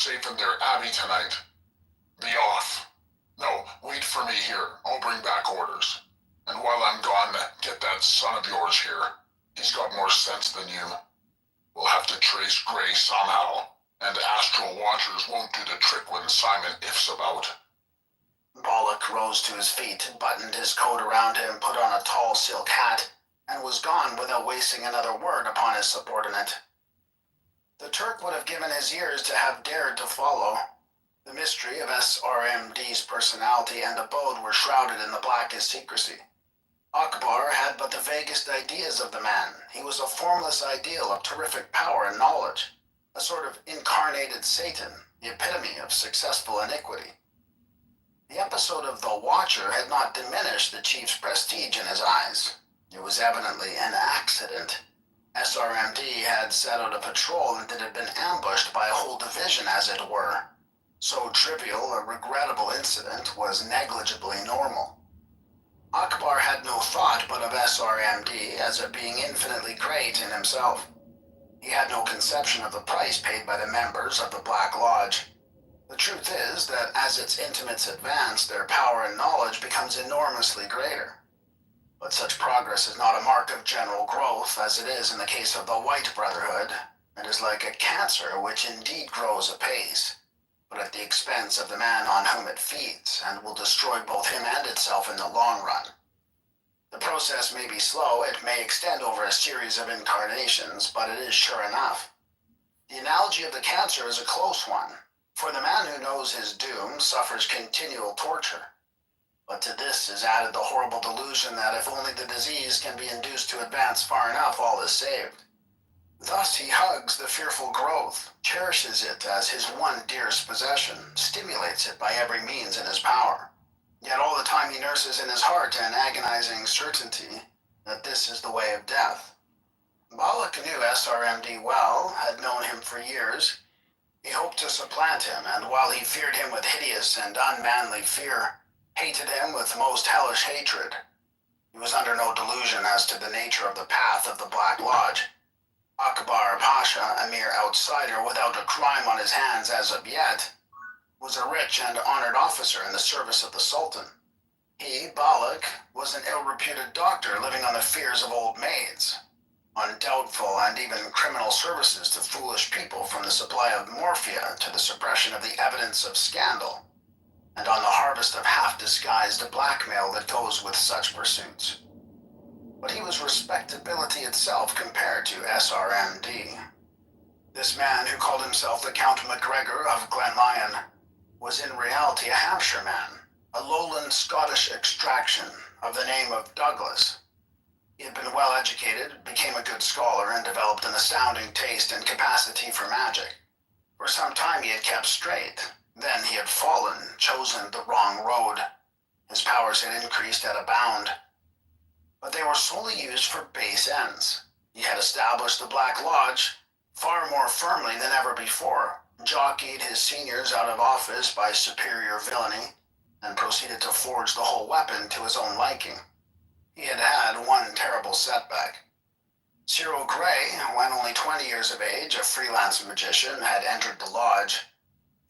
safe in their abbey tonight. Be off. No, wait for me here. I'll bring back orders. And while I'm gone, get that son of yours here. He's got more sense than you. We'll have to trace Gray somehow, and Astral Watchers won't do the trick when Simon ifs about. Bollock rose to his feet, buttoned his coat around him, put on a tall silk hat, and was gone without wasting another word upon his subordinate. The Turk would have given his ears to have dared to follow. The mystery of SRMD's personality and abode were shrouded in the blackest secrecy. Akbar had but the vaguest ideas of the man. He was a formless ideal of terrific power and knowledge, a sort of incarnated Satan, the epitome of successful iniquity. The episode of The Watcher had not diminished the chief's prestige in his eyes. It was evidently an accident. SRMD had set out a patrol and it had been ambushed by a whole division, as it were. So trivial a regrettable incident was negligibly normal. Akbar had no thought but of SRMD as a being infinitely great in himself. He had no conception of the price paid by the members of the Black Lodge. The truth is that as its intimates advance, their power and knowledge becomes enormously greater. But such progress is not a mark of general growth, as it is in the case of the White Brotherhood. It is like a cancer which indeed grows apace, but at the expense of the man on whom it feeds, and will destroy both him and itself in the long run. The process may be slow, it may extend over a series of incarnations, but it is sure enough. The analogy of the cancer is a close one, for the man who knows his doom suffers continual torture. But to this is added the horrible delusion that if only the disease can be induced to advance far enough, all is saved. Thus he hugs the fearful growth, cherishes it as his one dearest possession, stimulates it by every means in his power. Yet all the time he nurses in his heart an agonizing certainty that this is the way of death. Bollock knew SRMD well, had known him for years. He hoped to supplant him, and while he feared him with hideous and unmanly fear, hated him with most hellish hatred, he was under no delusion as to the nature of the path of the Black Lodge. Akbar Pasha, a mere outsider without a crime on his hands as of yet, was a rich and honored officer in the service of the Sultan. He, Bollock, was an ill-reputed doctor living on the fears of old maids, on doubtful and even criminal services to foolish people, from the supply of morphia to the suppression of the evidence of scandal, and on the harvest of half-disguised blackmail that goes with such pursuits. But he was respectability itself compared to SRMD. This man, who called himself the Count MacGregor of Glenlyon, was in reality a Hampshire man, a lowland Scottish extraction of the name of Douglas. He had been well educated, became a good scholar, and developed an astounding taste and capacity for magic. For some time he had kept straight. Then he had fallen, chosen the wrong road. His powers had increased at a bound, but they were solely used for base ends. He had established the Black Lodge far more firmly than ever before, jockeyed his seniors out of office by superior villainy, and proceeded to forge the whole weapon to his own liking. He had had one terrible setback. Cyril Gray, when only 20 years of age, a freelance magician, had entered the lodge,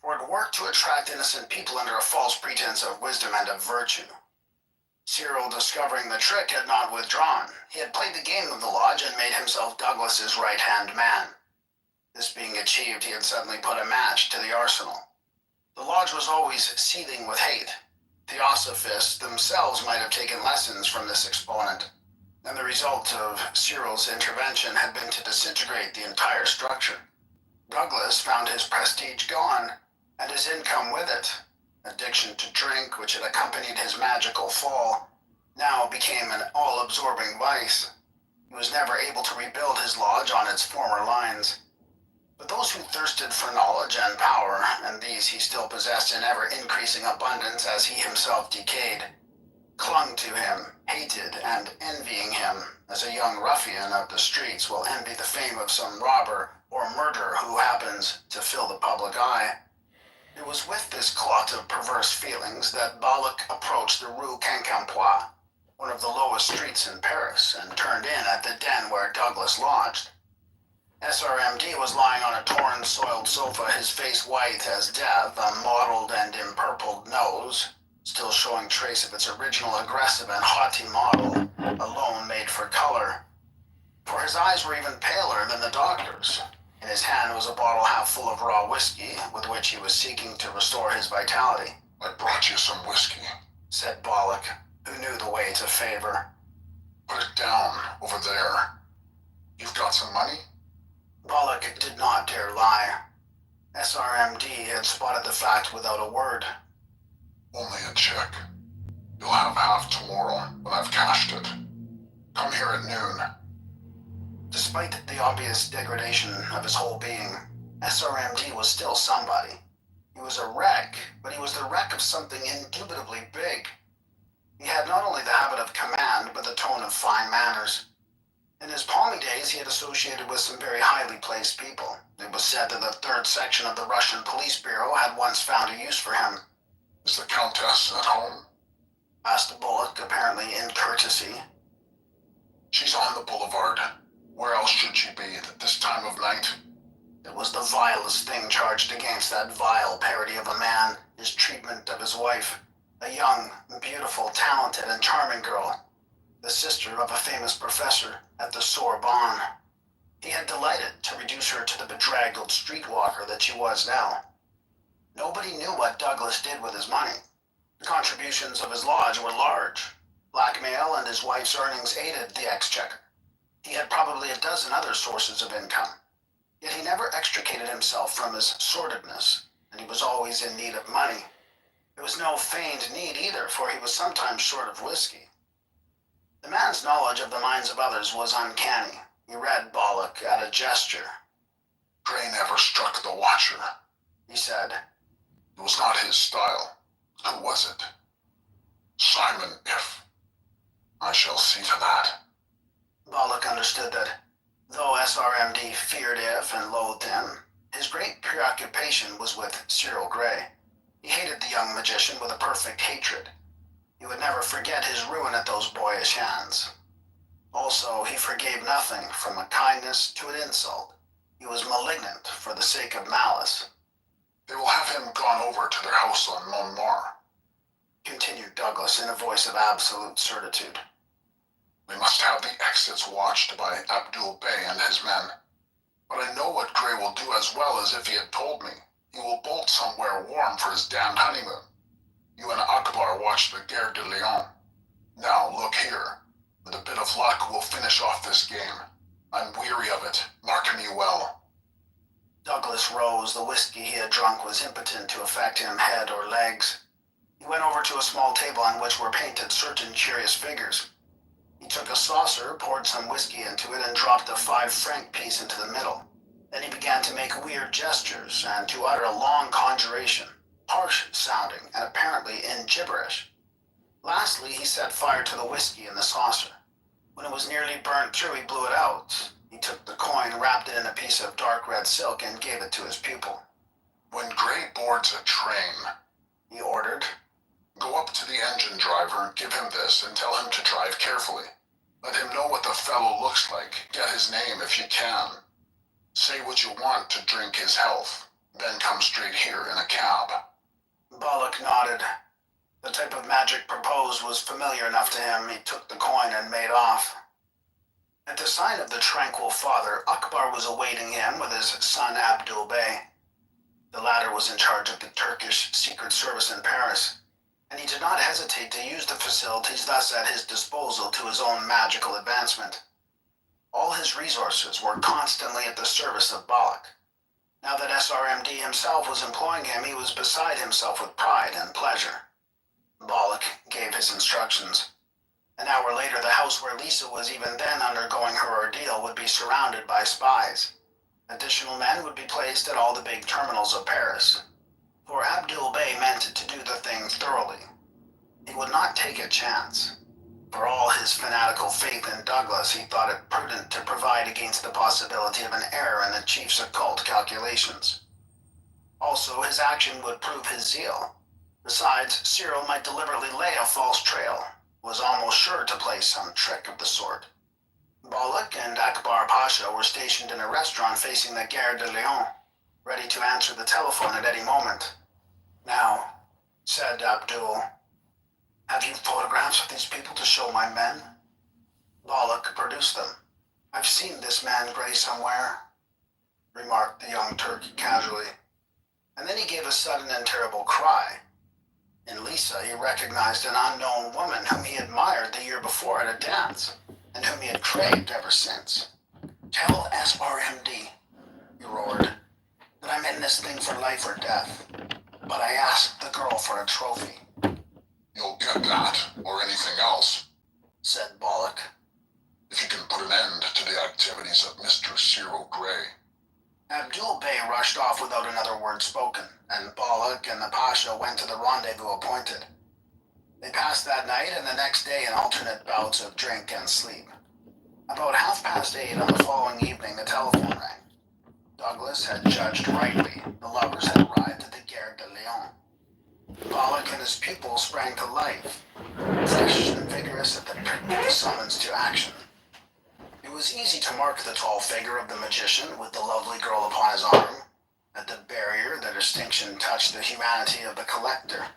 for it worked to attract innocent people under a false pretense of wisdom and of virtue. Cyril, discovering the trick, had not withdrawn. He had played the game of the lodge and made himself Douglas's right-hand man. This being achieved, he had suddenly put a match to the arsenal. The lodge was always seething with hate. Theosophists themselves might have taken lessons from this exponent, and the result of Cyril's intervention had been to disintegrate the entire structure. Douglas found his prestige gone, and his income with it. Addiction to drink, which had accompanied his magical fall, now became an all-absorbing vice. He was never able to rebuild his lodge on its former lines. But those who thirsted for knowledge and power, and these he still possessed in ever-increasing abundance as he himself decayed, clung to him, hated and envying him, as a young ruffian of the streets will envy the fame of some robber or murderer who happens to fill the public eye. It was with this clot of perverse feelings that Bollock approached the Rue Quincampoix, one of the lowest streets in Paris, and turned in at the den where Douglas lodged. SRMD was lying on a torn, soiled sofa, his face white as death, a mottled and empurpled nose, still showing trace of its original aggressive and haughty model, alone made for color. For his eyes were even paler than the doctor's. In his hand was a bottle half full of raw whiskey, with which he was seeking to restore his vitality. I brought you some whiskey, said Bollock, who knew the way to favor. Put it down, over there. You've got some money? Bollock did not dare lie. SRMD had spotted the fact without a word. Only a check. You'll have half tomorrow when I've cashed it. Come here at noon. Despite the obvious degradation of his whole being, SRMD was still somebody. He was a wreck, but he was the wreck of something indubitably big. He had not only the habit of command, but the tone of fine manners. In his palmy days, he had associated with some very highly placed people. It was said that the third section of the Russian police bureau had once found a use for him. Is the Countess at home? Asked Bullock, apparently in courtesy. She's on the boulevard. Where else should she be at this time of night? It was the vilest thing charged against that vile parody of a man, his treatment of his wife. A young, beautiful, talented, and charming girl. The sister of a famous professor at the Sorbonne. He had delighted to reduce her to the bedraggled streetwalker that she was now. Nobody knew what Douglas did with his money. The contributions of his lodge were large. Blackmail and his wife's earnings aided the exchequer. He had probably a dozen other sources of income. Yet he never extricated himself from his sordidness, and he was always in need of money. It was no feigned need either, for he was sometimes short of whiskey. The man's knowledge of the minds of others was uncanny. He read Bollock at a gesture. Gray never struck the watcher, he said. It was not his style. Who was it? Simon If. I shall see to that. Bollock understood that, though SRMD feared If and loathed him, his great preoccupation was with Cyril Gray. He hated the young magician with a perfect hatred. He would never forget his ruin at those boyish hands. Also, he forgave nothing, from a kindness to an insult. He was malignant for the sake of malice. They will have him gone over to their house on Montmartre, continued Douglas in a voice of absolute certitude. We must have the exits watched by Abdul Bey and his men. But I know what Gray will do as well as if he had told me. He will bolt somewhere warm for his damned honeymoon. You and Akbar watch the Gare de Lyon. Now, look here. With a bit of luck, we'll finish off this game. I'm weary of it. Mark me well. Douglas rose. The whiskey he had drunk was impotent to affect him head or legs. He went over to a small table on which were painted certain curious figures. He took a saucer, poured some whiskey into it, and dropped a 5-franc piece into the middle. Then he began to make weird gestures and to utter a long conjuration, harsh-sounding and apparently in gibberish. Lastly, he set fire to the whiskey in the saucer. When it was nearly burnt through, he blew it out. He took the coin, wrapped it in a piece of dark red silk, and gave it to his pupil. When Gray boards a train, he ordered, go up to the engine driver, give him this, and tell him to drive carefully. Let him know what the fellow looks like. Get his name if you can. Say what you want to drink his health. Then come straight here in a cab. Bollock nodded. The type of magic proposed was familiar enough to him. He took the coin and made off. At the sign of the tranquil father, Akbar was awaiting him with his son Abdul Bey. The latter was in charge of the Turkish Secret Service in Paris, and he did not hesitate to use the facilities thus at his disposal to his own magical advancement. All his resources were constantly at the service of Bollock. Now that SRMD himself was employing him, he was beside himself with pride and pleasure. Bollock gave his instructions. An hour later, the house where Lisa was even then undergoing her ordeal would be surrounded by spies. Additional men would be placed at all the big terminals of Paris. For Abdul Bey meant to do the thing thoroughly. He would not take a chance. For all his fanatical faith in Douglas, he thought it prudent to provide against the possibility of an error in the chief's occult calculations. Also, his action would prove his zeal. Besides, Cyril might deliberately lay a false trail, was almost sure to play some trick of the sort. Bollock and Akbar Pasha were stationed in a restaurant facing the Gare de Lyon, ready to answer the telephone at any moment. "Now," said Abdul, "have you photographs of these people to show my men?" Bollock produced them. "I've seen this man Gray somewhere," remarked the young Turk casually. And then he gave a sudden and terrible cry. In Lisa, he recognized an unknown woman whom he admired the year before at a dance, and whom he had craved ever since. "Tell SRMD," he roared, "that I'm in this thing for life or death. But I asked the girl for a trophy." You'll get that, or anything else, said Bollock, if you can put an end to the activities of Mr. Cyril Gray. Abdul Bey rushed off without another word spoken, and Bollock and the Pasha went to the rendezvous appointed. They passed that night and the next day in alternate bouts of drink and sleep. About 8:30 on the following evening, the telephone rang. Douglas had judged rightly. The lovers had arrived at the Gare de Lyon. Bollock and his pupil sprang to life, fresh and vigorous at the prick of the summons to action. It was easy to mark the tall figure of the magician with the lovely girl upon his arm. At the barrier, the distinction touched the humanity of the collector.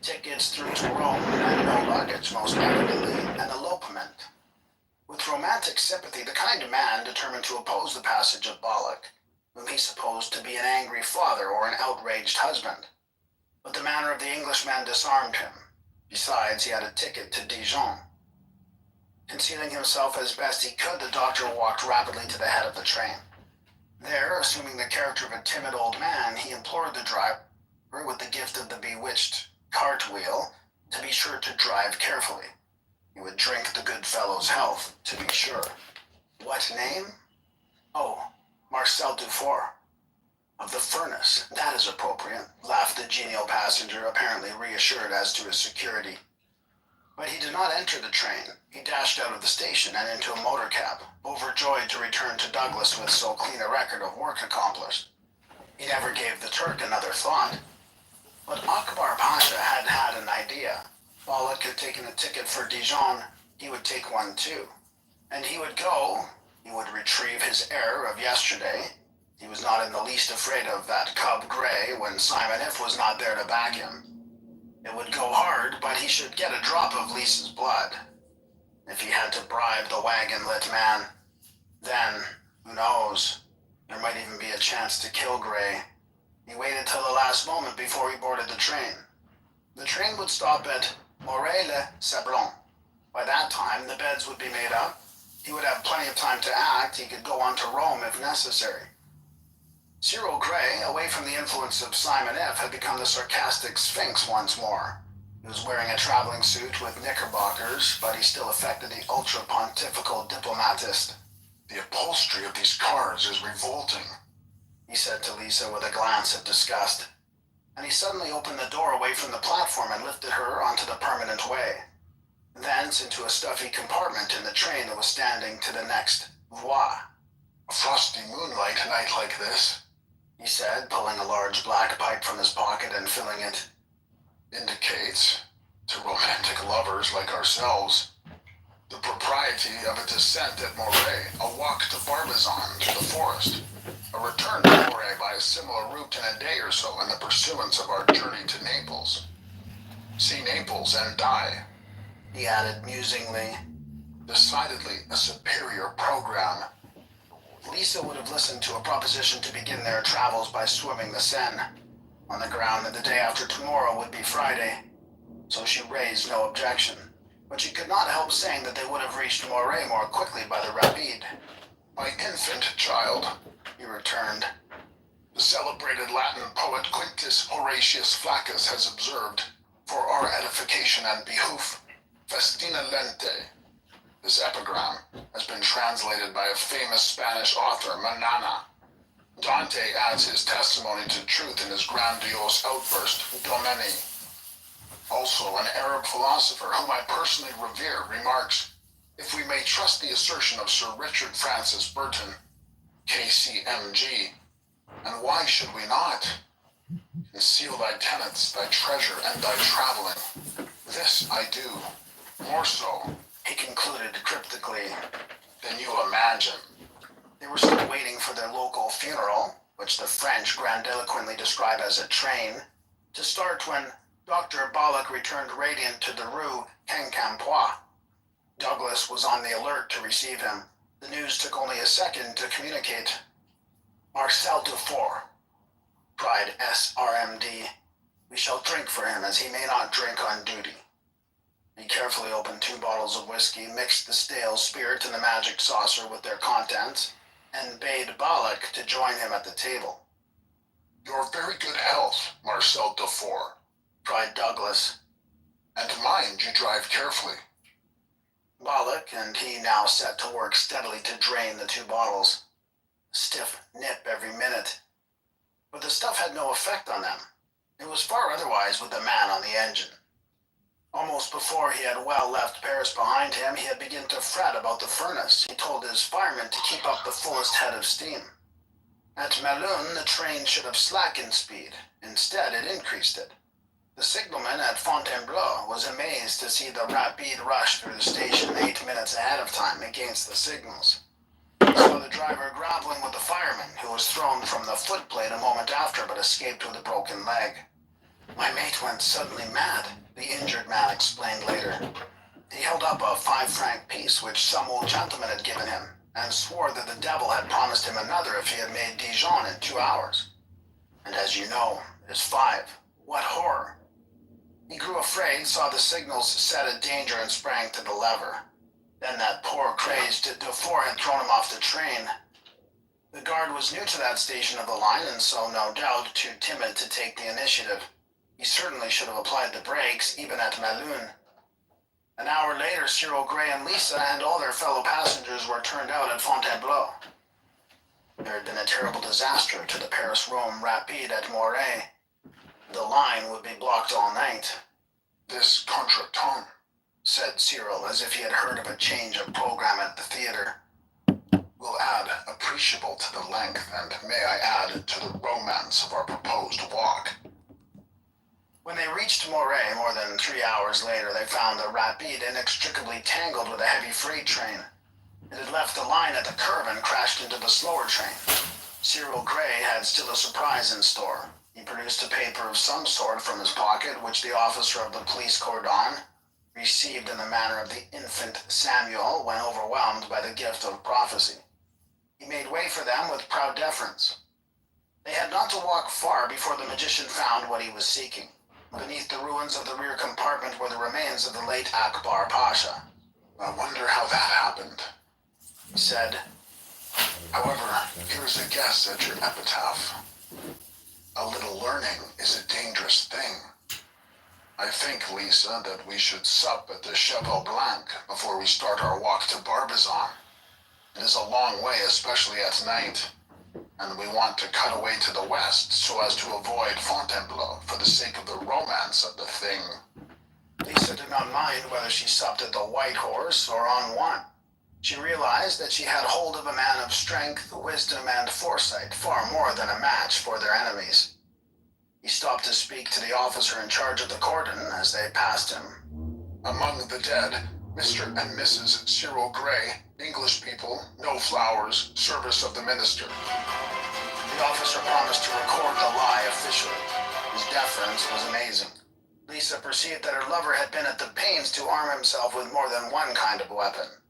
Tickets through to Rome and no luggage, most evidently an elopement. With romantic sympathy, the kind man determined to oppose the passage of Bollock, whom he supposed to be an angry father or an outraged husband. But the manner of the Englishman disarmed him. Besides, he had a ticket to Dijon. Concealing himself as best he could, the doctor walked rapidly to the head of the train. There, assuming the character of a timid old man, he implored the driver, with the gift of the bewitched cartwheel, to be sure to drive carefully. He would drink the good fellow's health, to be sure. What name? "Oh, Marcel Dufour." "Of the Furnace, that is appropriate," laughed the genial passenger, apparently reassured as to his security. But he did not enter the train. He dashed out of the station and into a motor cab, overjoyed to return to Douglas with so clean a record of work accomplished. He never gave the Turk another thought. But Akbar Pasha had had an idea. Bollock had taken a ticket for Dijon. He would take one too. And he would go. He would retrieve his error of yesterday. He was not in the least afraid of that cub Gray when Simon If was not there to back him. It would go hard, but he should get a drop of Lisa's blood. If he had to bribe the wagon-lit man, then, who knows, there might even be a chance to kill Gray. He waited till the last moment before he boarded the train. The train would stop at Moret-le-Sablon. By that time, the beds would be made up. He would have plenty of time to act. He could go on to Rome if necessary. Cyril Gray, away from the influence of Simon If, had become the sarcastic sphinx once more. He was wearing a traveling suit with knickerbockers, but he still affected the ultra-pontifical diplomatist. "The upholstery of these cars is revolting," he said to Lisa with a glance of disgust. And he suddenly opened the door away from the platform and lifted her onto the permanent way. Thence into a stuffy compartment in the train that was standing to the next voie. "A frosty moonlight night like this," he said, pulling a large black pipe from his pocket and filling it, "indicates, to romantic lovers like ourselves, the propriety of a descent at Moret, a walk to Barbizon, to the forest, a return to Moret by a similar route in a day or so in the pursuance of our journey to Naples. See Naples and die," he added musingly. "Decidedly a superior program." Lisa would have listened to a proposition to begin their travels by swimming the Seine, on the ground that the day after tomorrow would be Friday, so she raised no objection. But she could not help saying that they would have reached Moret more quickly by the Rapide. "My infant child," he returned, "the celebrated Latin poet Quintus Horatius Flaccus has observed, for our edification and behoof, festina lente. This epigram has been translated by a famous Spanish author, Manana. Dante adds his testimony to truth in his grandiose outburst, Domini. Also, an Arab philosopher whom I personally revere remarks, if we may trust the assertion of Sir Richard Francis Burton, KCMG, and why should we not? Conceal thy tenants, thy treasure, and thy traveling. This I do, more so," he concluded cryptically, Then you imagine. They were still waiting for their local funeral, which the French grandiloquently describe as a train, to start when Dr. Bollock returned radiant to the Rue Quincampoix. Douglas was on the alert to receive him. The news took only a second to communicate. "Marcel Dufour," cried SRMD. "We shall drink for him as he may not drink on duty." He carefully opened 2 bottles of whiskey, mixed the stale spirit in the magic saucer with their contents, and bade Bollock to join him at the table. "Your very good health, Marcel Dufour," cried Douglas. "And mind you drive carefully." Bollock and he now set to work steadily to drain the 2 bottles. A stiff nip every minute. But the stuff had no effect on them. It was far otherwise with the man on the engine. Almost before he had well left Paris behind him, he had begun to fret about the furnace. He told his firemen to keep up the fullest head of steam. At Melun, the train should have slackened speed. Instead, it increased it. The signalman at Fontainebleau was amazed to see the rapide rush through the station 8 minutes ahead of time against the signals. He saw the driver grappling with the fireman, who was thrown from the footplate a moment after but escaped with a broken leg. "My mate went suddenly mad," the injured man explained later. He held up a 5-franc piece which some old gentleman had given him, and swore that the devil had promised him another if he had made Dijon in 2 hours. And as you know, it is 5. What horror! He grew afraid, saw the signals set at danger, and sprang to the lever. Then that poor crazed Dufour had thrown him off the train. The guard was new to that station of the line, and so no doubt too timid to take the initiative. He certainly should have applied the brakes, even at Melun. An hour later, Cyril Gray and Lisa and all their fellow passengers were turned out at Fontainebleau. There had been a terrible disaster to the Paris-Rome Rapide at Moret. The line would be blocked all night. "This contretemps," said Cyril, as if he had heard of a change of program at the theater, "will add appreciable to the length, and may I add to the romance of our proposed walk." When they reached Moret more than 3 hours later, they found the Rapide inextricably tangled with a heavy freight train. It had left the line at the curve and crashed into the slower train. Cyril Gray had still a surprise in store. He produced a paper of some sort from his pocket, which the officer of the police cordon received in the manner of the infant Samuel when overwhelmed by the gift of prophecy. He made way for them with proud deference. They had not to walk far before the magician found what he was seeking. Beneath the ruins of the rear compartment were the remains of the late Akbar Pasha. "I wonder how that happened," he said. "However, here's a guess at your epitaph. A little learning is a dangerous thing. I think, Lisa, that we should sup at the Cheval Blanc before we start our walk to Barbizon. It is a long way, especially at night, and we want to cut away to the west so as to avoid Fontainebleau for the sake of the romance of the thing." Lisa did not mind whether she supped at the White Horse or on one. She realized that she had hold of a man of strength, wisdom, and foresight, far more than a match for their enemies. He stopped to speak to the officer in charge of the cordon as they passed him. "Among the dead, Mr. and Mrs. Cyril Gray, English people, no flowers, service of the minister." The officer promised to record the lie officially. His deference was amazing. Lisa perceived that her lover had been at the pains to arm himself with more than one kind of weapon.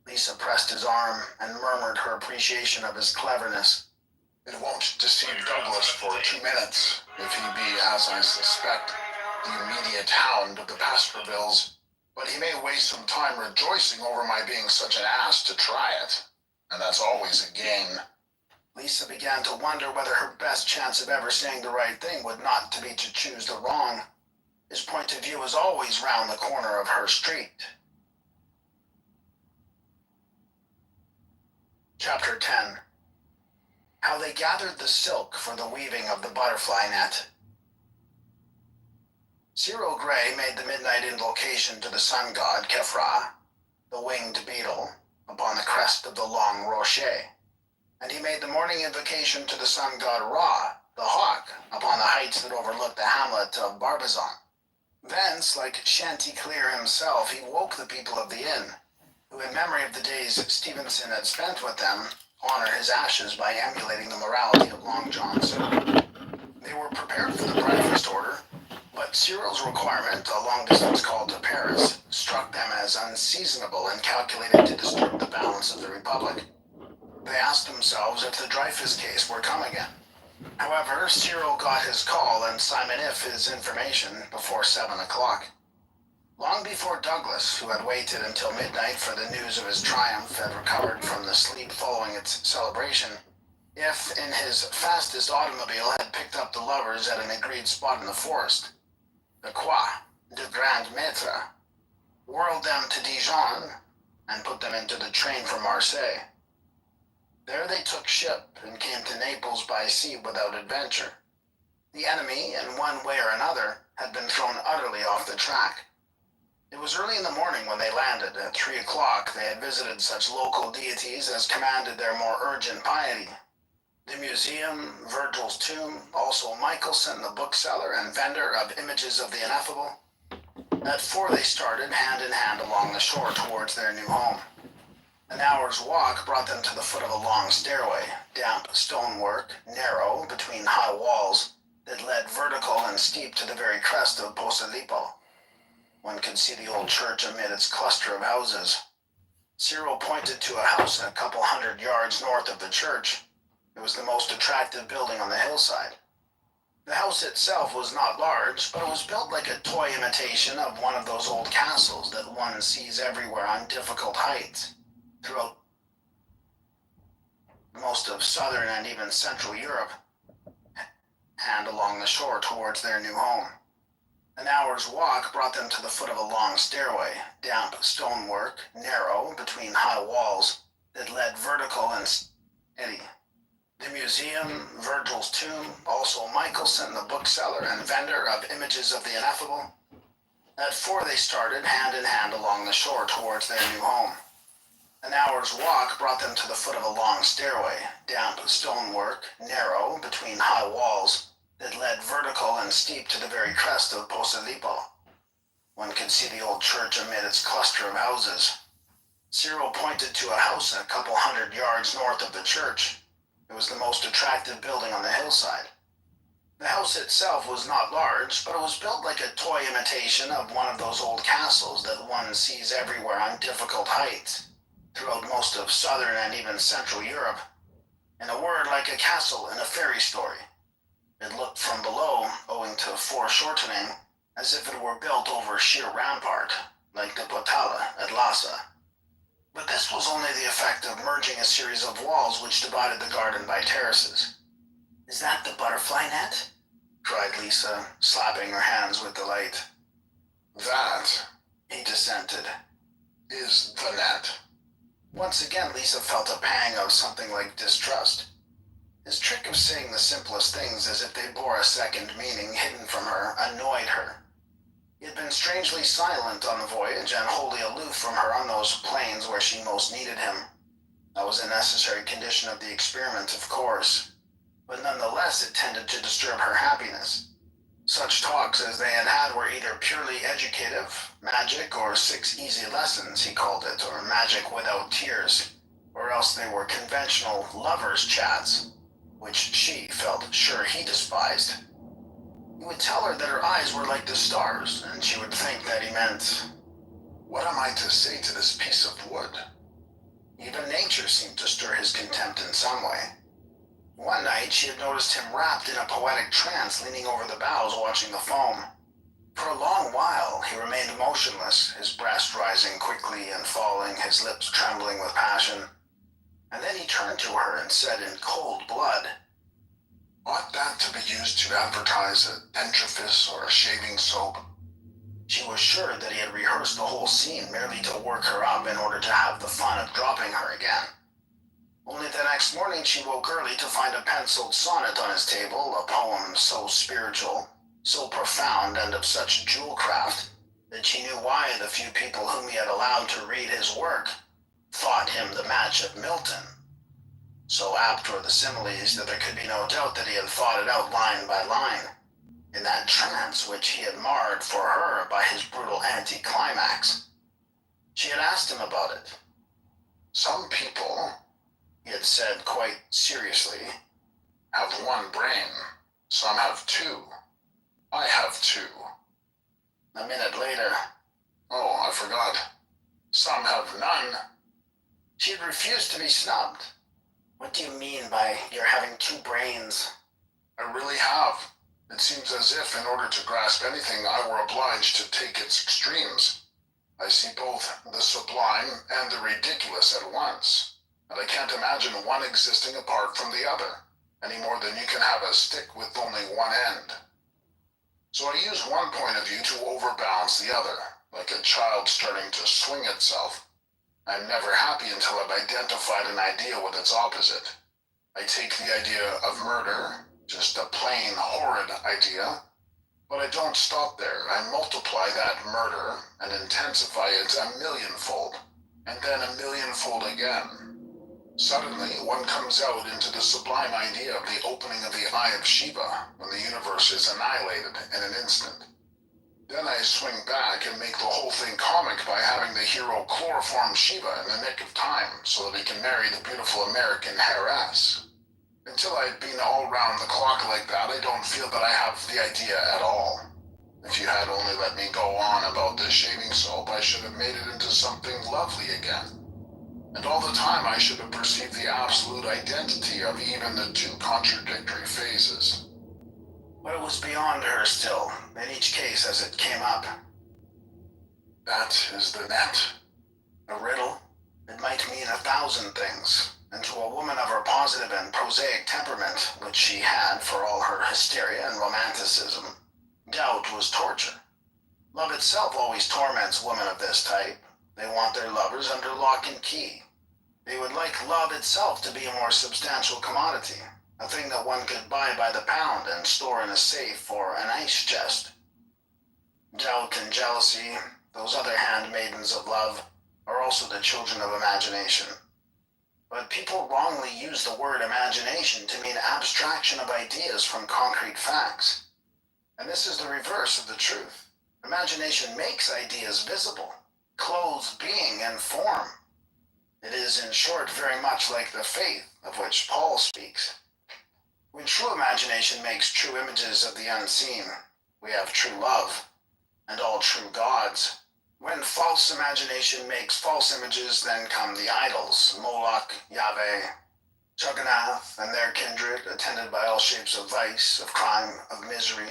Lisa pressed his arm and murmured her appreciation of his cleverness. "It won't deceive Douglas for 2 minutes, if he be, as I suspect, the immediate hound of the Baskervilles, but he may waste some time rejoicing over my being such an ass to try it, and that's always a gain." Lisa began to wonder whether her best chance of ever saying the right thing would not to be to choose the wrong. His point of view was always round the corner of her street. Chapter 10. How they gathered the silk for the weaving of the butterfly net. Cyril Gray made the midnight invocation to the sun god Kefra, the winged beetle, upon the crest of the long rocher, and he made the morning invocation to the sun god Ra, the hawk, upon the heights that overlooked the hamlet of Barbizon. Thence, like Chanticleer himself, he woke the people of the inn, who who, in memory of the days Stevenson had spent with them, honor his ashes by emulating the morality of Long John's. They were prepared for the breakfast order, but Cyril's requirement, a long-distance call to Paris, struck them as unseasonable and calculated to disturb the balance of the Republic. They asked themselves if the Dreyfus case were come again. However, Cyril got his call and Simon If his information before 7 o'clock. Long before Douglas, who had waited until midnight for the news of his triumph, had recovered from the sleep following its celebration, If, in his fastest automobile, had picked up the lovers at an agreed spot in the forest, the Croix de Grand Maître, whirled them to Dijon, and put them into the train for Marseille. There they took ship and came to Naples by sea without adventure. The enemy, in one way or another, had been thrown utterly off the track. It was early in the morning when they landed. At 3 o'clock they had visited such local deities as commanded their more urgent piety. The museum, Virgil's tomb, also Michelson, the bookseller and vendor of images of the ineffable. At 4 they started, hand in hand, along the shore towards their new home. An hour's walk brought them to the foot of a long stairway, damp stonework, narrow, between high walls, that led vertical and steep to the very crest of Posilipo. One could see the old church amid its cluster of houses. Cyril pointed to a house a couple 100 yards north of the church. It was the most attractive building on the hillside. The house itself was not large, but it was built like a toy imitation of one of those old castles that one sees everywhere on difficult heights throughout most of southern and even central Europe, and along the shore towards their new home. An hour's walk brought them to the foot of a long stairway, damp stonework, narrow, between high walls, that led vertical and steady. The museum, Virgil's tomb, also Michelson, the bookseller and vendor of images of the ineffable. At 4 they started, hand in hand, along the shore towards their new home. An hour's walk brought them to the foot of a long stairway, damp stonework, narrow, between high walls, that led vertical and steep to the very crest of Posilipo. One could see the old church amid its cluster of houses. Cyril pointed to a house a couple 100 yards north of the church. It was the most attractive building on the hillside. The house itself was not large, but it was built like a toy imitation of one of those old castles that one sees everywhere on difficult heights throughout most of southern and even central Europe. In a word, like a castle in a fairy story. It looked from below, owing to foreshortening, as if it were built over a sheer rampart, like the Potala at Lhasa. But this was only the effect of merging a series of walls which divided the garden by terraces. "Is that the butterfly net?" cried Lisa, slapping her hands with delight. "That," he dissented, "is the net." Once again Lisa felt a pang of something like distrust. His trick of saying the simplest things as if they bore a second meaning hidden from her annoyed her. He had been strangely silent on the voyage and wholly aloof from her on those plains where she most needed him. That was a necessary condition of the experiment, of course, but nonetheless it tended to disturb her happiness. Such talks as they had had were either purely educative, magic, or 6 easy lessons, he called it, or magic without tears, or else they were conventional lovers' chats, which she felt sure he despised. He would tell her that her eyes were like the stars, and she would think that he meant, "What am I to say to this piece of wood?" Even nature seemed to stir his contempt in some way. One night she had noticed him wrapped in a poetic trance, leaning over the bows watching the foam. For a long while he remained motionless, his breast rising quickly and falling, his lips trembling with passion. And then he turned to her and said in cold blood, "Ought that to be used to advertise a dentifrice or a shaving soap?" She was sure that he had rehearsed the whole scene merely to work her up in order to have the fun of dropping her again. Only the next morning she woke early to find a penciled sonnet on his table, a poem so spiritual, so profound, and of such jewel-craft that she knew why the few people whom he had allowed to read his work thought him the match of Milton. So apt were the similes that there could be no doubt that he had thought it out line by line, in that trance which he had marred for her by his brutal anticlimax. She had asked him about it, Some people, he had said quite seriously, have one brain. Some have two. I have two. A minute later, oh, I forgot. Some have none. She had refused to be snubbed. What do you mean by you're having two brains? I really have. It seems as if in order to grasp anything I were obliged to take its extremes. I see both the sublime and the ridiculous at once, and I can't imagine one existing apart from the other, any more than you can have a stick with only one end. So I use one point of view to overbalance the other, like a child starting to swing itself. I'm never happy until I've identified an idea with its opposite. I take the idea of murder, just a plain horrid idea, but I don't stop there. I multiply that murder and intensify it a millionfold, and then a millionfold again. Suddenly, one comes out into the sublime idea of the opening of the Eye of Shiva, when the universe is annihilated in an instant. Then I swing back and make the whole thing comic by having the hero chloroform Shiva in the nick of time so that he can marry the beautiful American heiress. Until I've been all round the clock like that, I don't feel that I have the idea at all. If you had only let me go on about the shaving soap, I should have made it into something lovely again. And all the time I should have perceived the absolute identity of even the two contradictory phases. But it was beyond her still, in each case as it came up. That is the net. A riddle. It might mean 1,000 things. And to a woman of her positive and prosaic temperament, which she had for all her hysteria and romanticism, doubt was torture. Love itself always torments women of this type. They want their lovers under lock and key. They would like love itself to be a more substantial commodity, a thing that one could buy by the pound and store in a safe or an ice chest. Doubt and jealousy, those other handmaidens of love, are also the children of imagination. But people wrongly use the word imagination to mean abstraction of ideas from concrete facts. And this is the reverse of the truth. Imagination makes ideas visible, clothes being and form. It is, in short, very much like the faith of which Paul speaks. When true imagination makes true images of the unseen, we have true love, and all true gods. When false imagination makes false images, then come the idols, Moloch, Yahweh, Jagannath, and their kindred, attended by all shapes of vice, of crime, of misery.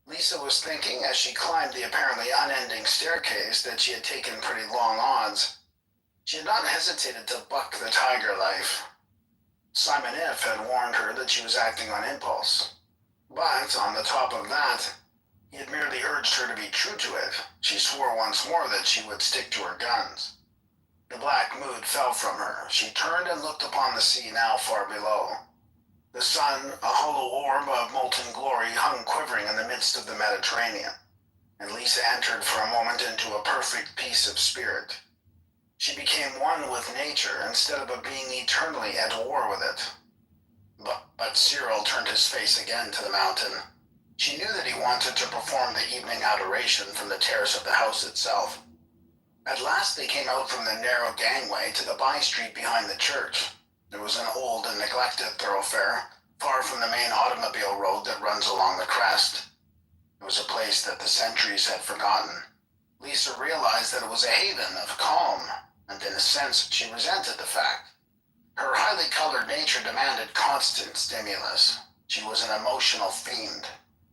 Lisa was thinking, as she climbed the apparently unending staircase, that she had taken pretty long odds. She had not hesitated to buck the tiger life. Simon If had warned her that she was acting on impulse. But, on the top of that, he had merely urged her to be true to it. She swore once more that she would stick to her guns. The black mood fell from her. She turned and looked upon the sea now far below. The sun, a hollow orb of molten glory, hung quivering in the midst of the Mediterranean, and Lisa entered for a moment into a perfect peace of spirit. She became one with nature instead of a being eternally at war with it. But Cyril turned his face again to the mountain. She knew that he wanted to perform the evening adoration from the terrace of the house itself. At last they came out from the narrow gangway to the by-street behind the church. There was an old and neglected thoroughfare, far from the main automobile road that runs along the crest. It was a place that the centuries had forgotten. Lisa realized that it was a haven of calm, and in a sense she resented the fact. Her highly colored nature demanded constant stimulus. She was an emotional fiend,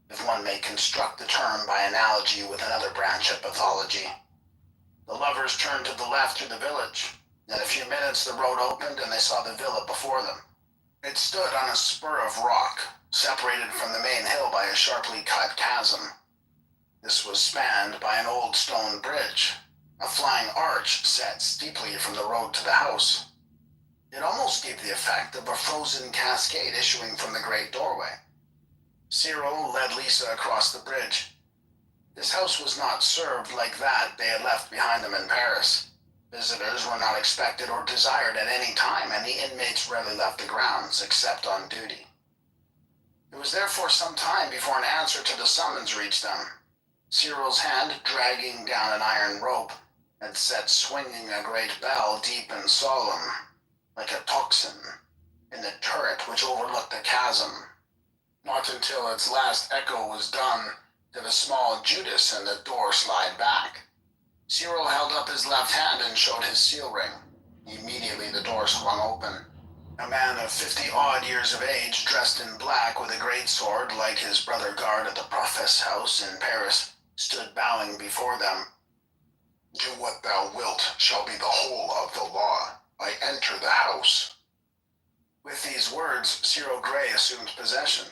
if one may construct the term by analogy with another branch of pathology. The lovers turned to the left through the village. In a few minutes the road opened and they saw the villa before them. It stood on a spur of rock, separated from the main hill by a sharply cut chasm. This was spanned by an old stone bridge, a flying arch set steeply from the road to the house. It almost gave the effect of a frozen cascade issuing from the great doorway. Cyril led Lisa across the bridge. This house was not served like that they had left behind them in Paris. Visitors were not expected or desired at any time, and the inmates rarely left the grounds except on duty. It was therefore some time before an answer to the summons reached them. Cyril's hand dragging down an iron rope, had sat swinging a great bell deep and solemn, like a tocsin, in the turret which overlooked the chasm. Not until its last echo was done did a small Judas in the door slide back. Cyril held up his left hand and showed his seal ring. Immediately the door swung open. A man of 50-odd years of age, dressed in black with a great sword like his brother guard at the Profess house in Paris, stood bowing before them. Do what thou wilt shall be the whole of the law. I enter the house. With these words, Cyril Gray assumed possession.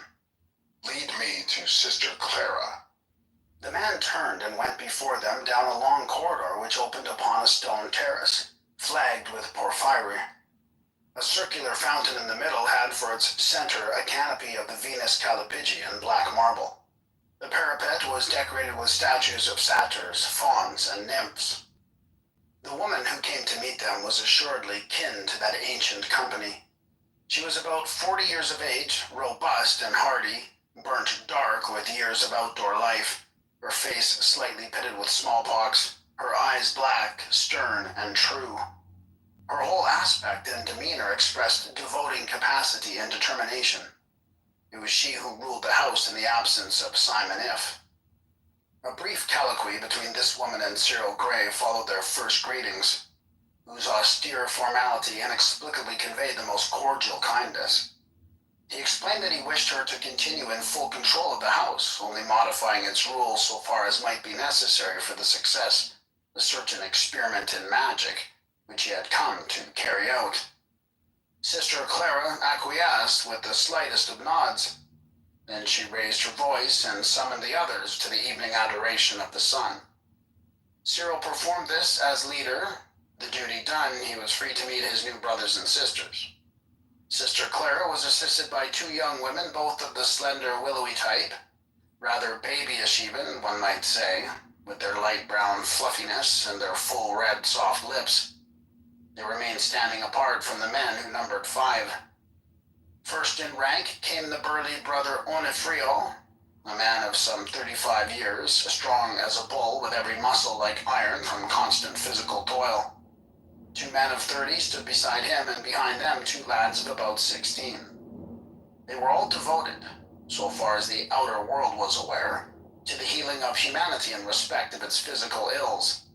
Lead me to Sister Clara. The man turned and went before them down a long corridor which opened upon a stone terrace, flagged with porphyry. A circular fountain in the middle had for its center a canopy of the Venus Callipyge in black marble. The parapet was decorated with statues of satyrs, fauns, and nymphs. The woman who came to meet them was assuredly kin to that ancient company. She was about 40 years of age, robust and hardy, burnt dark with years of outdoor life, her face slightly pitted with smallpox, her eyes black, stern, and true. Her whole aspect and demeanor expressed devoting capacity and determination. It was she who ruled the house in the absence of Simon If. A brief colloquy between this woman and Cyril Gray followed their first greetings, whose austere formality inexplicably conveyed the most cordial kindness. He explained that he wished her to continue in full control of the house, only modifying its rules so far as might be necessary for the success of a certain experiment in magic, which he had come to carry out. Sister Clara acquiesced with the slightest of nods. Then she raised her voice and summoned the others to the evening adoration of the sun. Cyril performed this as leader. The duty done, he was free to meet his new brothers and sisters. Sister Clara was assisted by two young women, both of the slender, willowy type, rather babyish even, one might say, with their light brown fluffiness and their full red soft lips. They remained standing apart from the men who numbered 5. First in rank came the burly brother Onofrio, a man of some 35 years, strong as a bull with every muscle like iron from constant physical toil. 2 men of 30 stood beside him, and behind them 2 lads of about 16. They were all devoted, so far as the outer world was aware, to the healing of humanity in respect of its physical ills.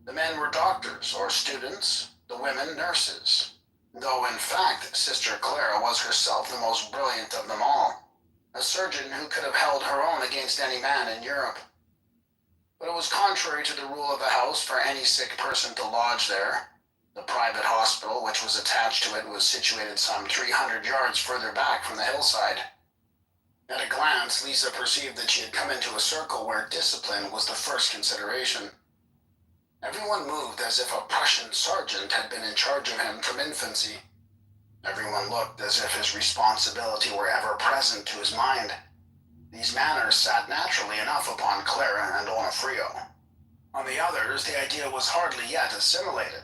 The men were doctors or students, the women nurses, though in fact Sister Clara was herself the most brilliant of them all, a surgeon who could have held her own against any man in Europe. But it was contrary to the rule of the house for any sick person to lodge there. The private hospital which was attached to it was situated some 300 yards further back from the hillside. At a glance, Lisa perceived that she had come into a circle where discipline was the first consideration. Everyone moved as if a Prussian sergeant had been in charge of him from infancy. Everyone looked as if his responsibility were ever present to his mind. These manners sat naturally enough upon Clara and Onofrio. On the others, the idea was hardly yet assimilated,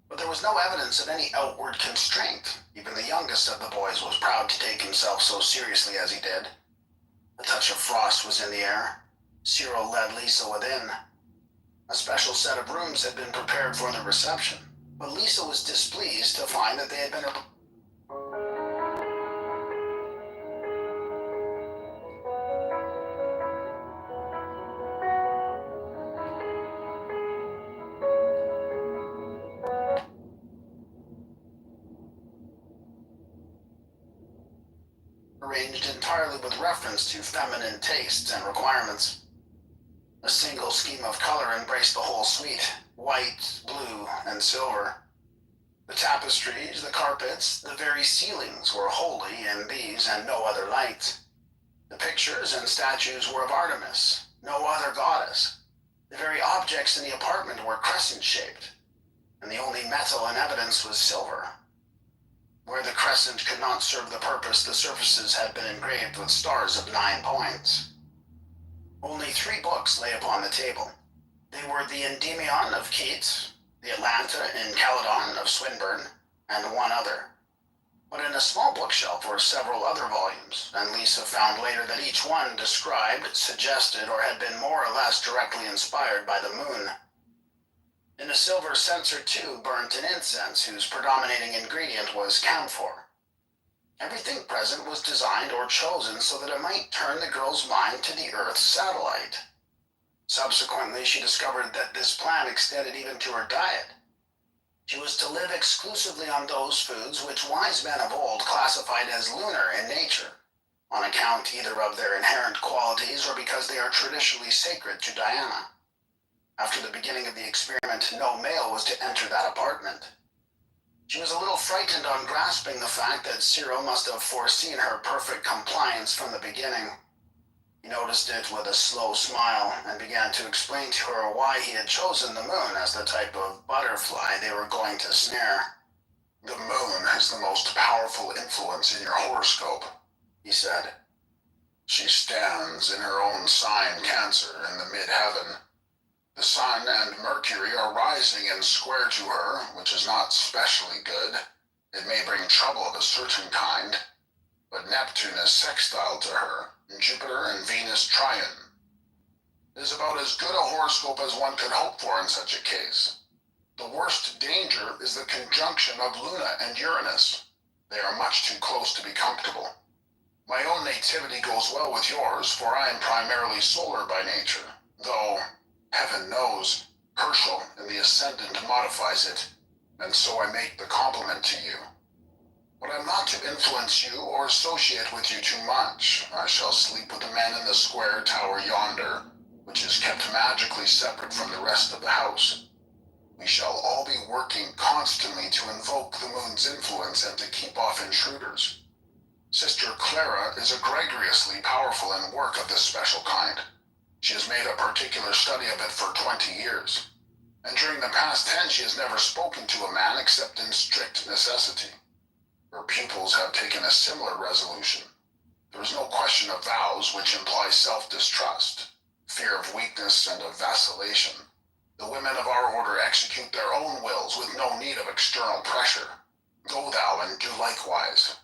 but there was no evidence of any outward constraint. Even the youngest of the boys was proud to take himself so seriously as he did. A touch of frost was in the air. Cyril led Lisa within. A special set of rooms had been prepared for the reception, but Lisa was displeased to find that they had been arranged entirely with reference to feminine tastes and requirements. A single scheme of color embraced the whole suite, white, blue, and silver. The tapestries, the carpets, the very ceilings were wholly in these and no other lights. The pictures and statues were of Artemis, no other goddess. The very objects in the apartment were crescent-shaped, and the only metal in evidence was silver. Where the crescent could not serve the purpose, the surfaces had been engraved with stars of 9 points. Only 3 books lay upon the table. They were the Endymion of Keats, the Atlanta in Caledon of Swinburne, and one other. But in a small bookshelf were several other volumes, and Lisa found later that each one described, suggested, or had been more or less directly inspired by the moon. In a silver censer too burnt an incense whose predominating ingredient was camphor. Everything present was designed or chosen so that it might turn the girl's mind to the Earth's satellite. Subsequently, she discovered that this plan extended even to her diet. She was to live exclusively on those foods which wise men of old classified as lunar in nature, on account either of their inherent qualities or because they are traditionally sacred to Diana. After the beginning of the experiment, no male was to enter that apartment. She was a little frightened on grasping the fact that Cyril must have foreseen her perfect compliance from the beginning. He noticed it with a slow smile and began to explain to her why he had chosen the moon as the type of butterfly they were going to snare. The moon has the most powerful influence in your horoscope, he said. She stands in her own sign, Cancer, in the mid-heaven. The Sun and Mercury are rising and square to her, which is not specially good. It may bring trouble of a certain kind. But Neptune is sextile to her, and Jupiter and Venus trine. It is about as good a horoscope as one could hope for in such a case. The worst danger is the conjunction of Luna and Uranus. They are much too close to be comfortable. My own nativity goes well with yours, for I am primarily solar by nature, though, heaven knows, Herschel in the ascendant modifies it, and so I make the compliment to you. But I'm not to influence you or associate with you too much. I shall sleep with the men in the square tower yonder, which is kept magically separate from the rest of the house. We shall all be working constantly to invoke the moon's influence and to keep off intruders. Sister Clara is egregiously powerful in work of this special kind. She has made a particular study of it for 20 years, and during the past 10 she has never spoken to a man except in strict necessity. Her pupils have taken a similar resolution. There is no question of vows, which imply self-distrust, fear of weakness, and of vacillation. The women of our order execute their own wills with no need of external pressure. Go thou and do likewise.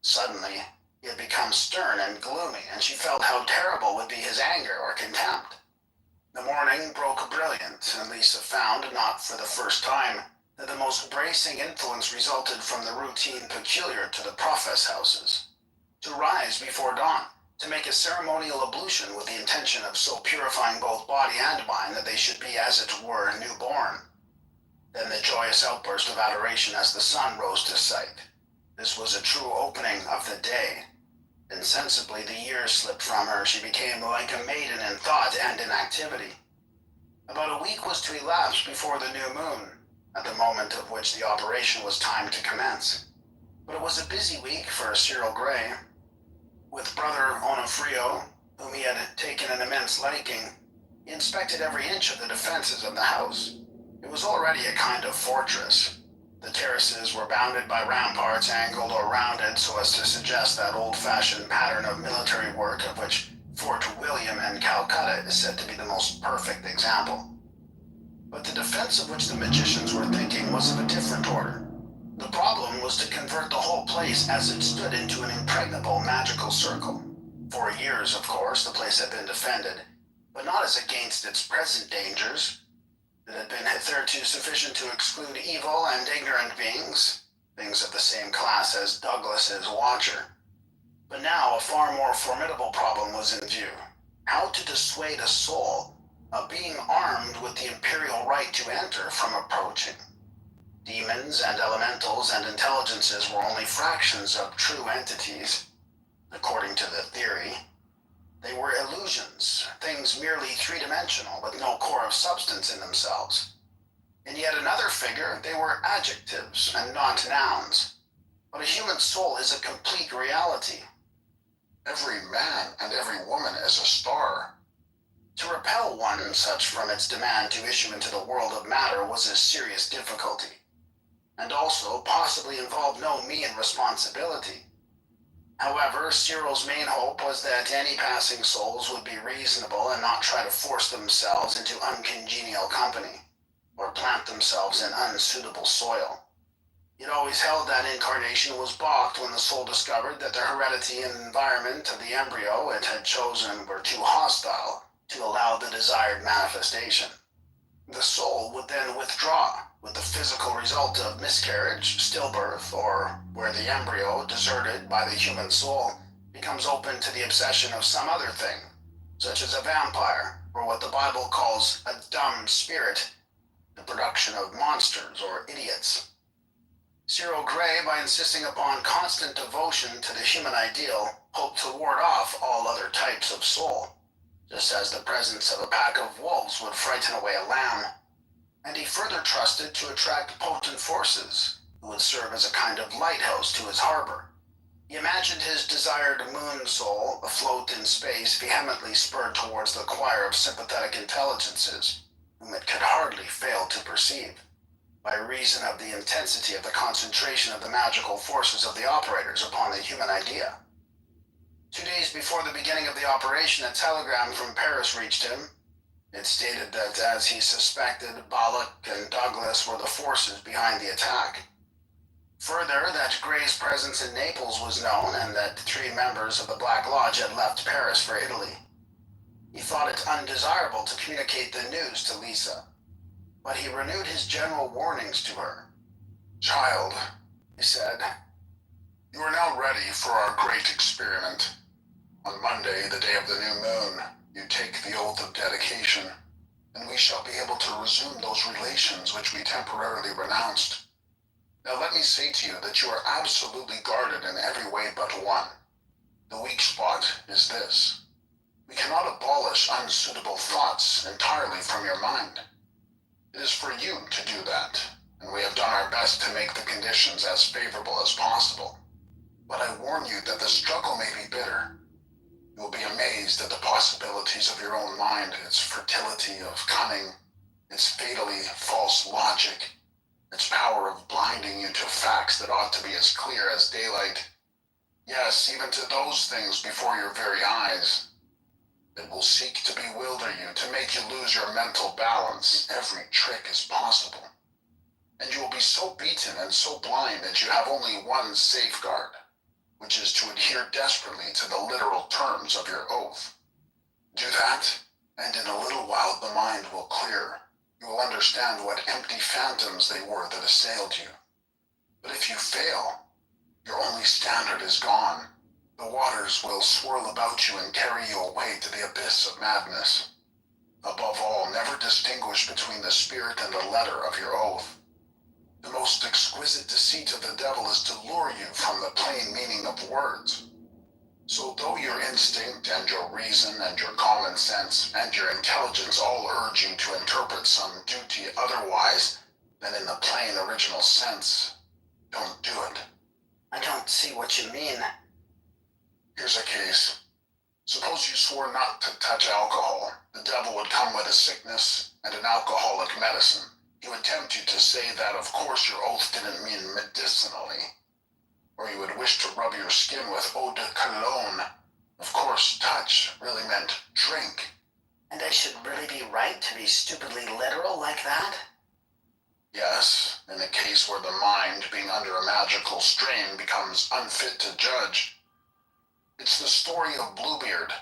Suddenly, he had become stern and gloomy, and she felt how terrible would be his anger or contempt. The morning broke brilliant, and Lisa found, not for the first time, that the most bracing influence resulted from the routine peculiar to the profess houses. To rise before dawn, to make a ceremonial ablution with the intention of so purifying both body and mind that they should be as it were newborn. Then the joyous outburst of adoration as the sun rose to sight. This was a true opening of the day. Insensibly the years slipped from her. She became like a maiden in thought and in activity. About a week was to elapse before the new moon, at the moment of which the operation was timed to commence. But it was a busy week for Cyril Gray. With brother Onofrio, whom he had taken an immense liking, he inspected every inch of the defenses of the house. It was already a kind of fortress. The terraces were bounded by ramparts angled or rounded so as to suggest that old-fashioned pattern of military work of which Fort William in Calcutta is said to be the most perfect example. But the defense of which the magicians were thinking was of a different order. The problem was to convert the whole place as it stood into an impregnable magical circle. For years, of course, the place had been defended, but not as against its present dangers. It had been hitherto sufficient to exclude evil and ignorant beings, things of the same class as Douglas's Watcher. But now a far more formidable problem was in view. How to dissuade a soul, a being armed with the imperial right to enter, from approaching. Demons and elementals and intelligences were only fractions of true entities, according to the theory. They were illusions, things merely three-dimensional with no core of substance in themselves. In yet another figure, they were adjectives and not nouns. But a human soul is a complete reality. Every man and every woman is a star. To repel one such from its demand to issue into the world of matter was a serious difficulty, and also possibly involved no mean responsibility. However, Cyril's main hope was that any passing souls would be reasonable and not try to force themselves into uncongenial company, or plant themselves in unsuitable soil. He had always held that incarnation was balked when the soul discovered that the heredity and environment of the embryo it had chosen were too hostile to allow the desired manifestation. The soul would then withdraw, with the physical result of miscarriage, stillbirth, or where the embryo, deserted by the human soul, becomes open to the obsession of some other thing, such as a vampire, or what the Bible calls a dumb spirit, the production of monsters or idiots. Cyril Gray, by insisting upon constant devotion to the human ideal, hoped to ward off all other types of soul, just as the presence of a pack of wolves would frighten away a lamb. And he further trusted to attract potent forces, who would serve as a kind of lighthouse to his harbor. He imagined his desired moon soul, afloat in space, vehemently spurred towards the choir of sympathetic intelligences, whom it could hardly fail to perceive, by reason of the intensity of the concentration of the magical forces of the operators upon the human idea. 2 days before the beginning of the operation, a telegram from Paris reached him. It stated that, as he suspected, Balak and Douglas were the forces behind the attack. Further, that Gray's presence in Naples was known, and that 3 members of the Black Lodge had left Paris for Italy. He thought it undesirable to communicate the news to Lisa, but he renewed his general warnings to her. Child, He said, you are now ready for our great experiment. On Monday, the day of the new moon, you take the oath of dedication, and we shall be able to resume those relations which we temporarily renounced. Now let me say to you that you are absolutely guarded in every way but one. The weak spot is this. We cannot abolish unsuitable thoughts entirely from your mind. It is for you to do that, and we have done our best to make the conditions as favorable as possible. But I warn you that the struggle may be bitter. You will be amazed at the possibilities of your own mind, its fertility of cunning, its fatally false logic, its power of blinding you to facts that ought to be as clear as daylight. Yes, even to those things before your very eyes. It will seek to bewilder you, to make you lose your mental balance. Every trick is possible. And you will be so beaten and so blind that you have only one safeguard, which is to adhere desperately to the literal terms of your oath. Do that, and in a little while the mind will clear. You will understand what empty phantoms they were that assailed you. But if you fail, your only standard is gone. The waters will swirl about you and carry you away to the abyss of madness. Above all, never distinguish between the spirit and the letter of your oath. The most exquisite deceit of the devil is to lure you from the plain meaning of words. So though your instinct and your reason and your common sense and your intelligence all urge you to interpret some duty otherwise than in the plain original sense, don't do it. I don't see what you mean. Here's a case. Suppose you swore not to touch alcohol. The devil would come with a sickness and an alcoholic medicine. He would tempt you to say that, of course, your oath didn't mean medicinally. Or you would wish to rub your skin with eau de cologne. Of course, touch really meant drink. And I should really be right to be stupidly literal like that? Yes, in a case where the mind, being under a magical strain, becomes unfit to judge. It's the story of Bluebeard.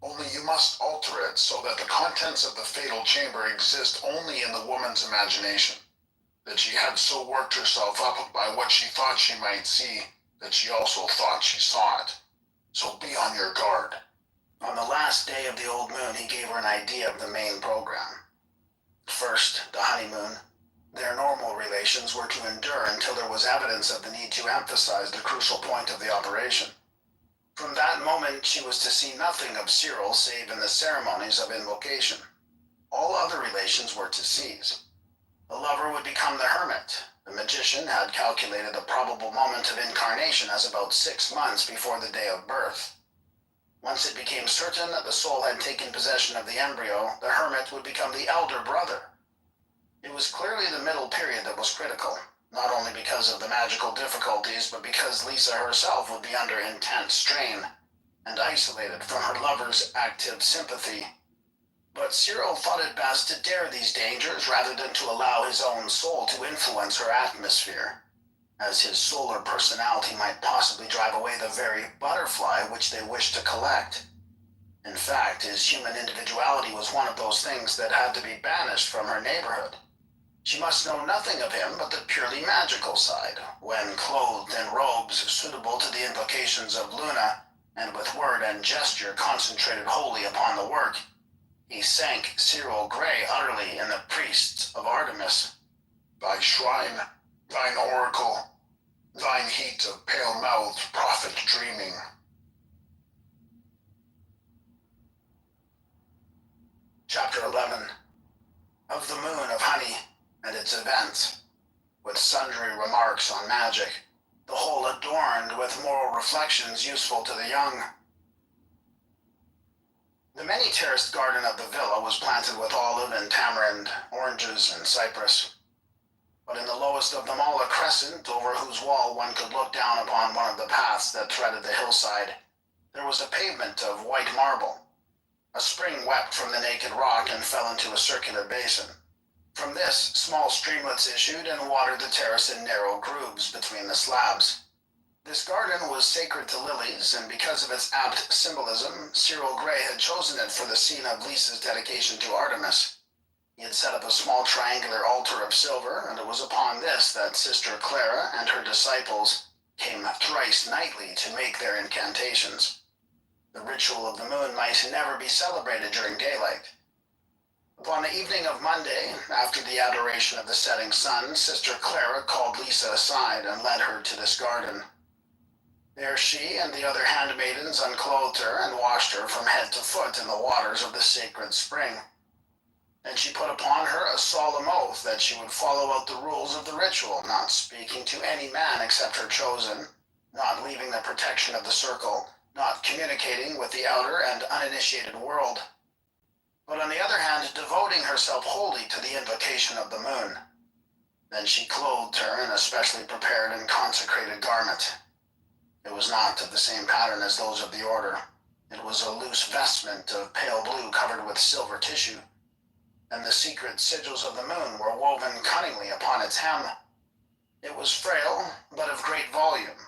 Only you must alter it so that the contents of the fatal chamber exist only in the woman's imagination. That she had so worked herself up by what she thought she might see, that she also thought she saw it. So be on your guard. On the last day of the old moon, he gave her an idea of the main program. First, the honeymoon. Their normal relations were to endure until there was evidence of the need to emphasize the crucial point of the operation. From that moment, she was to see nothing of Cyril save in the ceremonies of invocation. All other relations were to cease. The lover would become the hermit. The magician had calculated the probable moment of incarnation as about 6 months before the day of birth. Once it became certain that the soul had taken possession of the embryo, the hermit would become the elder brother. It was clearly the middle period that was critical, not only because of the magical difficulties, but because Lisa herself would be under intense strain and isolated from her lover's active sympathy. But Cyril thought it best to dare these dangers rather than to allow his own soul to influence her atmosphere, as his solar personality might possibly drive away the very butterfly which they wished to collect. In fact, his human individuality was one of those things that had to be banished from her neighborhood. She must know nothing of him but the purely magical side, when clothed in robes suitable to the invocations of Luna, and with word and gesture concentrated wholly upon the work, he sank Cyril Grey utterly in the priests of Artemis. Thy shrine, thine oracle, thine heat of pale-mouthed prophet dreaming. Chapter 11. Of the Moon of Honey and its events, with sundry remarks on magic, the whole adorned with moral reflections useful to the young. The many-terraced garden of the villa was planted with olive and tamarind, oranges and cypress. But in the lowest of them all, a crescent, over whose wall one could look down upon one of the paths that threaded the hillside, there was a pavement of white marble. A spring wept from the naked rock and fell into a circular basin. From this, small streamlets issued and watered the terrace in narrow grooves between the slabs. This garden was sacred to lilies, and because of its apt symbolism, Cyril Grey had chosen it for the scene of Lisa's dedication to Artemis. He had set up a small triangular altar of silver, and it was upon this that Sister Clara and her disciples came thrice nightly to make their incantations. The ritual of the moon might never be celebrated during daylight. Upon the evening of Monday, after the adoration of the setting sun, Sister Clara called Lisa aside and led her to this garden. There she and the other handmaidens unclothed her and washed her from head to foot in the waters of the sacred spring. And she put upon her a solemn oath that she would follow out the rules of the ritual, not speaking to any man except her chosen, not leaving the protection of the circle, not communicating with the outer and uninitiated world, but on the other hand, devoting herself wholly to the invocation of the moon. Then she clothed her in a specially prepared and consecrated garment. It was not of the same pattern as those of the order. It was a loose vestment of pale blue covered with silver tissue, and the secret sigils of the moon were woven cunningly upon its hem. It was frail, but of great volume,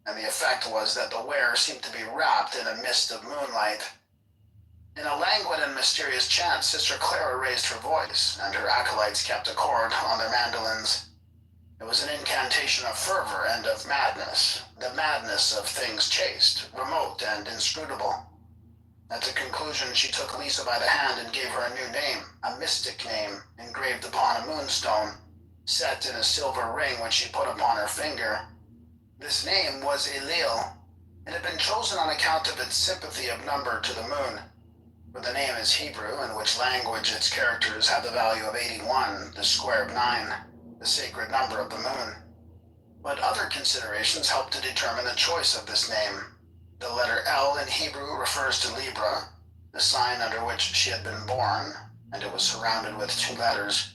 and the effect was that the wearer seemed to be wrapped in a mist of moonlight. In a languid and mysterious chant, Sister Clara raised her voice, and her acolytes kept accord on their mandolins. It was an incantation of fervor and of madness, the madness of things chaste, remote, and inscrutable. At the conclusion, she took Lisa by the hand and gave her a new name, a mystic name, engraved upon a moonstone, set in a silver ring which she put upon her finger. This name was Elil. It had been chosen on account of its sympathy of number to the moon, for the name is Hebrew, in which language its characters have the value of 81, the square of 9, the sacred number of the moon. But other considerations helped to determine the choice of this name. The letter L in Hebrew refers to Libra, the sign under which she had been born, and it was surrounded with 2 letters.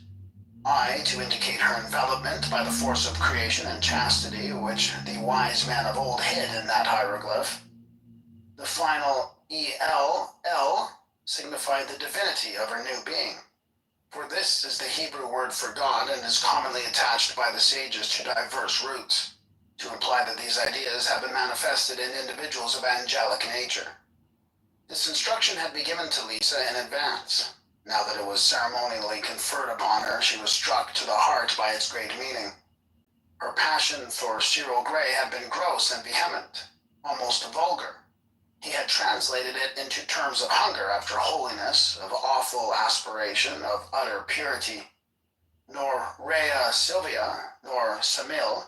I, to indicate her envelopment by the force of creation and chastity, which the wise man of old hid in that hieroglyph. The final ELL signified the divinity of her new being, for this is the Hebrew word for God and is commonly attached by the sages to diverse roots, to imply that these ideas have been manifested in individuals of angelic nature. This instruction had been given to Lisa in advance. Now that it was ceremonially conferred upon her, she was struck to the heart by its great meaning. Her passion for Cyril Grey had been gross and vehement, almost vulgar. He had translated it into terms of hunger after holiness, of awful aspiration, of utter purity. Nor Rhea Silvia, nor Samil,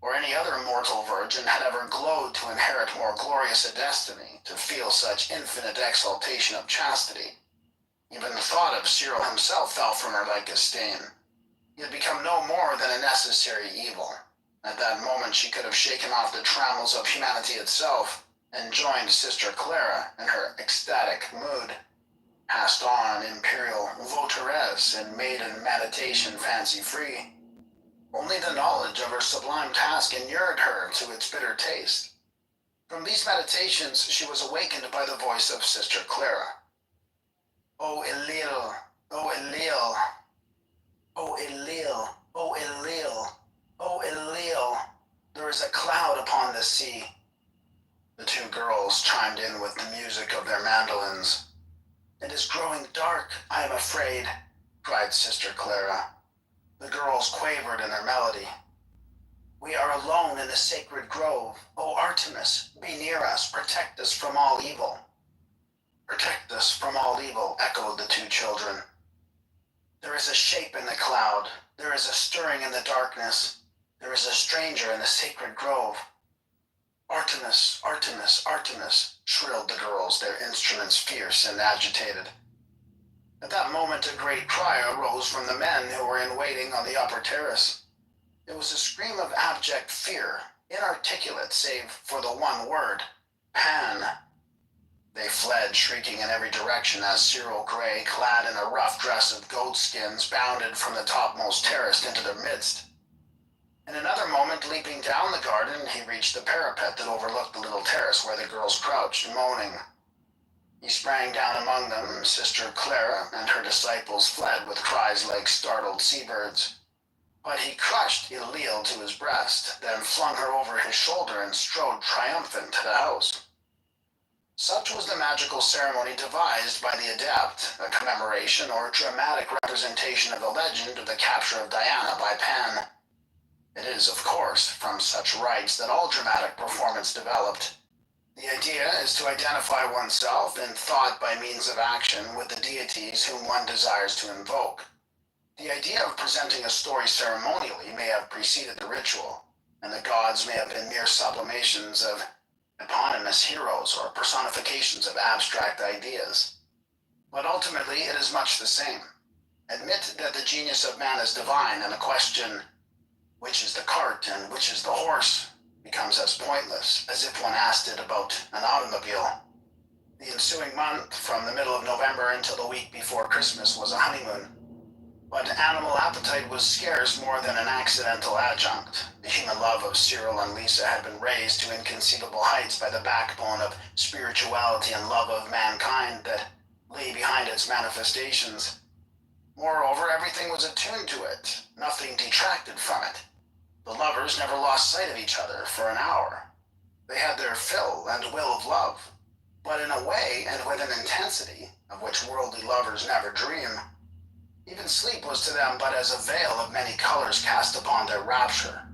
or any other mortal virgin had ever glowed to inherit more glorious a destiny, to feel such infinite exaltation of chastity. Even the thought of Cyril himself fell from her like a stain. He had become no more than a necessary evil. At that moment she could have shaken off the trammels of humanity itself, and joined Sister Clara in her ecstatic mood, passed on imperial votaress in maiden meditation fancy-free. Only the knowledge of her sublime task inured her to its bitter taste. From these meditations she was awakened by the voice of Sister Clara. O Elil, O Elil, O Elil, O Elil, O Elil, there is a cloud upon the sea. The two girls chimed in with the music of their mandolins. "It is growing dark, I am afraid," cried Sister Clara. The girls quavered in their melody. "We are alone in the sacred grove. O Artemis, be near us, protect us from all evil." "Protect us from all evil," echoed the two children. "There is a shape in the cloud. There is a stirring in the darkness. There is a stranger in the sacred grove." "Artemis, Artemis, Artemis," shrilled the girls, their instruments fierce and agitated. At that moment a great cry arose from the men who were in waiting on the upper terrace. It was a scream of abject fear, inarticulate save for the one word, "Pan." They fled, shrieking in every direction as Cyril Gray, clad in a rough dress of goat skins, bounded from the topmost terrace into their midst. In another moment, leaping down the garden, he reached the parapet that overlooked the little terrace where the girls crouched, moaning. He sprang down among them. Sister Clara and her disciples fled with cries like startled seabirds. But he crushed Elil to his breast, then flung her over his shoulder and strode triumphant to the house. Such was the magical ceremony devised by the adept, a commemoration or dramatic representation of the legend of the capture of Diana by Pan. It is, of course, from such rites that all dramatic performance developed. The idea is to identify oneself in thought by means of action with the deities whom one desires to invoke. The idea of presenting a story ceremonially may have preceded the ritual, and the gods may have been mere sublimations of eponymous heroes or personifications of abstract ideas. But ultimately, it is much the same. Admit that the genius of man is divine, and the question, which is the cart and which is the horse, becomes as pointless as if one asked it about an automobile. The ensuing month, from the middle of November until the week before Christmas, was a honeymoon. But animal appetite was scarce more than an accidental adjunct. The human love of Cyril and Lisa had been raised to inconceivable heights by the backbone of spirituality and love of mankind that lay behind its manifestations. Moreover, everything was attuned to it, nothing detracted from it. The lovers never lost sight of each other for an hour. They had their fill and will of love, but in a way and with an intensity of which worldly lovers never dream. Even sleep was to them but as a veil of many colors cast upon their rapture.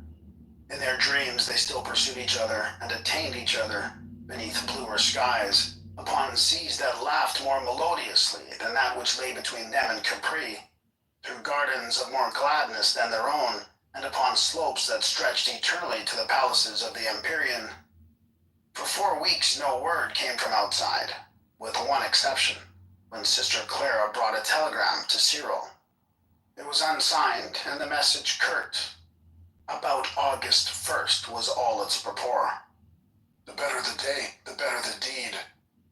In their dreams they still pursued each other and attained each other beneath bluer skies, upon seas that laughed more melodiously than that which lay between them and Capri, through gardens of more gladness than their own, and upon slopes that stretched eternally to the palaces of the Empyrean. For 4 weeks no word came from outside, with one exception, when Sister Clara brought a telegram to Cyril. It was unsigned, and the message curt. About August 1st was all its purport. "The better the day, the better the deed,"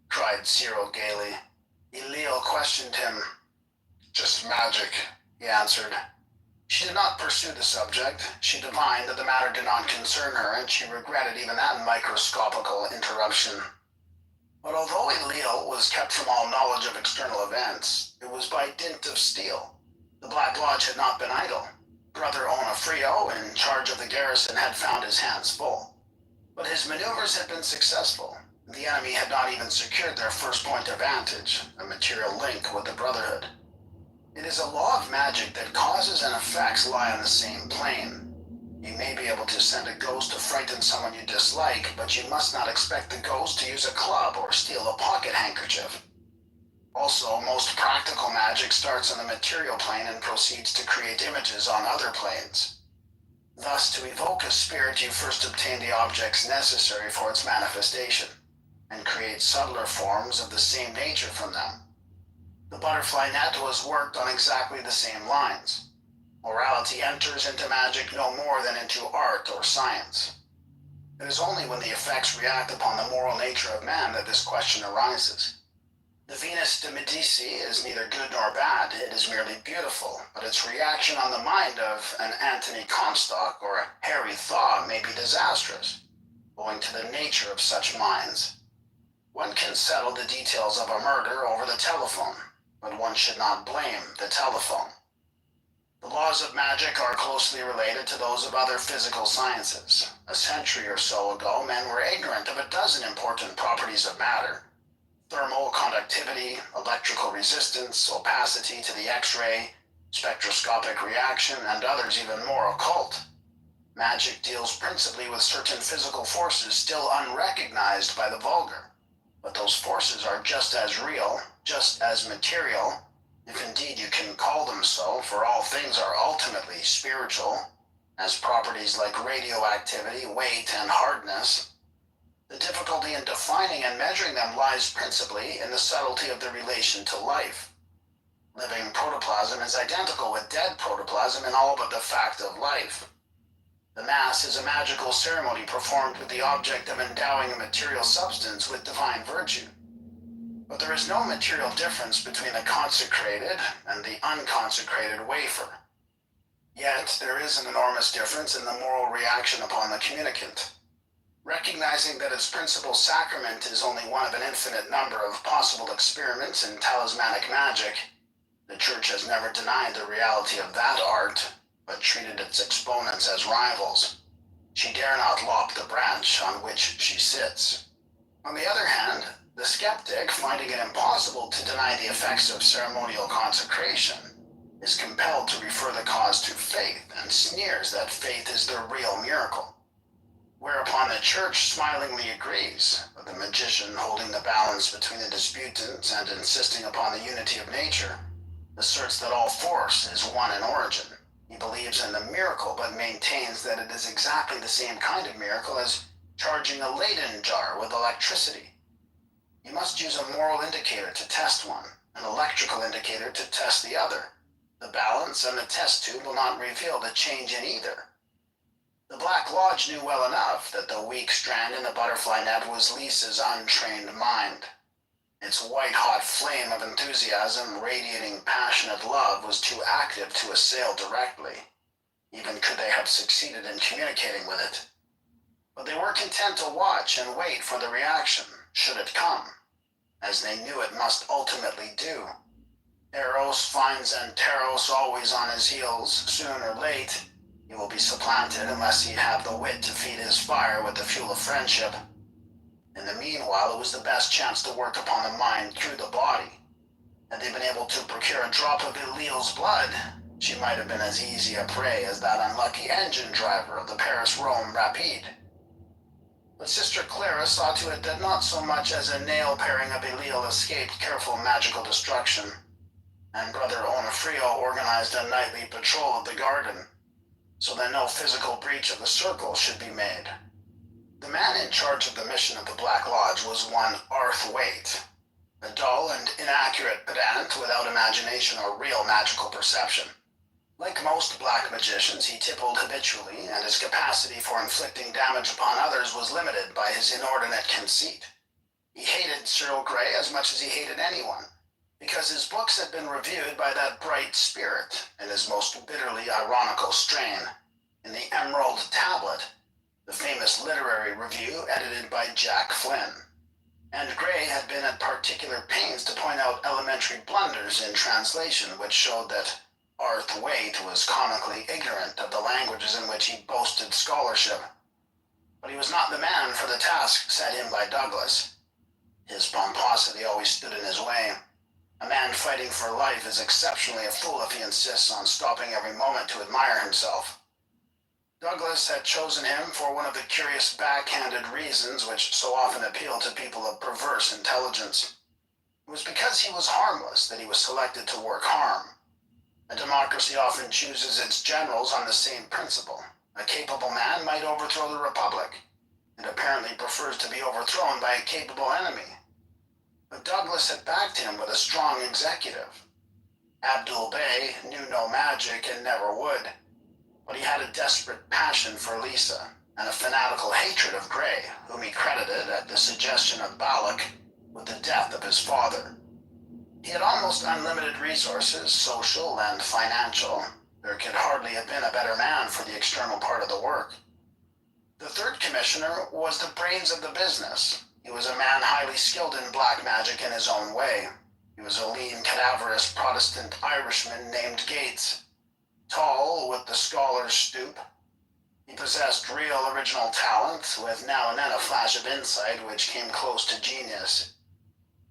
cried Cyril gaily. Elil questioned him. "Just magic," he answered. She did not pursue the subject. She divined that the matter did not concern her, and she regretted even that microscopical interruption. But although Elil was kept from all knowledge of external events, it was by dint of steel. The Black Lodge had not been idle. Brother Onofrio, in charge of the garrison, had found his hands full. But his maneuvers had been successful. The enemy had not even secured their first point of vantage, a material link with the Brotherhood. It is a law of magic that causes and effects lie on the same plane. You may be able to send a ghost to frighten someone you dislike, but you must not expect the ghost to use a club or steal a pocket handkerchief. Also, most practical magic starts on the material plane and proceeds to create images on other planes. Thus, to evoke a spirit, you first obtain the objects necessary for its manifestation, and create subtler forms of the same nature from them. The butterfly net was worked on exactly the same lines. Morality enters into magic no more than into art or science. It is only when the effects react upon the moral nature of man that this question arises. The Venus de Medici is neither good nor bad, it is merely beautiful, but its reaction on the mind of an Anthony Comstock or a Harry Thaw may be disastrous, owing to the nature of such minds. One can settle the details of a murder over the telephone, but one should not blame the telephone. The laws of magic are closely related to those of other physical sciences. a century or so ago, men were ignorant of a dozen important properties of matter: thermal conductivity, electrical resistance, opacity to the X-ray, spectroscopic reaction, and others even more occult. Magic deals principally with certain physical forces still unrecognized by the vulgar, but those forces are just as real, just as material, if indeed you can call them so, for all things are ultimately spiritual, as properties like radioactivity, weight, and hardness. The difficulty in defining and measuring them lies principally in the subtlety of their relation to life. Living protoplasm is identical with dead protoplasm in all but the fact of life. The Mass is a magical ceremony performed with the object of endowing a material substance with divine virtue. But there is no material difference between the consecrated and the unconsecrated wafer. Yet there is an enormous difference in the moral reaction upon the communicant. Recognizing that its principal sacrament is only one of an infinite number of possible experiments in talismanic magic, the Church has never denied the reality of that art, but treated its exponents as rivals. She dare not lop the branch on which she sits. On the other hand, the skeptic, finding it impossible to deny the effects of ceremonial consecration, is compelled to refer the cause to faith and sneers that faith is the real miracle. Whereupon the Church smilingly agrees, but the magician, holding the balance between the disputants and insisting upon the unity of nature, asserts that all force is one in origin. He believes in the miracle, but maintains that it is exactly the same kind of miracle as charging a Leyden jar with electricity. You must use a moral indicator to test one, an electrical indicator to test the other. The balance and the test tube will not reveal the change in either. The Black Lodge knew well enough that the weak strand in the butterfly net was Lisa's untrained mind. Its white-hot flame of enthusiasm, radiating passionate love, was too active to assail directly, even could they have succeeded in communicating with it. But they were content to watch and wait for the reaction, should it come, as they knew it must ultimately do. Eros finds Anteros always on his heels. Soon or late, he will be supplanted unless he have the wit to feed his fire with the fuel of friendship. In the meanwhile, it was the best chance to work upon the mind through the body. Had they been able to procure a drop of Eliel's blood, she might have been as easy a prey as that unlucky engine driver of the Paris-Rome Rapide. But Sister Clara saw to it that not so much as a nail paring of Eliel escaped careful magical destruction, and Brother Onofrio organized a nightly patrol of the garden, so that no physical breach of the circle should be made. The man in charge of the mission of the Black Lodge was one Arth Waite, a dull and inaccurate pedant without imagination or real magical perception. Like most black magicians, he tippled habitually, and his capacity for inflicting damage upon others was limited by his inordinate conceit. He hated Cyril Gray as much as he hated anyone, because his books had been reviewed by that bright spirit in his most bitterly ironical strain, in the Emerald Tablet, the famous literary review edited by Jack Flynn. And Gray had been at particular pains to point out elementary blunders in translation which showed that Arth Waite was comically ignorant of the languages in which he boasted scholarship. But he was not the man for the task set him by Douglas. His pomposity always stood in his way. A man fighting for life is exceptionally a fool if he insists on stopping every moment to admire himself. Douglas had chosen him for one of the curious backhanded reasons which so often appeal to people of perverse intelligence. It was because he was harmless that he was selected to work harm. A democracy often chooses its generals on the same principle. A capable man might overthrow the republic. It apparently prefers to be overthrown by a capable enemy. But Douglas had backed him with a strong executive. Abdul Bey knew no magic and never would. But he had a desperate passion for Lisa, and a fanatical hatred of Gray, whom he credited, at the suggestion of Balak, with the death of his father. He had almost unlimited resources, social and financial. There could hardly have been a better man for the external part of the work. The third commissioner was the brains of the business. He was a man highly skilled in black magic in his own way. He was a lean, cadaverous Protestant Irishman named Gates, tall with the scholar's stoop, He possessed real original talent, with now and then a flash of insight which came close to genius.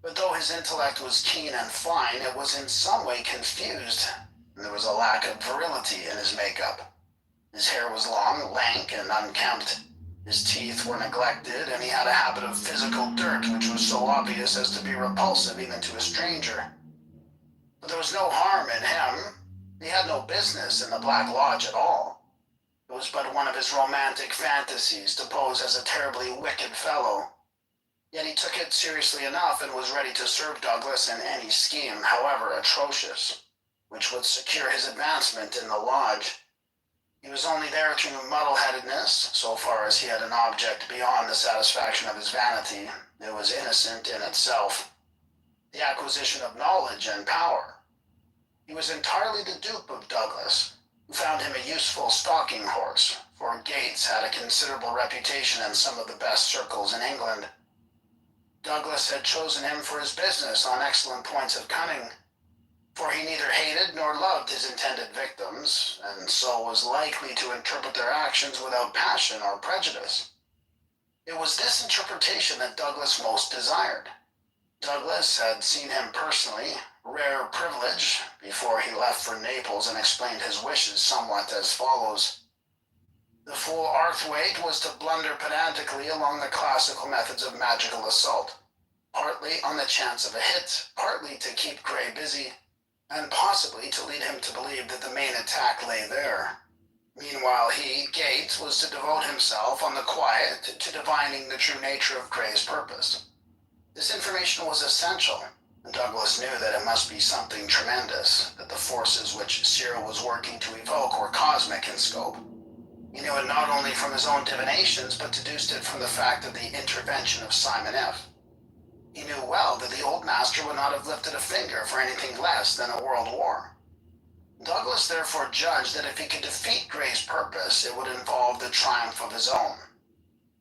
But though his intellect was keen and fine, it was in some way confused, and there was a lack of virility in his makeup. His hair was long, lank, and unkempt. His teeth were neglected, and he had a habit of physical dirt which was so obvious as to be repulsive even to a stranger. But there was no harm in him. He had no business in the Black Lodge at all. It was but one of his romantic fantasies to pose as a terribly wicked fellow. Yet he took it seriously enough and was ready to serve Douglas in any scheme, however atrocious, which would secure his advancement in the lodge. He was only there through muddle-headedness, so far as he had an object beyond the satisfaction of his vanity. It was innocent in itself. The acquisition of knowledge and power. He was entirely the dupe of Douglas, who found him a useful stalking horse, for Gates had a considerable reputation in some of the best circles in England. Douglas had chosen him for his business on excellent points of cunning, for he neither hated nor loved his intended victims, and so was likely to interpret their actions without passion or prejudice. It was this interpretation that Douglas most desired. Douglas had seen him personally, rare privilege, before he left for Naples, and explained his wishes somewhat as follows. The fool Arthwaite was to blunder pedantically along the classical methods of magical assault, partly on the chance of a hit, partly to keep Gray busy, and possibly to lead him to believe that the main attack lay there. Meanwhile he, Gates, was to devote himself on the quiet to divining the true nature of Gray's purpose. This information was essential, and Douglas knew that it must be something tremendous, that the forces which Cyril was working to evoke were cosmic in scope. He knew it not only from his own divinations, but deduced it from the fact of the intervention of Simon F. He knew well that the old master would not have lifted a finger for anything less than a world war. Douglas therefore judged that if he could defeat Gray's purpose, it would involve the triumph of his own.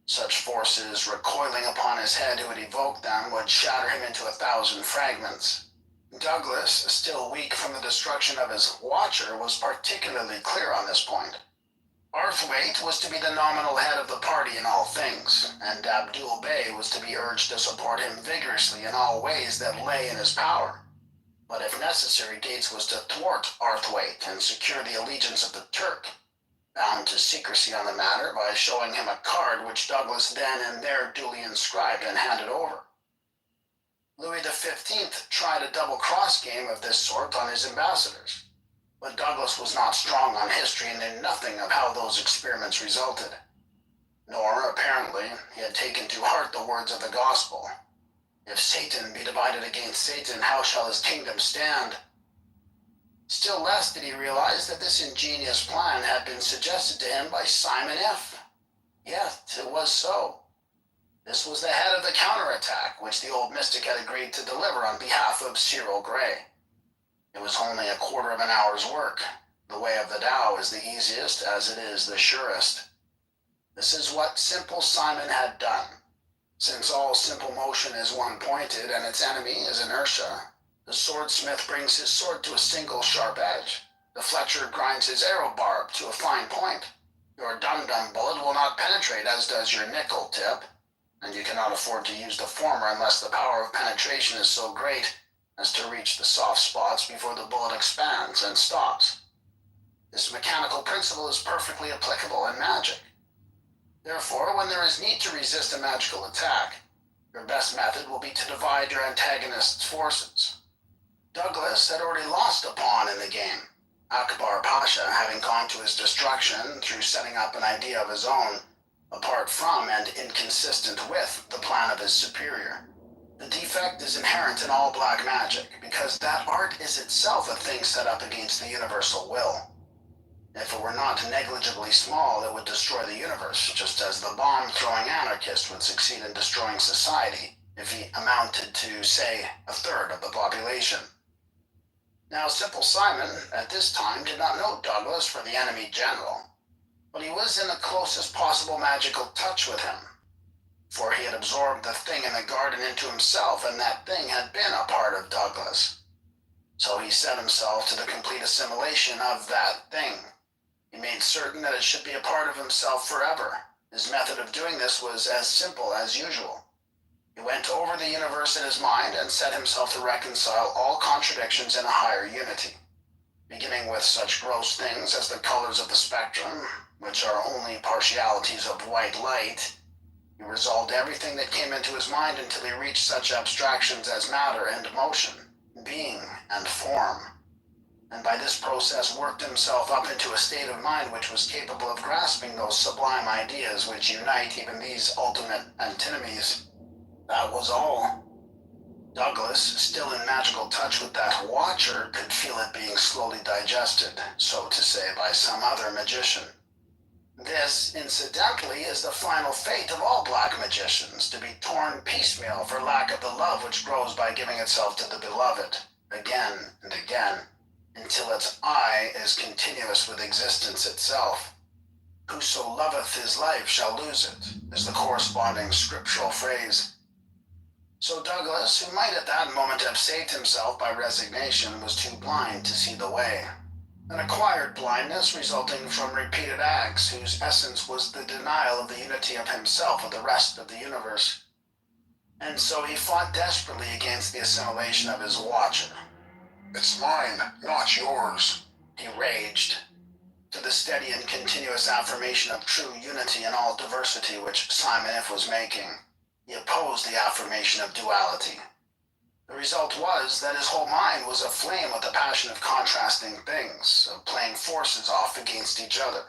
Such forces recoiling upon his head who had evoked them would shatter him into 1,000 fragments. Douglas, still weak from the destruction of his watcher, was particularly clear on this point. Arthwaite was to be the nominal head of the party in all things, and Abdul Bey was to be urged to support him vigorously in all ways that lay in his power. But if necessary, Gates was to thwart Arthwaite and secure the allegiance of the Turk, bound to secrecy on the matter by showing him a card which Douglas then and there duly inscribed and handed over. Louis XV tried a double-cross game of this sort on his ambassadors, but Douglas was not strong on history and knew nothing of how those experiments resulted. Nor, apparently, he had taken to heart the words of the gospel. If Satan be divided against Satan, how shall his kingdom stand? Still less did he realize that this ingenious plan had been suggested to him by Simon F. Yet it was so. This was the head of the counterattack which the old mystic had agreed to deliver on behalf of Cyril Gray. It was only a quarter of an hour's work. The way of the Tao is the easiest as it is the surest. This is what simple Simon had done. Since all simple motion is one-pointed and its enemy is inertia, the swordsmith brings his sword to a single sharp edge. The fletcher grinds his arrow barb to a fine point. Your dum-dum bullet will not penetrate as does your nickel tip, and you cannot afford to use the former unless the power of penetration is so great as to reach the soft spots before the bullet expands and stops. This mechanical principle is perfectly applicable in magic. Therefore, when there is need to resist a magical attack, your best method will be to divide your antagonist's forces. Douglas had already lost a pawn in the game, Akbar Pasha having gone to his destruction through setting up an idea of his own, apart from and inconsistent with the plan of his superior. The defect is inherent in all black magic, because that art is itself a thing set up against the universal will. If it were not negligibly small, it would destroy the universe, just as the bomb-throwing anarchist would succeed in destroying society if he amounted to, say, 1/3 of the population. Now, Simple Simon, at this time, did not know Douglas for the enemy general, but he was in the closest possible magical touch with him, for he had absorbed the thing in the garden into himself, and that thing had been a part of Douglas. So he set himself to the complete assimilation of that thing. He made certain that it should be a part of himself forever. His method of doing this was as simple as usual. He went over the universe in his mind and set himself to reconcile all contradictions in a higher unity, beginning with such gross things as the colors of the spectrum, which are only partialities of white light. He resolved everything that came into his mind until he reached such abstractions as matter and motion, being and form, and by this process worked himself up into a state of mind which was capable of grasping those sublime ideas which unite even these ultimate antinomies. That was all. Douglas, still in magical touch with that watcher, could feel it being slowly digested, so to say, by some other magician. This, incidentally, is the final fate of all black magicians, to be torn piecemeal for lack of the love which grows by giving itself to the beloved, again and again, until its eye is continuous with existence itself. Whoso loveth his life shall lose it, is the corresponding scriptural phrase. So Douglas, who might at that moment have saved himself by resignation, was too blind to see the way. An acquired blindness resulting from repeated acts whose essence was the denial of the unity of himself with the rest of the universe. And so he fought desperately against the assimilation of his watcher. It's mine, not yours, he raged. To the steady and continuous affirmation of true unity in all diversity which Simon If was making, he opposed the affirmation of duality. The result was that his whole mind was aflame with the passion of contrasting things, of playing forces off against each other.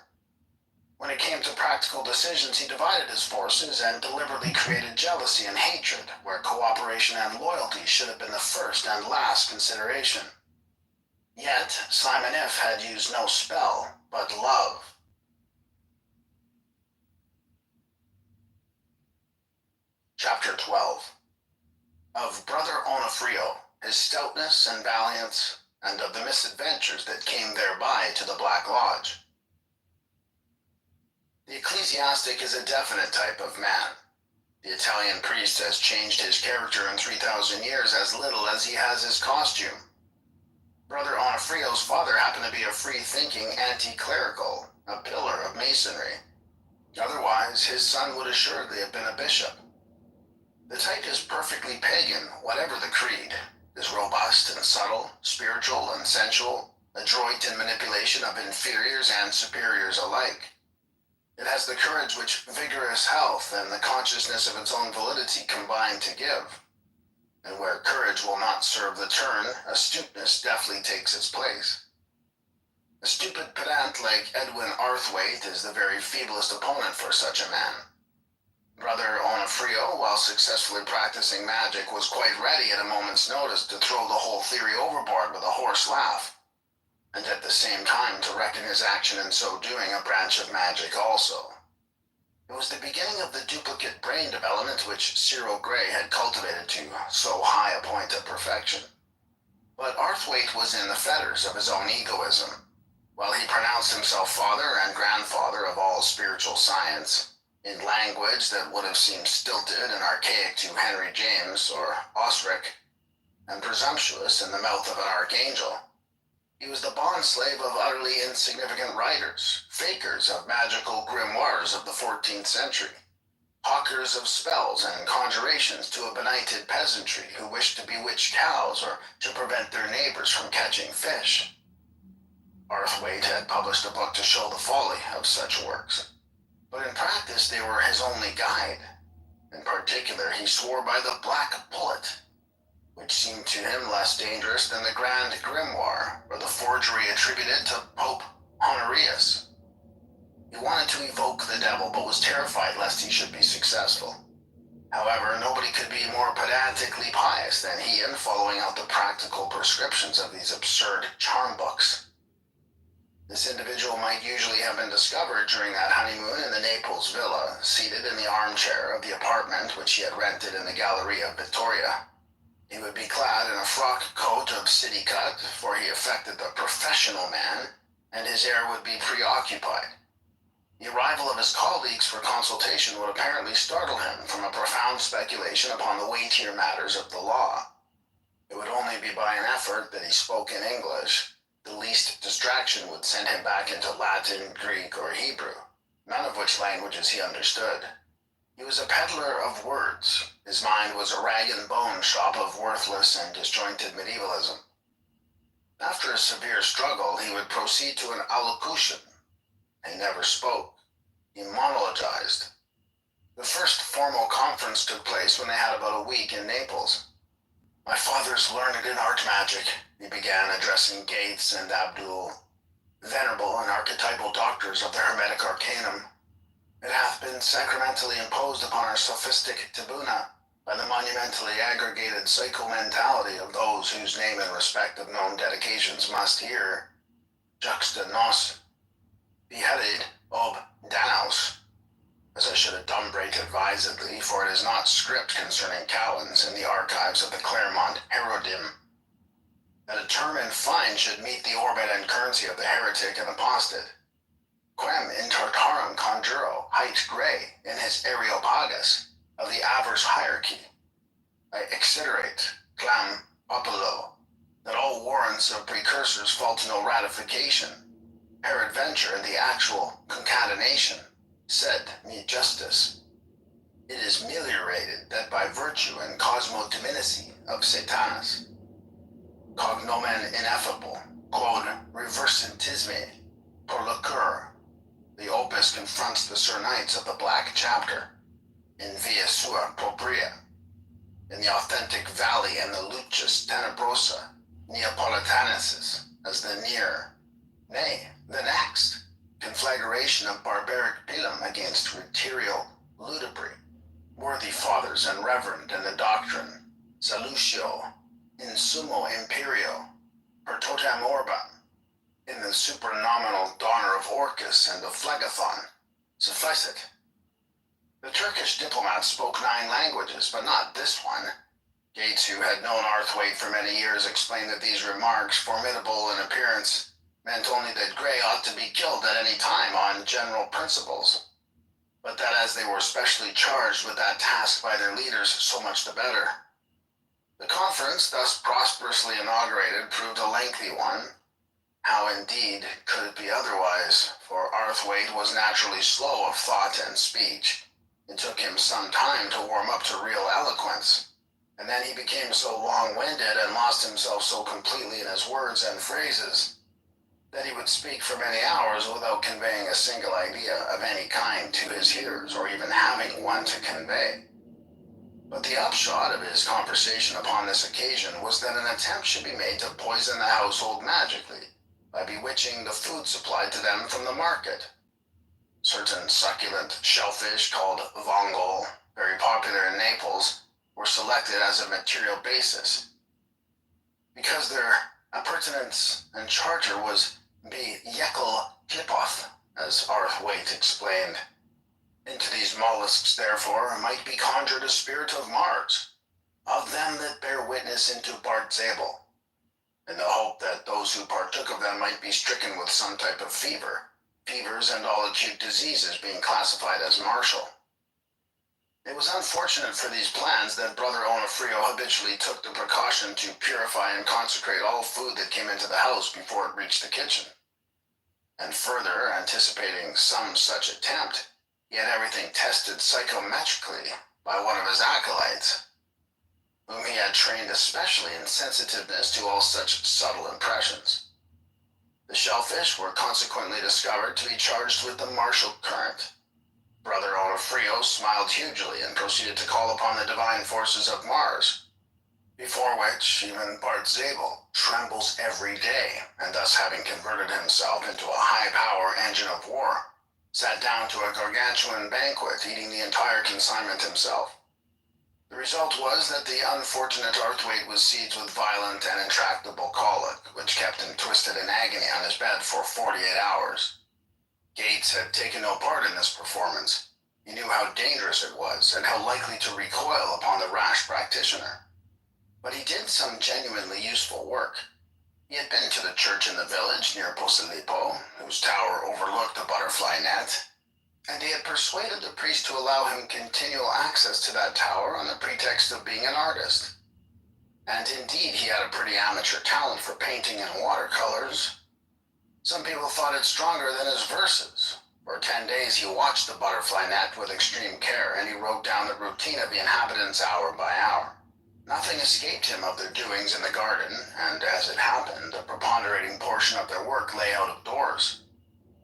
When it came to practical decisions, he divided his forces and deliberately created jealousy and hatred, where cooperation and loyalty should have been the first and last consideration. Yet, Simon If had used no spell, but love. Chapter 12. Of Brother Onofrio, his stoutness and valiance, and of the misadventures that came thereby to the Black Lodge. The ecclesiastic is a definite type of man. The Italian priest has changed his character in 3,000 years as little as he has his costume. Brother Onofrio's father happened to be a free-thinking anti-clerical, a pillar of masonry. Otherwise, his son would assuredly have been a bishop. The type is perfectly pagan, whatever the creed, is robust and subtle, spiritual and sensual, adroit in manipulation of inferiors and superiors alike. It has the courage which vigorous health and the consciousness of its own validity combine to give. And where courage will not serve the turn, astuteness deftly takes its place. A stupid pedant like Edwin Arthwaite is the very feeblest opponent for such a man. Brother Onofrio, while successfully practicing magic, was quite ready at a moment's notice to throw the whole theory overboard with a hoarse laugh, and at the same time to reckon his action in so doing a branch of magic also. It was the beginning of the duplicate brain development which Cyril Gray had cultivated to so high a point of perfection. But Arthwaite was in the fetters of his own egoism. While he pronounced himself father and grandfather of all spiritual science, in language that would have seemed stilted and archaic to Henry James or Osric, and presumptuous in the mouth of an archangel, he was the bond-slave of utterly insignificant writers, fakers of magical grimoires of the 14th century, hawkers of spells and conjurations to a benighted peasantry who wished to bewitch cows or to prevent their neighbors from catching fish. Arthwaite had published a book to show the folly of such works, but in practice they were his only guide. In particular, he swore by the Black Bullet, which seemed to him less dangerous than the Grand Grimoire, or the forgery attributed to Pope Honorius. He wanted to evoke the devil, but was terrified lest he should be successful. However, nobody could be more pedantically pious than he in following out the practical prescriptions of these absurd charm books. This individual might usually have been discovered during that honeymoon in the Naples villa, seated in the armchair of the apartment which he had rented in the Galleria Vittoria. He would be clad in a frock coat of city cut, for he affected the professional man, and his air would be preoccupied. The arrival of his colleagues for consultation would apparently startle him from a profound speculation upon the weightier matters of the law. It would only be by an effort that he spoke in English, The least distraction would send him back into Latin, Greek, or Hebrew, none of which languages he understood. He was a peddler of words. His mind was a rag and bone shop of worthless and disjointed medievalism. After a severe struggle, he would proceed to an allocution. He never spoke. He monologized. The first formal conference took place when they had about a week in Naples. "My father's learned in art magic," he began, addressing Gates and Abdul, "venerable and archetypal doctors of the Hermetic Arcanum. It hath been sacramentally imposed upon our sophistic Tabuna by the monumentally aggregated psychomentality of those whose name and respect of known dedications must here, juxta nos, beheaded ob Danaus, as I should adumbrate advisedly, for it is not script concerning Cowans in the archives of the Claremont Herodim, that a term in fine should meet the orbit and currency of the heretic and apostate. Quem in Tartarum conjuro height grey in his Areopagus of the averse hierarchy. I exiterate, clam populo, that all warrants of precursors fall to no ratification, peradventure in the actual concatenation, sed me justice. It is meliorated that by virtue and cosmodominicy of Satanas, cognomen ineffable, quod reversentisme, per lucur, the opus confronts the Sir Knights of the Black Chapter, in via sua propria, in the authentic valley and the lucis tenebrosa, Neapolitanensis, as the near, nay, the next, conflagration of barbaric pilum against material ludibry, worthy fathers and reverend in the doctrine, salutio, in summo imperio, per totem orbam, in the supranominal donor of Orcus and of Phlegathon, suffice it. The Turkish diplomats spoke 9 languages, but not this one. Gates, who had known Arthwaite for many years, explained that these remarks, formidable in appearance, meant only that Grey ought to be killed at any time on general principles, but that as they were specially charged with that task by their leaders, so much the better. The conference, thus prosperously inaugurated, proved a lengthy one. How indeed could it be otherwise, for Arthwaite was naturally slow of thought and speech. It took him some time to warm up to real eloquence, and then he became so long-winded and lost himself so completely in his words and phrases that he would speak for many hours without conveying a single idea of any kind to his hearers, or even having one to convey. But the upshot of his conversation upon this occasion was that an attempt should be made to poison the household magically, by bewitching the food supplied to them from the market. Certain succulent shellfish called vongole, very popular in Naples, were selected as a material basis. Because their appurtenance and charter was be Jekyll Klipoth, as Arthwaite explained. Into these mollusks, therefore, might be conjured a spirit of Mars, of them that bear witness into Bart Zabel, in the hope that those who partook of them might be stricken with some type of fever, fevers and all acute diseases being classified as martial. It was unfortunate for these plans that Brother Onofrio habitually took the precaution to purify and consecrate all food that came into the house before it reached the kitchen. And further, anticipating some such attempt, he had everything tested psychometrically by one of his acolytes, whom he had trained especially in sensitiveness to all such subtle impressions. The shellfish were consequently discovered to be charged with the martial current. Brother Onofrio smiled hugely and proceeded to call upon the divine forces of Mars, before which even Bart Zabel trembles every day, and thus having converted himself into a high-power engine of war, sat down to a gargantuan banquet, eating the entire consignment himself. The result was that the unfortunate Arthwaite was seized with violent and intractable colic, which kept him twisted in agony on his bed for 48 hours. Gates had taken no part in this performance. He knew how dangerous it was, and how likely to recoil upon the rash practitioner. But he did some genuinely useful work. He had been to the church in the village near Posilipo, whose tower overlooked the butterfly net, and he had persuaded the priest to allow him continual access to that tower on the pretext of being an artist. And indeed, he had a pretty amateur talent for painting in watercolors. Some people thought it stronger than his verses. For 10 days he watched the butterfly net with extreme care, and he wrote down the routine of the inhabitants hour by hour. Nothing escaped him of their doings in the garden, and as it happened, a preponderating portion of their work lay out of doors.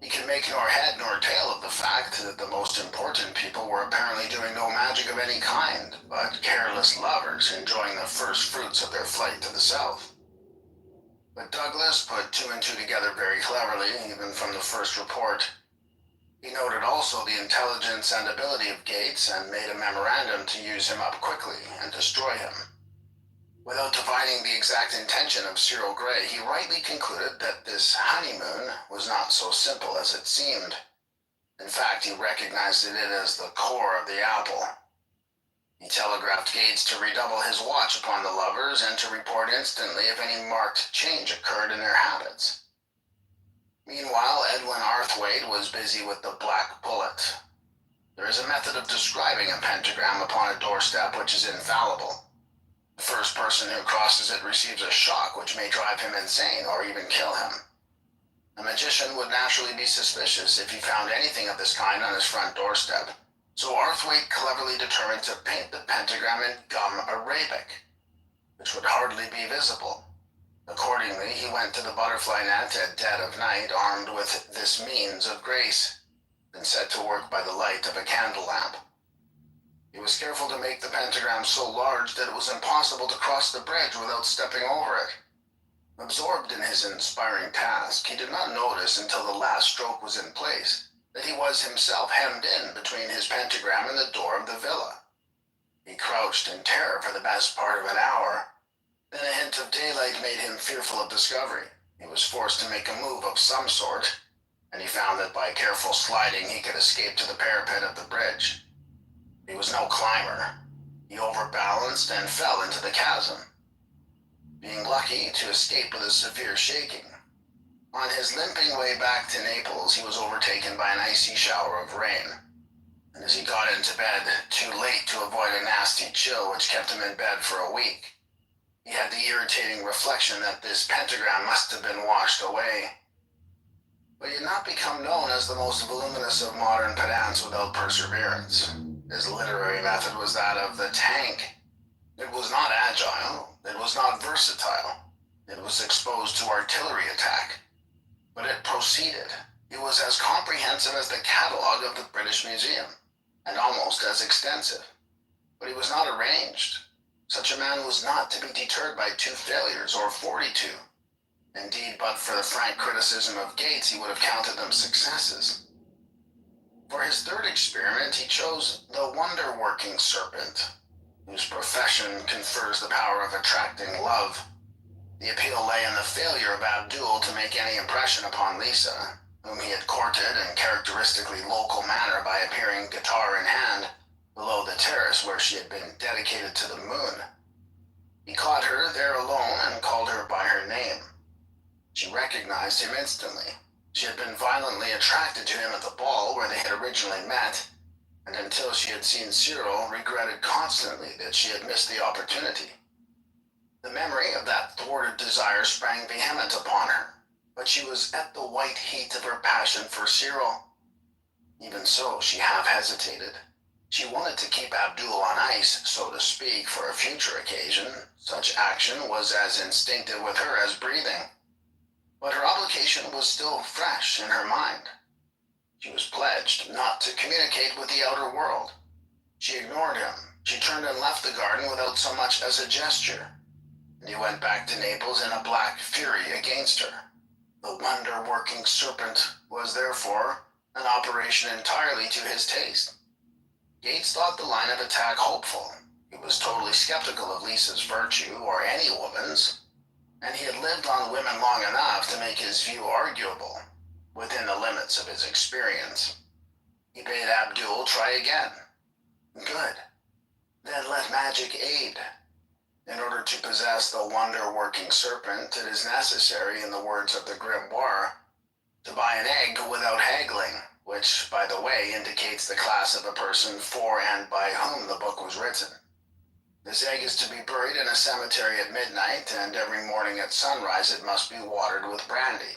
He can make nor head nor tail of the fact that the most important people were apparently doing no magic of any kind, but careless lovers enjoying the first fruits of their flight to the south. But Douglas put two and two together very cleverly, even from the first report. He noted also the intelligence and ability of Gates and made a memorandum to use him up quickly and destroy him. Without divining the exact intention of Cyril Gray, he rightly concluded that this honeymoon was not so simple as it seemed. In fact, he recognized it as the core of the apple. He telegraphed Gates to redouble his watch upon the lovers and to report instantly if any marked change occurred in their habits. Meanwhile, Edwin Arthwaite was busy with the black bullet. There is a method of describing a pentagram upon a doorstep which is infallible. The first person who crosses it receives a shock which may drive him insane or even kill him. A magician would naturally be suspicious if he found anything of this kind on his front doorstep, so Arthwaite cleverly determined to paint the pentagram in gum arabic, which would hardly be visible. Accordingly, he went to the butterfly net at dead of night, armed with this means of grace, and set to work by the light of a candle lamp. He was careful to make the pentagram so large that it was impossible to cross the bridge without stepping over it. Absorbed in his inspiring task, he did not notice until the last stroke was in place that he was himself hemmed in between his pentagram and the door of the villa. He crouched in terror for the best part of an hour. Then a hint of daylight made him fearful of discovery. He was forced to make a move of some sort, and he found that by careful sliding he could escape to the parapet of the bridge. He was no climber. He overbalanced and fell into the chasm, being lucky to escape with a severe shaking. On his limping way back to Naples, he was overtaken by an icy shower of rain, and as he got into bed, too late to avoid a nasty chill which kept him in bed for a week, he had the irritating reflection that this pentagram must have been washed away. But he had not become known as the most voluminous of modern pedants without perseverance. His literary method was that of the tank. It was not agile, it was not versatile, it was exposed to artillery attack. But it proceeded. It was as comprehensive as the catalogue of the British Museum, and almost as extensive. But he was not arranged. Such a man was not to be deterred by 2 failures or 42. Indeed, but for the frank criticism of Gates, he would have counted them successes. For his third experiment, he chose the wonder-working serpent, whose profession confers the power of attracting love. The appeal lay in the failure of Abdul to make any impression upon Lisa, whom he had courted in characteristically local manner by appearing guitar in hand below the terrace where she had been dedicated to the moon. He caught her there alone and called her by her name. She recognized him instantly. She had been violently attracted to him at the ball where they had originally met, and until she had seen Cyril, regretted constantly that she had missed the opportunity. The memory of that thwarted desire sprang vehement upon her, but she was at the white heat of her passion for Cyril. Even so, she half hesitated. She wanted to keep Abdul on ice, so to speak, for a future occasion. Such action was as instinctive with her as breathing. But her obligation was still fresh in her mind. She was pledged not to communicate with the outer world. She ignored him. She turned and left the garden without so much as a gesture. And he went back to Naples in a black fury against her. The wonder-working serpent was therefore an operation entirely to his taste. Gates thought the line of attack hopeful. He was totally skeptical of Lisa's virtue, or any woman's, and he had lived on women long enough to make his view arguable, within the limits of his experience. He bade Abdul try again. Good. Then let magic aid. In order to possess the wonder-working serpent, it is necessary, in the words of the grimoire, to buy an egg without haggling, which, by the way, indicates the class of a person for and by whom the book was written. This egg is to be buried in a cemetery at midnight, and every morning at sunrise it must be watered with brandy.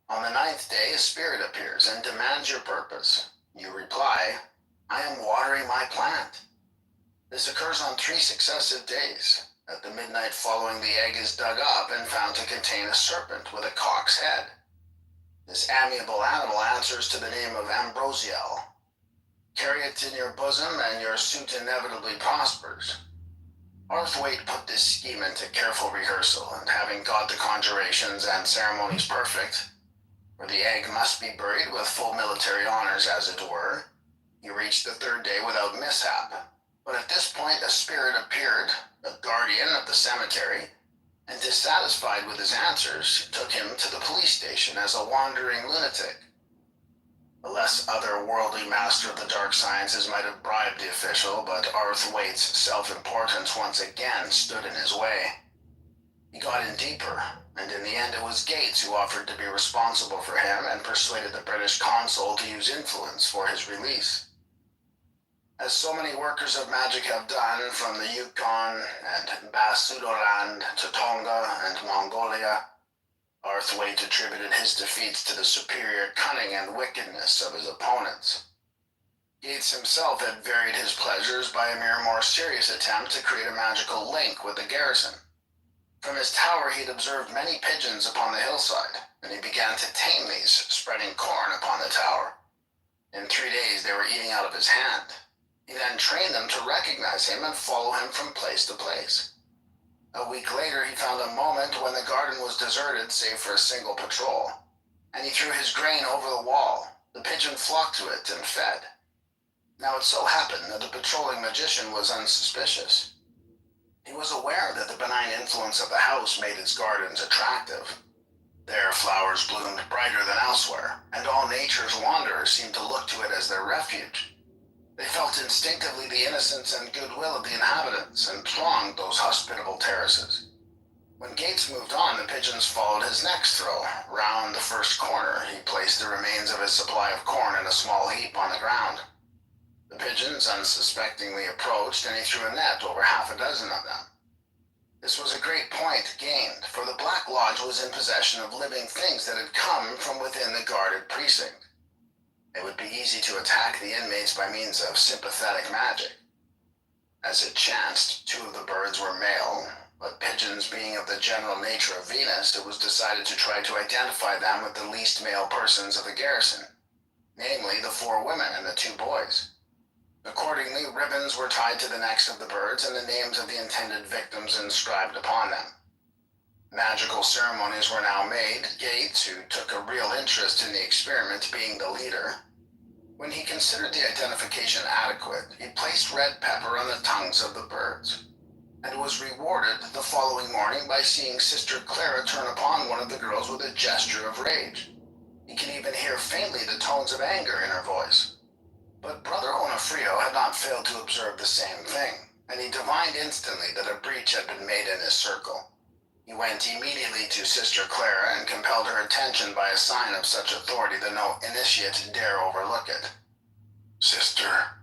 On the 9th day, a spirit appears and demands your purpose. You reply, "I am watering my plant." This occurs on 3 successive days. At the midnight following, the egg is dug up and found to contain a serpent with a cock's head. This amiable animal answers to the name of Ambrosiel. Carry it in your bosom, and your suit inevitably prospers. Arthwaite put this scheme into careful rehearsal, and having got the conjurations and ceremonies perfect, for the egg must be buried with full military honors, as it were, he reached the 3rd day without mishap. But at this point a spirit appeared, a guardian of the cemetery, and dissatisfied with his answers, took him to the police station as a wandering lunatic. A less otherworldly master of the dark sciences might have bribed the official, but Arthwaite's self-importance once again stood in his way. He got in deeper, and in the end it was Gates who offered to be responsible for him and persuaded the British consul to use influence for his release. As so many workers of magic have done from the Yukon and Basutoland to Tonga and Mongolia, Arthwaite attributed his defeats to the superior cunning and wickedness of his opponents. Gates himself had varied his pleasures by a more serious attempt to create a magical link with the garrison. From his tower he had observed many pigeons upon the hillside, and he began to tame these, spreading corn upon the tower. In 3 days they were eating out of his hand. He then trained them to recognize him and follow him from place to place. A week later he found a moment when the garden was deserted save for a single patrol, and he threw his grain over the wall. The pigeon flocked to it and fed. Now it so happened that the patrolling magician was unsuspicious. He was aware that the benign influence of the house made its gardens attractive. There flowers bloomed brighter than elsewhere, and all nature's wanderers seemed to look to it as their refuge. They felt instinctively the innocence and goodwill of the inhabitants and thronged those hospitable terraces. When Gates moved on, the pigeons followed his next throw. Round the first corner, he placed the remains of his supply of corn in a small heap on the ground. The pigeons unsuspectingly approached, and he threw a net over half a dozen of them. This was a great point gained, for the Black Lodge was in possession of living things that had come from within the guarded precinct. It would be easy to attack the inmates by means of sympathetic magic. As it chanced, 2 of the birds were male, but pigeons being of the general nature of Venus, it was decided to try to identify them with the least male persons of the garrison, namely the 4 women and the 2 boys. Accordingly, ribbons were tied to the necks of the birds and the names of the intended victims inscribed upon them. Magical ceremonies were now made, Gates, who took a real interest in the experiment, being the leader. When he considered the identification adequate, he placed red pepper on the tongues of the birds, and was rewarded the following morning by seeing Sister Clara turn upon one of the girls with a gesture of rage. He can even hear faintly the tones of anger in her voice. But Brother Onofrio had not failed to observe the same thing, and he divined instantly that a breach had been made in his circle. He went immediately to Sister Clara and compelled her attention by a sign of such authority that no initiate dare overlook it. "Sister,"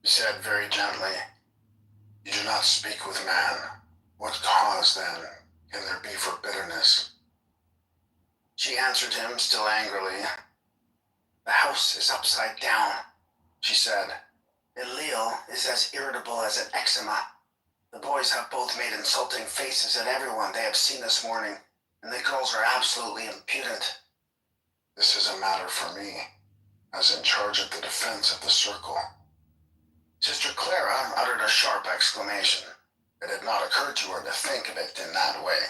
he said very gently, "you do not speak with man. What cause, then, can there be for bitterness?" She answered him, still angrily. "The house is upside down," she said. "Elil is as irritable as an eczema. The boys have both made insulting faces at everyone they have seen this morning, and the girls are absolutely impudent." "This is a matter for me, as in charge of the defense of the circle." Sister Clara uttered a sharp exclamation. It had not occurred to her to think of it in that way.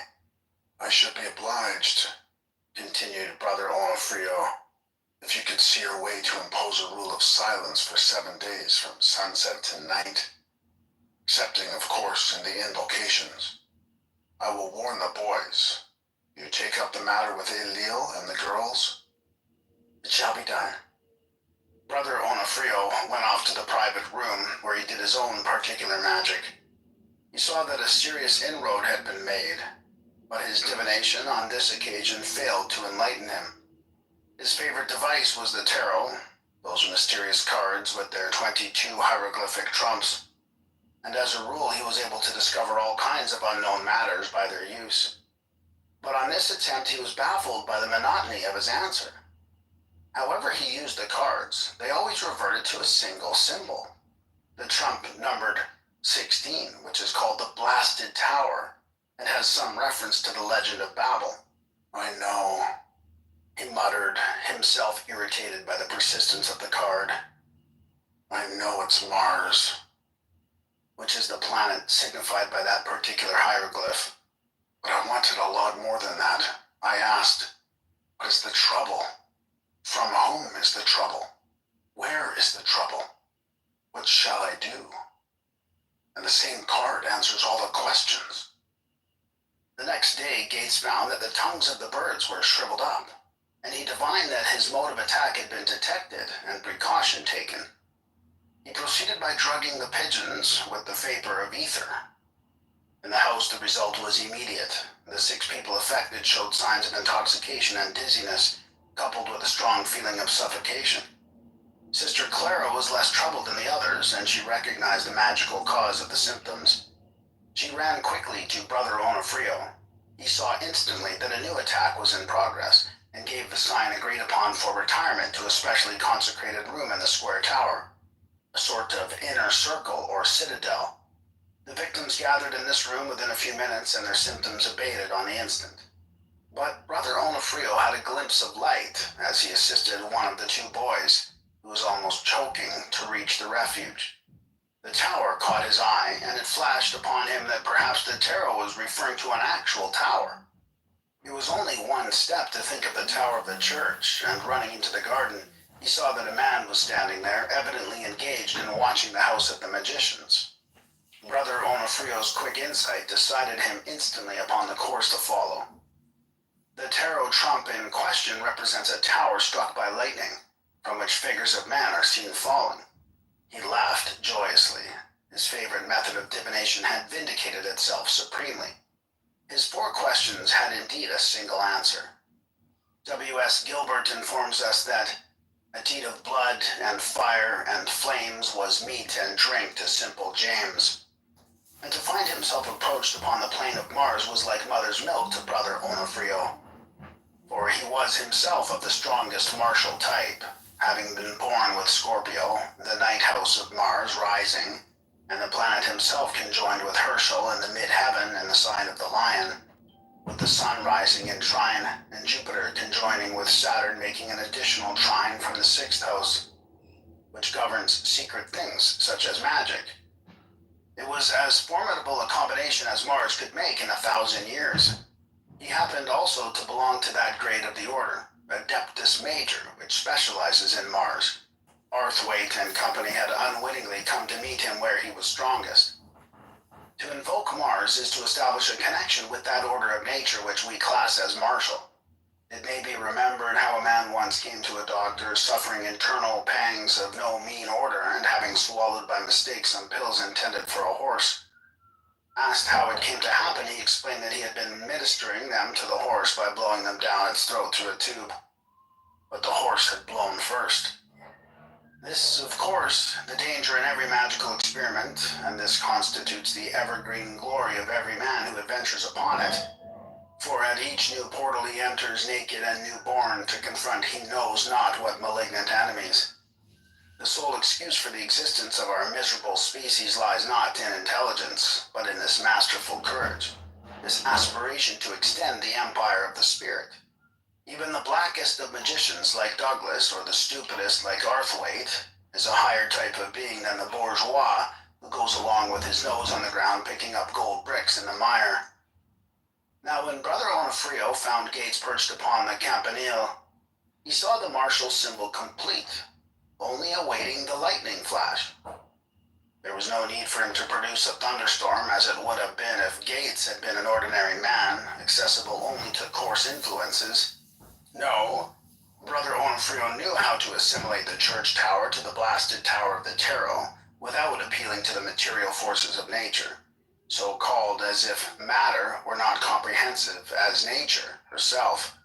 "I should be obliged," continued Brother Onofrio, "if you could see your way to impose a rule of silence for 7 days from sunset to night, excepting, of course, in the invocations. I will warn the boys. You take up the matter with Elil and the girls?" "It shall be done." Brother Onofrio went off to the private room where he did his own particular magic. He saw that a serious inroad had been made, but his divination on this occasion failed to enlighten him. His favorite device was the tarot, those mysterious cards with their 22 hieroglyphic trumps, and as a rule he was able to discover all kinds of unknown matters by their use. But on this attempt he was baffled by the monotony of his answer. However he used the cards, they always reverted to a single symbol. The trump numbered 16, which is called the Blasted Tower, and has some reference to the legend of Babel. I know, he muttered, himself irritated by the persistence of the card. I know it's Mars, which is the planet signified by that particular hieroglyph. But I wanted a lot more than that. I asked, what is the trouble? From whom is the trouble? Where is the trouble? What shall I do? And the same card answers all the questions. The next day, Gates found that the tongues of the birds were shriveled up, and he divined that his mode of attack had been detected and precaution taken. He proceeded by drugging the pigeons with the vapor of ether. In the house, the result was immediate. The 6 people affected showed signs of intoxication and dizziness, coupled with a strong feeling of suffocation. Sister Clara was less troubled than the others, and she recognized the magical cause of the symptoms. She ran quickly to Brother Onofrio. He saw instantly that a new attack was in progress, and gave the sign agreed upon for retirement to a specially consecrated room in the square tower, a sort of inner circle or citadel. The victims gathered in this room within a few minutes, and their symptoms abated on the instant. But Brother Onofrio had a glimpse of light as he assisted one of the 2 boys, who was almost choking, to reach the refuge. The tower caught his eye, and it flashed upon him that perhaps the tarot was referring to an actual tower. It was only one step to think of the tower of the church, and running into the garden, he saw that a man was standing there, evidently engaged in watching the house of the magicians. Brother Onofrio's quick insight decided him instantly upon the course to follow. The tarot trump in question represents a tower struck by lightning, from which figures of men are seen falling. He laughed joyously. His favorite method of divination had vindicated itself supremely. His 4 questions had indeed a single answer. W.S. Gilbert informs us that a deed of blood and fire and flames was meat and drink to simple James. And to find himself approached upon the plain of Mars was like mother's milk to Brother Onofrio, for he was himself of the strongest martial type, having been born with Scorpio, the night house of Mars rising, and the planet himself conjoined with Herschel in the mid-heaven in the sign of the lion, with the sun rising in trine, and Jupiter conjoining with Saturn making an additional trine from the 6th house, which governs secret things such as magic. It was as formidable a combination as Mars could make in 1,000 years. He happened also to belong to that grade of the order, Adeptus Major, which specializes in Mars. Arthwaite and company had unwittingly come to meet him where he was strongest. To invoke Mars is to establish a connection with that order of nature which we class as martial. It may be remembered how a man once came to a doctor suffering internal pangs of no mean order and having swallowed by mistake some pills intended for a horse. Asked how it came to happen, he explained that he had been ministering them to the horse by blowing them down its throat through a tube. But the horse had blown first. This, of course, the danger in every magical experiment, and this constitutes the evergreen glory of every man who adventures upon it. For at each new portal he enters naked and newborn to confront he knows not what malignant enemies. The sole excuse for the existence of our miserable species lies not in intelligence, but in this masterful courage, this aspiration to extend the empire of the spirit. Even the blackest of magicians like Douglas, or the stupidest like Arthwaite, is a higher type of being than the bourgeois who goes along with his nose on the ground picking up gold bricks in the mire. Now when Brother Onofrio found Gates perched upon the campanile, he saw the martial symbol complete, only awaiting the lightning flash. There was no need for him to produce a thunderstorm as it would have been if Gates had been an ordinary man, accessible only to coarse influences. No, Brother Onofrio knew how to assimilate the church tower to the blasted tower of the tarot without appealing to the material forces of nature, so called as if matter were not comprehensive as nature herself.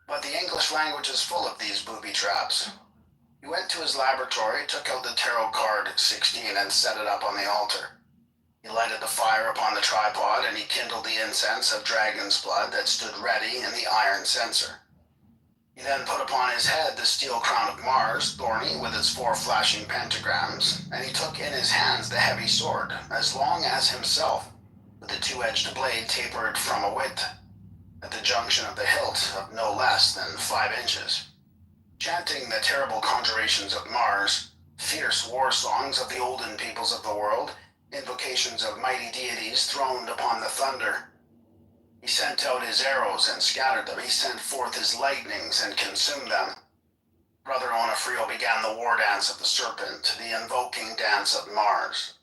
But the English language is full of these booby traps. He went to his laboratory, took out the tarot card 16 and set it up on the altar. He lighted the fire upon the tripod, and he kindled the incense of dragon's blood that stood ready in the iron censer. He then put upon his head the steel crown of Mars, thorny with its 4 flashing pentagrams, and he took in his hands the heavy sword, as long as himself, with the 2-edged blade tapered from a width, at the junction of the hilt of no less than 5 inches. Chanting the terrible conjurations of Mars, fierce war songs of the olden peoples of the world, invocations of mighty deities throned upon the thunder, he sent out his arrows and scattered them. He sent forth his lightnings and consumed them. Brother Onofrio began the war dance of the serpent, the invoking dance of Mars.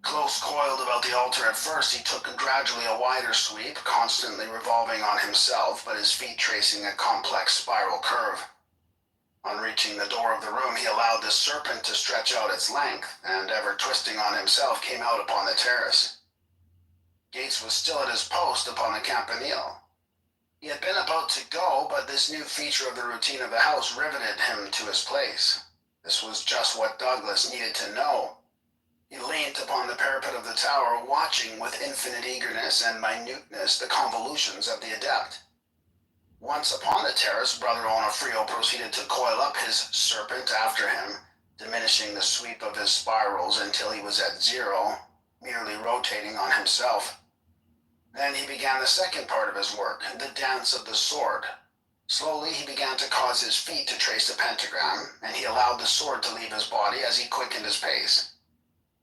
Close coiled about the altar at first, he took gradually a wider sweep, constantly revolving on himself, but his feet tracing a complex spiral curve. On reaching the door of the room, he allowed the serpent to stretch out its length, and ever twisting on himself, came out upon the terrace. Gates was still at his post upon the campanile. He had been about to go, but this new feature of the routine of the house riveted him to his place. This was just what Douglas needed to know. He leaned upon the parapet of the tower, watching with infinite eagerness and minuteness the convolutions of the adept. Once upon the terrace, Brother Onofrio proceeded to coil up his serpent after him, diminishing the sweep of his spirals until he was at 0, merely rotating on himself. Then he began the second part of his work, the dance of the sword. Slowly he began to cause his feet to trace the pentagram, and he allowed the sword to leave his body as he quickened his pace.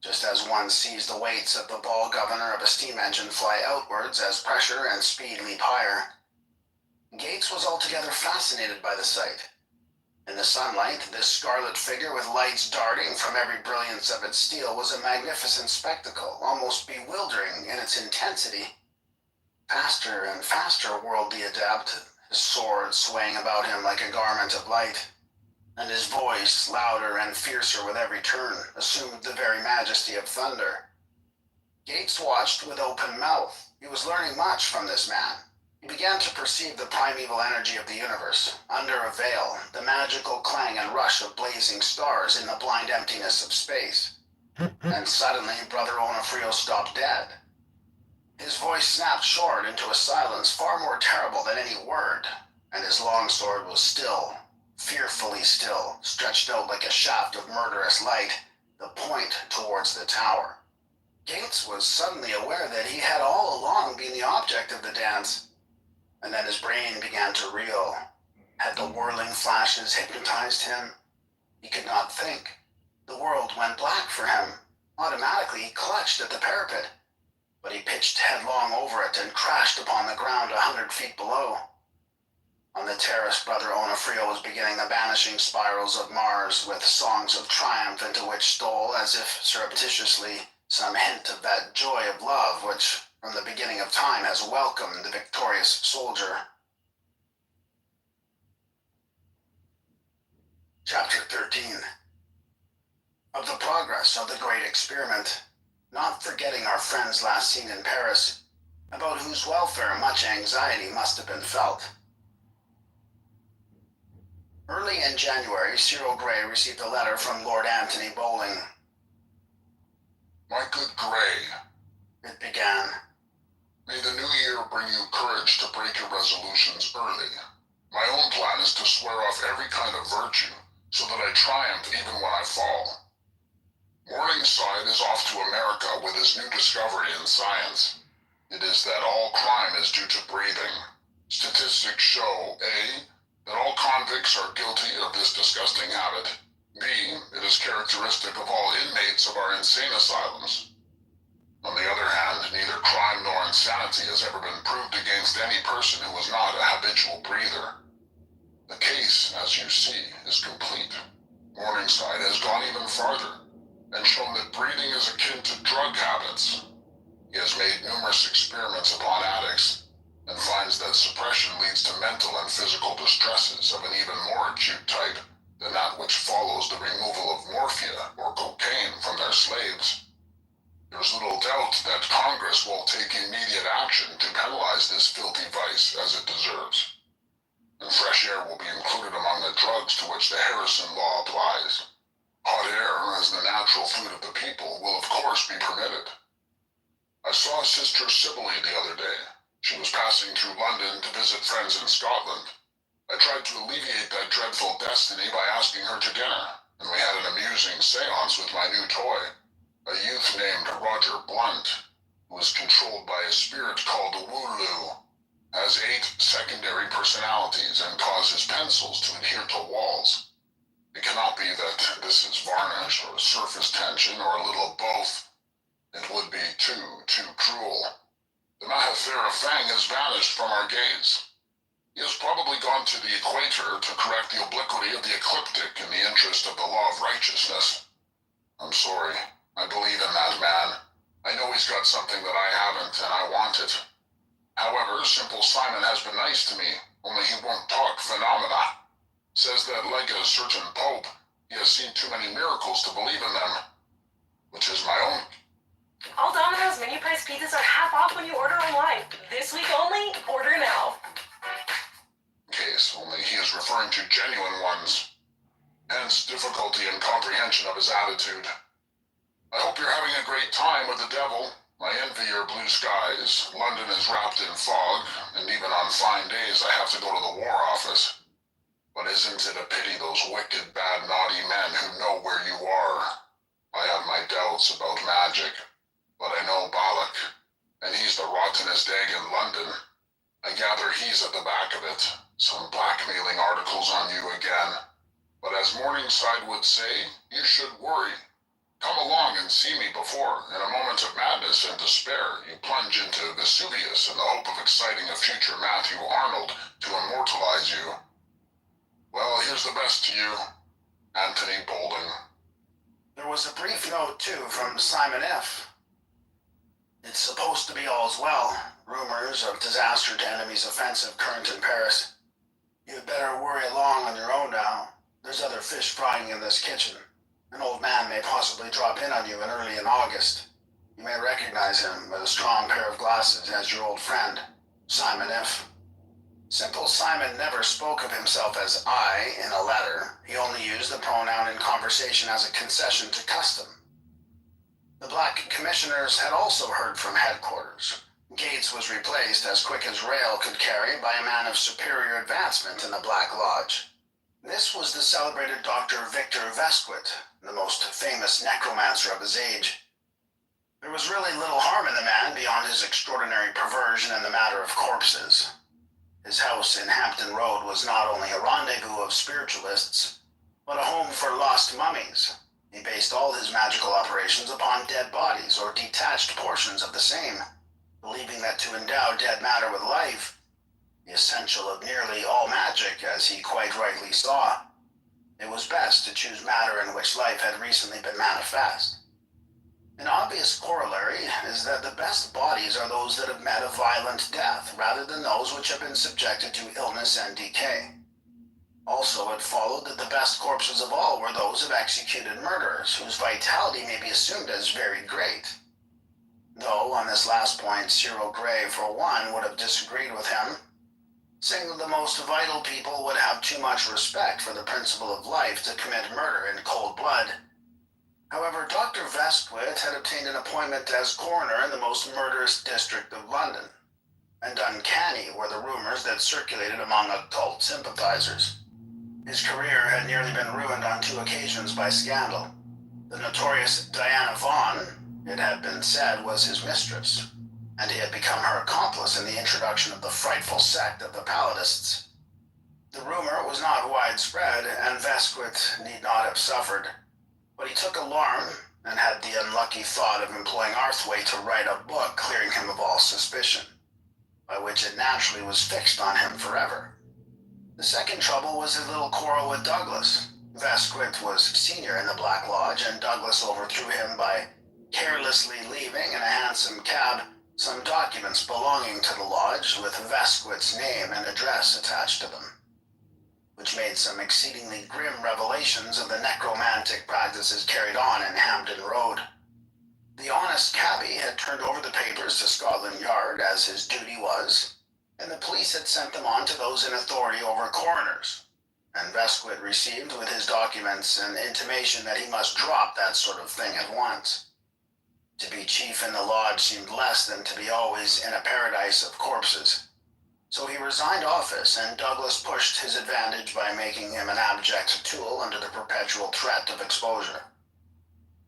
Just as one sees the weights of the ball governor of a steam engine fly outwards as pressure and speed leap higher. Gates was altogether fascinated by the sight. In the sunlight, this scarlet figure with lights darting from every brilliance of its steel was a magnificent spectacle, almost bewildering in its intensity. Faster and faster whirled the adept, his sword swaying about him like a garment of light, and his voice, louder and fiercer with every turn, assumed the very majesty of thunder. Gates watched with open mouth. He was learning much from this man. He began to perceive the primeval energy of the universe, under a veil, the magical clang and rush of blazing stars in the blind emptiness of space. And suddenly, Brother Onofrio stopped dead. His voice snapped short into a silence far more terrible than any word, and his longsword was still, fearfully still, stretched out like a shaft of murderous light, the point towards the tower. Gates was suddenly aware that he had all along been the object of the dance, and then his brain began to reel. Had the whirling flashes hypnotized him? He could not think. The world went black for him. Automatically, he clutched at the parapet, but he pitched headlong over it and crashed upon the ground 100 feet below. On the terrace, Brother Onofrio was beginning the vanishing spirals of Mars with songs of triumph into which stole, as if surreptitiously, some hint of that joy of love which, from the beginning of time, has welcomed the victorious soldier. Chapter 13. Of the progress of the great experiment, not forgetting our friends last seen in Paris, about whose welfare much anxiety must have been felt. Early in January, Cyril Gray received a letter from Lord Anthony Bowling. My good Gray, It began. May the new year bring you courage to break your resolutions early. My own plan is to swear off every kind of virtue, so that I triumph even when I fall. Morningside is off to America with his new discovery in science. It is that all crime is due to breathing. Statistics show, A, that all convicts are guilty of this disgusting habit. B, it is characteristic of all inmates of our insane asylums. On the other hand, neither crime nor insanity has ever been proved against any person who is not a habitual breather. The case, as you see, is complete. Morningside has gone even farther and shown that breathing is akin to drug habits. He has made numerous experiments upon addicts and finds that suppression leads to mental and physical distresses of an even more acute type than that which follows the removal of morphia or cocaine from their slaves. There's little doubt that Congress will take immediate action to penalize this filthy vice as it deserves. And fresh air will be included among the drugs to which the Harrison Law applies. Hot air, as the natural food of the people, will of course be permitted. I saw Sister Sibylle the other day. She was passing through London to visit friends in Scotland. I tried to alleviate that dreadful destiny by asking her to dinner, and we had an amusing seance with my new toy, a youth named Roger Blunt, who is controlled by a spirit called Wooloo, has 8 secondary personalities, and causes pencils to adhere to walls. It cannot be that this is varnish or surface tension or a little of both. It would be too cruel. The Mahathir of Fang has vanished from our gaze. He has probably gone to the equator to correct the obliquity of the ecliptic in the interest of the law of righteousness. I'm sorry. I believe in that man. I know he's got something that I haven't, and I want it. However, Simple Simon has been nice to me, only he won't talk phenomena. Says that, like a certain pope, he has seen too many miracles to believe in them, which is my own. All Domino's menu price pizzas are half off when you order online. This week only, order now. Case, only he is referring to genuine ones. Hence, difficulty in comprehension of his attitude. I hope you're having a great time with the devil. I envy your blue skies. London is wrapped in fog, and even on fine days I have to go to the War Office. But isn't it a pity those wicked, bad, naughty men who know where you are? I have my doubts about magic. But I know Balak, and he's the rottenest egg in London. I gather he's at the back of it, some blackmailing articles on you again. But as Morningside would say, you should worry. Come along and see me before, in a moment of madness and despair, you plunge into Vesuvius in the hope of exciting a future Matthew Arnold to immortalize you. Well, here's the best to you, Anthony Bolding. There was a brief note, too, from Simon F. It's supposed to be all's well. Rumors of disaster to enemy's offensive current in Paris. You'd better worry along on your own now. There's other fish frying in this kitchen. An old man may possibly drop in on you early in August. You may recognize him with a strong pair of glasses as your old friend, Simon F. Simple Simon never spoke of himself as I in a letter. He only used the pronoun in conversation as a concession to custom. The Black Commissioners had also heard from headquarters. Gates was replaced as quick as rail could carry by a man of superior advancement in the Black Lodge. This was the celebrated Dr. Victor Vesquit, the most famous necromancer of his age. There was really little harm in the man beyond his extraordinary perversion in the matter of corpses. His house in Hampton Road was not only a rendezvous of spiritualists, but a home for lost mummies. He based all his magical operations upon dead bodies or detached portions of the same, believing that to endow dead matter with life, the essential of nearly all magic, as he quite rightly saw, it was best to choose matter in which life had recently been manifest. An obvious corollary is that the best bodies are those that have met a violent death, rather than those which have been subjected to illness and decay. Also, it followed that the best corpses of all were those of executed murderers, whose vitality may be assumed as very great. Though, on this last point, Cyril Gray, for one, would have disagreed with him, saying that the most vital people would have too much respect for the principle of life to commit murder in cold blood. However, Dr. Vesquit had obtained an appointment as coroner in the most murderous district of London, and uncanny were the rumors that circulated among occult sympathizers. His career had nearly been ruined on 2 occasions by scandal. The notorious Diana Vaughan, it had been said, was his mistress, and he had become her accomplice in the introduction of the frightful sect of the Paladists. The rumor was not widespread, and Vesquit need not have suffered, but he took alarm and had the unlucky thought of employing Arthwaite to write a book clearing him of all suspicion, by which it naturally was fixed on him forever. The second trouble was his little quarrel with Douglas. Vesquit was senior in the Black Lodge, and Douglas overthrew him by carelessly leaving in a hansom cab some documents belonging to the lodge with Vesquit's name and address attached to them, which made some exceedingly grim revelations of the necromantic practices carried on in Hampton Road. The honest cabby had turned over the papers to Scotland Yard, as his duty was, and the police had sent them on to those in authority over coroners, and Vesquit received with his documents an intimation that he must drop that sort of thing at once. To be chief in the lodge seemed less than to be always in a paradise of corpses. So he resigned office, and Douglas pushed his advantage by making him an abject tool under the perpetual threat of exposure.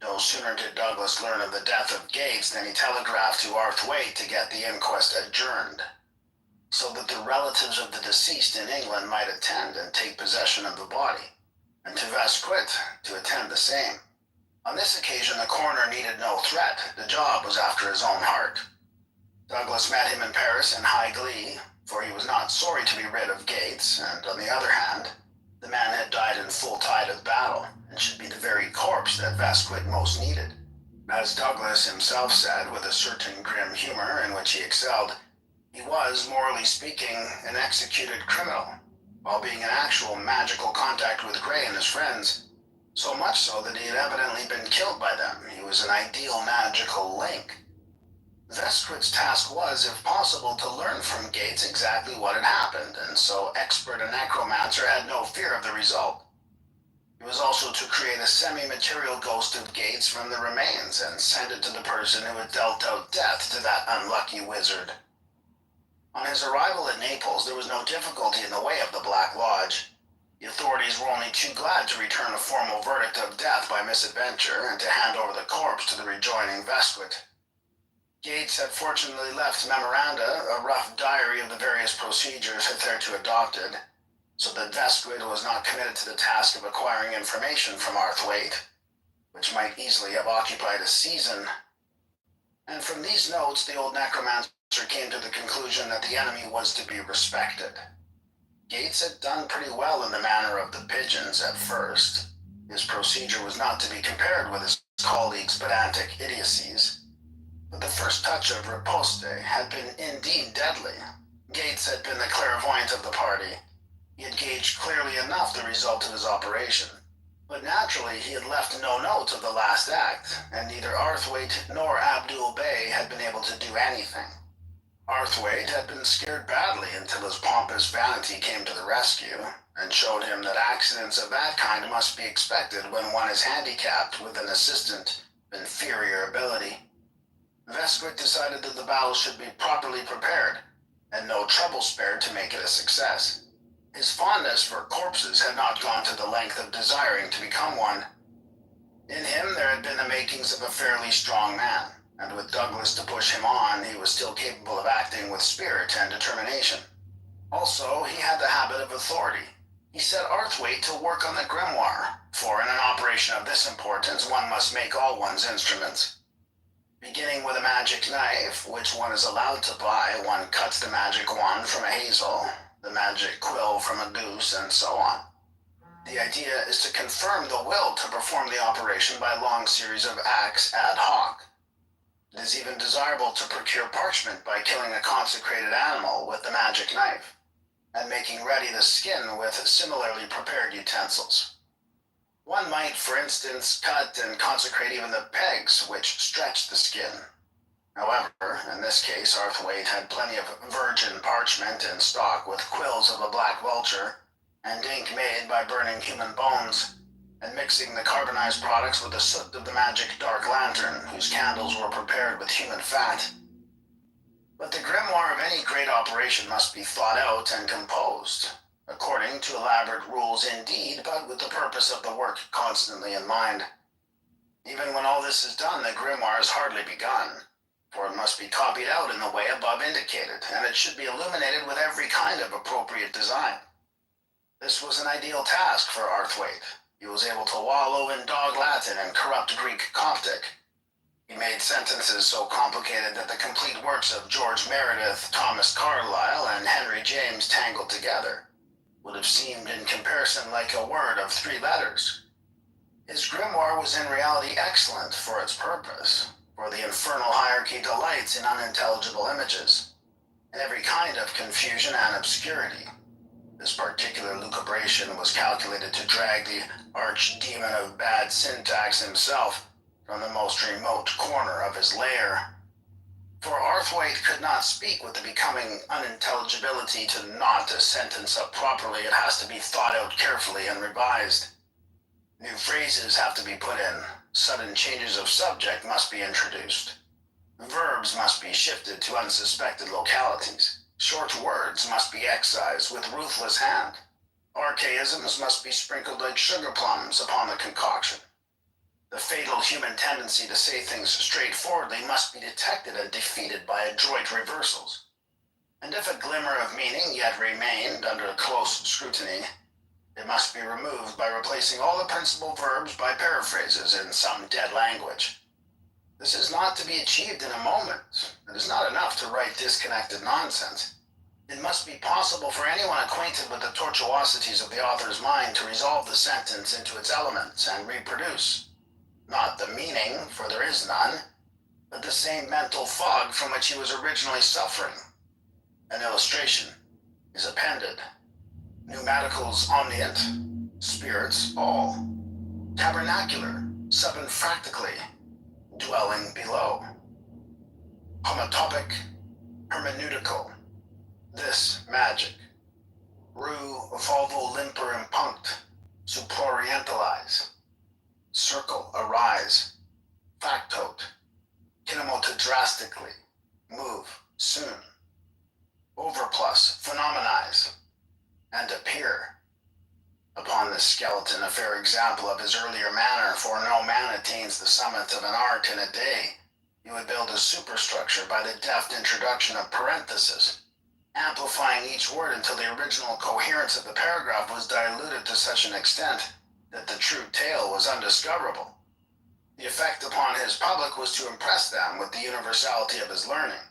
No sooner did Douglas learn of the death of Gates than he telegraphed to Arthwaite to get the inquest adjourned, so that the relatives of the deceased in England might attend and take possession of the body, and to Vesquit to attend the same. On this occasion, the coroner needed no threat. The job was after his own heart. Douglas met him in Paris in high glee, for he was not sorry to be rid of Gates, and on the other hand, the man had died in full tide of battle, and should be the very corpse that Vesquit most needed. As Douglas himself said, with a certain grim humor in which he excelled, he was, morally speaking, an executed criminal, while being in actual magical contact with Gray and his friends, so much so that he had evidently been killed by them. He was an ideal magical link. Vesquit's task was, if possible, to learn from Gates exactly what had happened, and so expert a necromancer had no fear of the result. It was also to create a semi-material ghost of Gates from the remains and send it to the person who had dealt out death to that unlucky wizard. On his arrival at Naples, there was no difficulty in the way of the Black Lodge. The authorities were only too glad to return a formal verdict of death by misadventure and to hand over the corpse to the rejoining Vesquit. Gates had fortunately left memoranda, a rough diary of the various procedures hitherto adopted, so that Vesquit was not committed to the task of acquiring information from Arthwaite, which might easily have occupied a season. And from these notes, the old necromancer came to the conclusion that the enemy was to be respected. Gates had done pretty well in the manner of the pigeons at first. His procedure was not to be compared with his colleagues' pedantic idiocies, but the first touch of riposte had been indeed deadly. Gates had been the clairvoyant of the party. He had gauged clearly enough the result of his operation, but naturally he had left no note of the last act, and neither Arthwaite nor Abdul Bey had been able to do anything. Arthwaite had been scared badly until his pompous vanity came to the rescue, and showed him that accidents of that kind must be expected when one is handicapped with an assistant of inferior ability. Vesquit decided that the battle should be properly prepared, and no trouble spared to make it a success. His fondness for corpses had not gone to the length of desiring to become one. In him there had been the makings of a fairly strong man, and with Douglas to push him on, he was still capable of acting with spirit and determination. Also, he had the habit of authority. He set Arthwaite to work on the grimoire, for in an operation of this importance, one must make all one's instruments. Beginning with a magic knife, which one is allowed to buy, one cuts the magic wand from a hazel, the magic quill from a goose, and so on. The idea is to confirm the will to perform the operation by a long series of acts ad hoc. It is even desirable to procure parchment by killing a consecrated animal with the magic knife, and making ready the skin with similarly prepared utensils. One might, for instance, cut and consecrate even the pegs which stretch the skin. However, in this case, Arthwaite had plenty of virgin parchment in stock with quills of a black vulture, and ink made by burning human bones, and mixing the carbonized products with the soot of the magic dark lantern, whose candles were prepared with human fat. But the grimoire of any great operation must be thought out and composed, according to elaborate rules indeed, but with the purpose of the work constantly in mind. Even when all this is done, the grimoire is hardly begun, for it must be copied out in the way above indicated, and it should be illuminated with every kind of appropriate design. This was an ideal task for Arthwaite. He was able to wallow in dog Latin and corrupt Greek Coptic. He made sentences so complicated that the complete works of George Meredith, Thomas Carlyle, and Henry James tangled together would have seemed in comparison like a word of 3 letters. His grimoire was in reality excellent for its purpose, for the infernal hierarchy delights in unintelligible images, and every kind of confusion and obscurity. This particular lucubration was calculated to drag the archdemon of bad syntax himself from the most remote corner of his lair. For Arthwaite could not speak with the becoming unintelligibility to knot a sentence up properly. It has to be thought out carefully and revised. New phrases have to be put in, sudden changes of subject must be introduced. Verbs must be shifted to unsuspected localities. Short words must be excised with ruthless hand. Archaisms must be sprinkled like sugar plums upon the concoction. The fatal human tendency to say things straightforwardly must be detected and defeated by adroit reversals. And if a glimmer of meaning yet remained under close scrutiny, it must be removed by replacing all the principal verbs by paraphrases in some dead language. This is not to be achieved in a moment. It is not enough to write disconnected nonsense. It must be possible for anyone acquainted with the tortuosities of the author's mind to resolve the sentence into its elements and reproduce, not the meaning, for there is none, but the same mental fog from which he was originally suffering. An illustration is appended. Pneumaticals omniant, spirits all. Tabernacular, subinfractically, dwelling below. Homotopic, hermeneutical, this magic. Ru volvo limper impunct, suprorientalize. Circle, arise. Factote, kinemota drastically, move, soon. Overplus, phenomenize, and appear. Upon this skeleton, a fair example of his earlier manner, for no man attains the summit of an art in a day. He would build a superstructure by the deft introduction of parentheses, amplifying each word until the original coherence of the paragraph was diluted to such an extent that the true tale was undiscoverable. The effect upon his public was to impress them with the universality of his learning.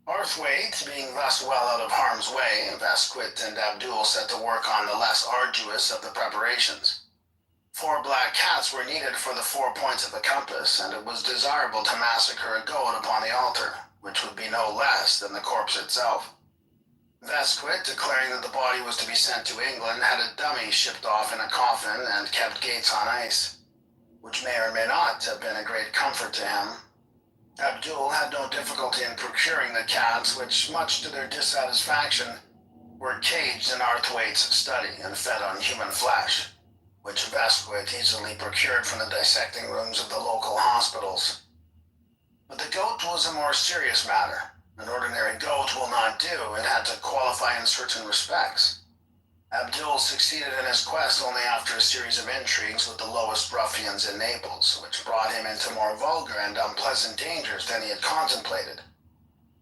Arthwaite, being thus well out of harm's way, Vesquit and Abdul set to work on the less arduous of the preparations. 4 black cats were needed for the 4 points of the compass, and it was desirable to massacre a goat upon the altar, which would be no less than the corpse itself. Vesquit, declaring that the body was to be sent to England, had a dummy shipped off in a coffin and kept gates on ice, which may or may not have been a great comfort to him. Abdul had no difficulty in procuring the cats, which, much to their dissatisfaction, were caged in Arthwaite's study and fed on human flesh, which Vesquit easily procured from the dissecting rooms of the local hospitals. But the goat was a more serious matter. An ordinary goat will not do. It had to qualify in certain respects. Abdul succeeded in his quest only after a series of intrigues with the lowest ruffians in Naples, which brought him into more vulgar and unpleasant dangers than he had contemplated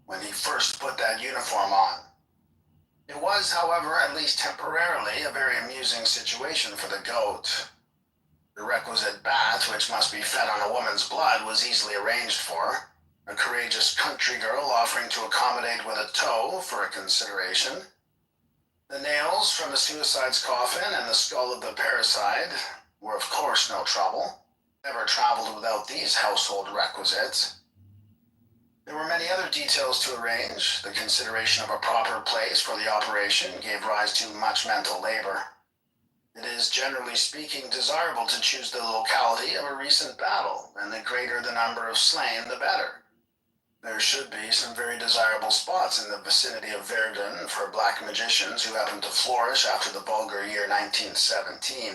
when he first put that uniform on. It was, however, at least temporarily, a very amusing situation for the goat. The requisite bath, which must be fed on a woman's blood, was easily arranged for. A courageous country girl offering to accommodate with a toe for a consideration. The nails from the suicide's coffin and the skull of the parricide were of course no trouble. Never traveled without these household requisites. There were many other details to arrange. The consideration of a proper place for the operation gave rise to much mental labor. It is, generally speaking, desirable to choose the locality of a recent battle, and the greater the number of slain, the better. There should be some very desirable spots in the vicinity of Verdun for black magicians who happen to flourish after the vulgar year 1917.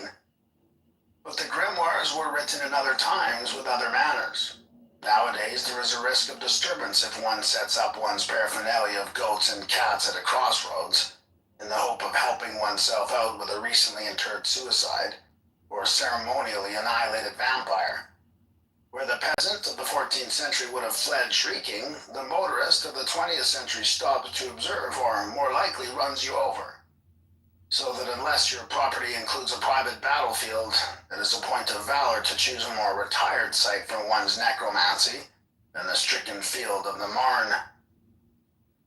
But the grimoires were written in other times with other manners. Nowadays, there is a risk of disturbance if one sets up one's paraphernalia of goats and cats at a crossroads, in the hope of helping oneself out with a recently interred suicide, or a ceremonially annihilated vampire. Where the peasant of the 14th century would have fled shrieking, the motorist of the 20th century stops to observe, or more likely runs you over. So that unless your property includes a private battlefield, it is a point of valor to choose a more retired site for one's necromancy than the stricken field of the Marne.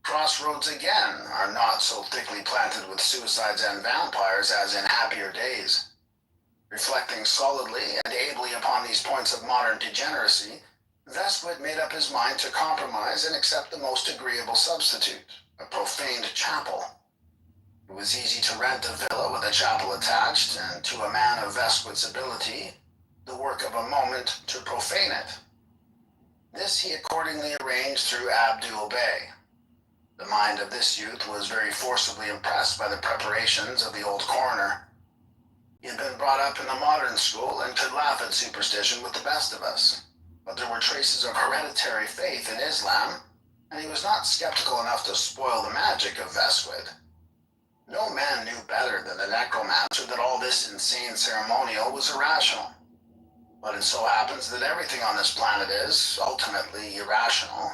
Crossroads again are not so thickly planted with suicides and vampires as in happier days. Reflecting solidly and ably upon these points of modern degeneracy, Vesquit made up his mind to compromise and accept the most agreeable substitute, a profaned chapel. It was easy to rent a villa with a chapel attached, and to a man of Vesquit's ability, the work of a moment to profane it. This he accordingly arranged through Abdul Bey. The mind of this youth was very forcibly impressed by the preparations of the old coroner. He had been brought up in the modern school and could laugh at superstition with the best of us. But there were traces of hereditary faith in Islam, and he was not skeptical enough to spoil the magic of Vesquid. No man knew better than the necromancer that all this insane ceremonial was irrational. But it so happens that everything on this planet is, ultimately, irrational.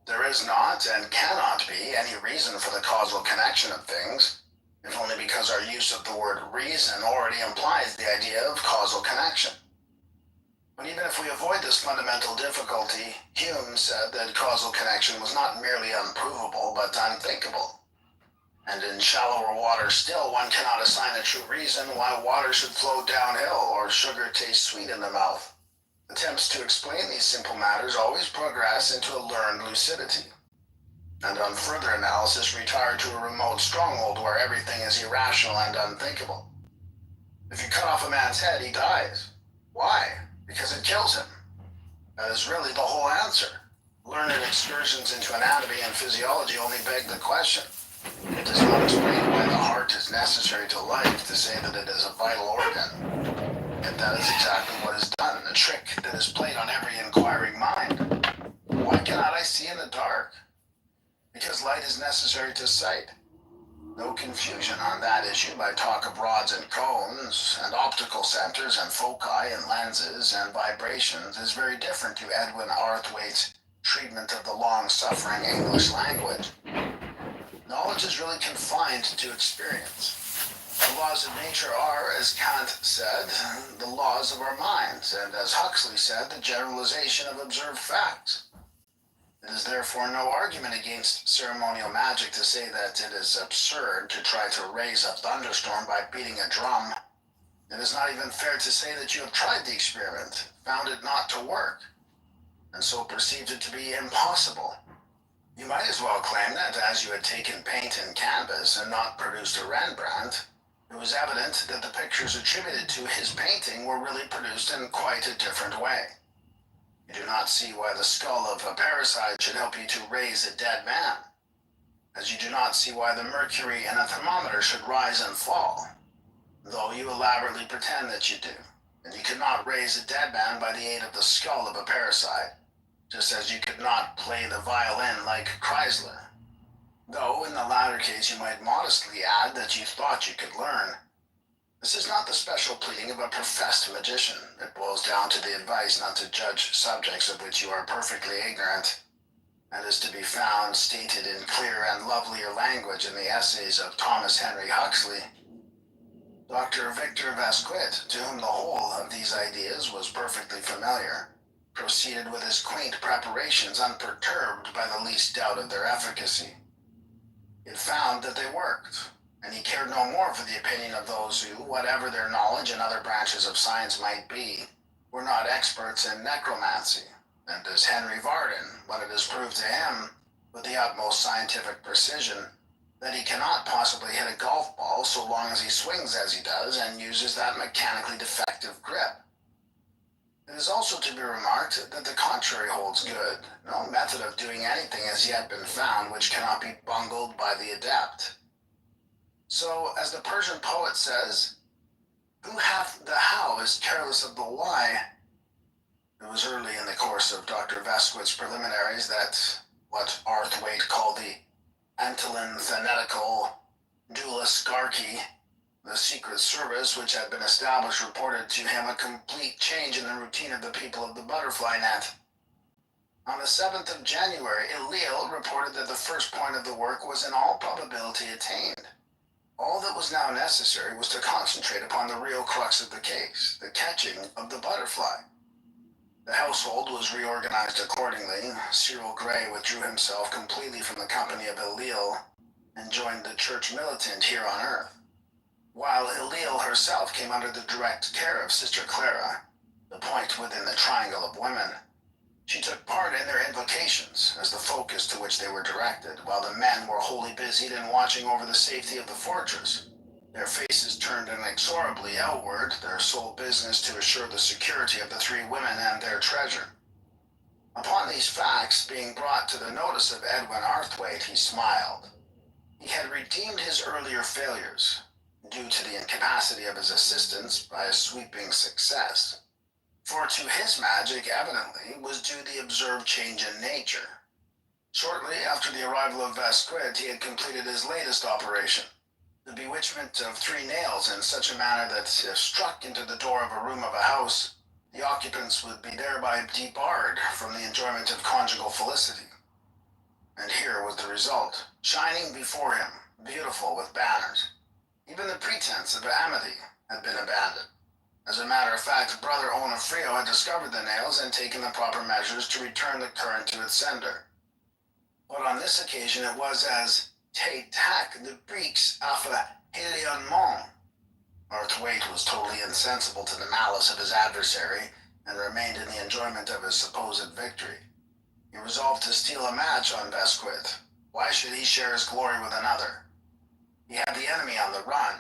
There is not, and cannot be, any reason for the causal connection of things, if only because our use of the word reason already implies the idea of causal connection. But even if we avoid this fundamental difficulty, Hume said that causal connection was not merely unprovable, but unthinkable. And in shallower water still, one cannot assign a true reason why water should flow downhill or sugar taste sweet in the mouth. Attempts to explain these simple matters always progress into a learned lucidity, and on further analysis retire to a remote stronghold where everything is irrational and unthinkable. If you cut off a man's head, he dies. Why? Because it kills him. That is really the whole answer. Learned excursions into anatomy and physiology only beg the question. It does not explain why the heart is necessary to life to say that it is a vital organ. Yet that is exactly what is done, a trick that is played on every inquiring mind. Why cannot I see in the dark? Because light is necessary to sight. No confusion on that issue by talk of rods and cones, and optical centers and foci and lenses and vibrations is very different to Edwin Arthwaite's treatment of the long-suffering English language. Knowledge is really confined to experience. The laws of nature are, as Kant said, the laws of our minds, and as Huxley said, the generalization of observed facts. It is therefore no argument against ceremonial magic to say that it is absurd to try to raise a thunderstorm by beating a drum. It is not even fair to say that you have tried the experiment, found it not to work, and so perceived it to be impossible. You might as well claim that as you had taken paint and canvas and not produced a Rembrandt, it was evident that the pictures attributed to his painting were really produced in quite a different way. You do not see why the skull of a parasite should help you to raise a dead man, as you do not see why the mercury in a thermometer should rise and fall, though you elaborately pretend that you do, and you could not raise a dead man by the aid of the skull of a parasite, just as you could not play the violin like Chrysler. Though in the latter case you might modestly add that you thought you could learn. This is not the special pleading of a professed magician. It boils down to the advice not to judge subjects of which you are perfectly ignorant, and is to be found stated in clear and lovelier language in the essays of Thomas Henry Huxley. Dr. Victor Vesquit, to whom the whole of these ideas was perfectly familiar, proceeded with his quaint preparations unperturbed by the least doubt of their efficacy. It found that they worked, and he cared no more for the opinion of those who, whatever their knowledge in other branches of science might be, were not experts in necromancy, and as Henry Varden, when it is proved to him, with the utmost scientific precision, that he cannot possibly hit a golf ball so long as he swings as he does and uses that mechanically defective grip. It is also to be remarked that the contrary holds good. No method of doing anything has yet been found which cannot be bungled by the adept. So, as the Persian poet says, who hath the how is careless of the why. It was early in the course of Dr. Vesquit's preliminaries that what Arthwaite called the Antolin Thanetical Dulascarchy, the secret service which had been established, reported to him a complete change in the routine of the people of the butterfly net. On the 7th of January, Eliel reported that the first point of the work was in all probability attained. All that was now necessary was to concentrate upon the real crux of the case, the catching of the butterfly. The household was reorganized accordingly. Cyril Gray withdrew himself completely from the company of Eliel and joined the church militant here on earth, while Eliel herself came under the direct care of Sister Clara, the point within the triangle of women. She took part in their invocations as the focus to which they were directed, while the men were wholly busied in watching over the safety of the fortress, their faces turned inexorably outward, their sole business to assure the security of the 3 women and their treasure. Upon these facts being brought to the notice of Edwin Arthwaite, he smiled. He had redeemed his earlier failures, due due to the incapacity of his assistants by a sweeping success. For to his magic, evidently, was due the observed change in nature. Shortly after the arrival of Vesquit, he had completed his latest operation, the bewitchment of 3 nails in such a manner that if struck into the door of a room of a house, the occupants would be thereby debarred from the enjoyment of conjugal felicity. And here was the result, shining before him, beautiful with banners. Even the pretense of amity had been abandoned. As a matter of fact, Brother Onofrio had discovered the nails and taken the proper measures to return the current to its sender. But on this occasion it was as te tac the breeks afa helionmont. Arthwaite was totally insensible to the malice of his adversary and remained in the enjoyment of his supposed victory. He resolved to steal a match on Vesquit. Why should he share his glory with another? He had the enemy on the run.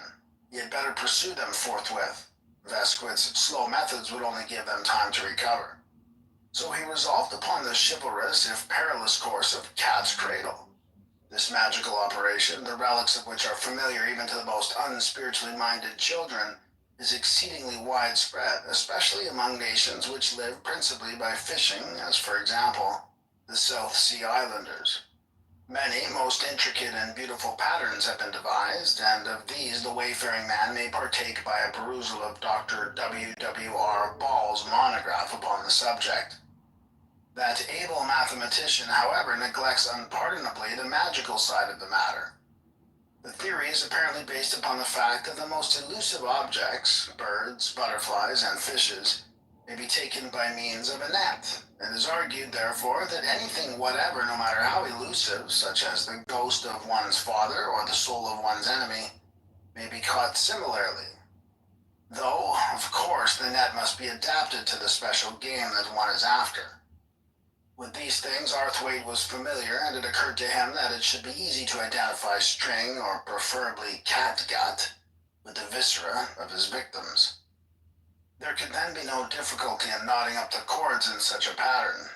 He had better pursue them forthwith. Vesquit's slow methods would only give them time to recover. So he resolved upon the chivalrous, if perilous, course of cat's cradle. This magical operation, the relics of which are familiar even to the most unspiritually minded children, is exceedingly widespread, especially among nations which live principally by fishing, as for example, the South Sea Islanders. Many most intricate and beautiful patterns have been devised, and of these the wayfaring man may partake by a perusal of Dr. W.W.R. Ball's monograph upon the subject. That able mathematician, however, neglects unpardonably the magical side of the matter. The theory is apparently based upon the fact that the most elusive objects, birds, butterflies, and fishes, may be taken by means of a net. It is argued, therefore, that anything whatever, no matter how elusive, such as the ghost of one's father or the soul of one's enemy, may be caught similarly. Though, of course, the net must be adapted to the special game that one is after. With these things, Arthwaite was familiar, and it occurred to him that it should be easy to identify string, or preferably catgut, with the viscera of his victims. There could then be no difficulty in knotting up the cords in such a pattern.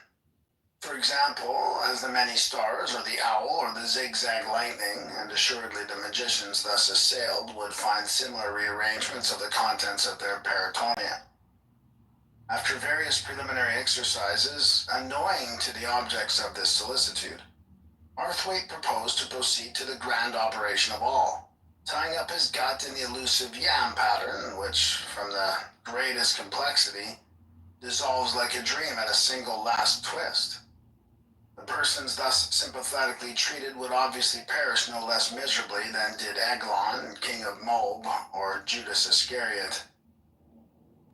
For example, as the many stars, or the owl, or the zigzag lightning, and assuredly the magicians thus assailed would find similar rearrangements of the contents of their peritonia. After various preliminary exercises, annoying to the objects of this solicitude, Arthwaite proposed to proceed to the grand operation of all, tying up his gut in the elusive yam pattern, which, from the greatest complexity, dissolves like a dream at a single last twist. The persons thus sympathetically treated would obviously perish no less miserably than did Eglon, king of Moab, or Judas Iscariot.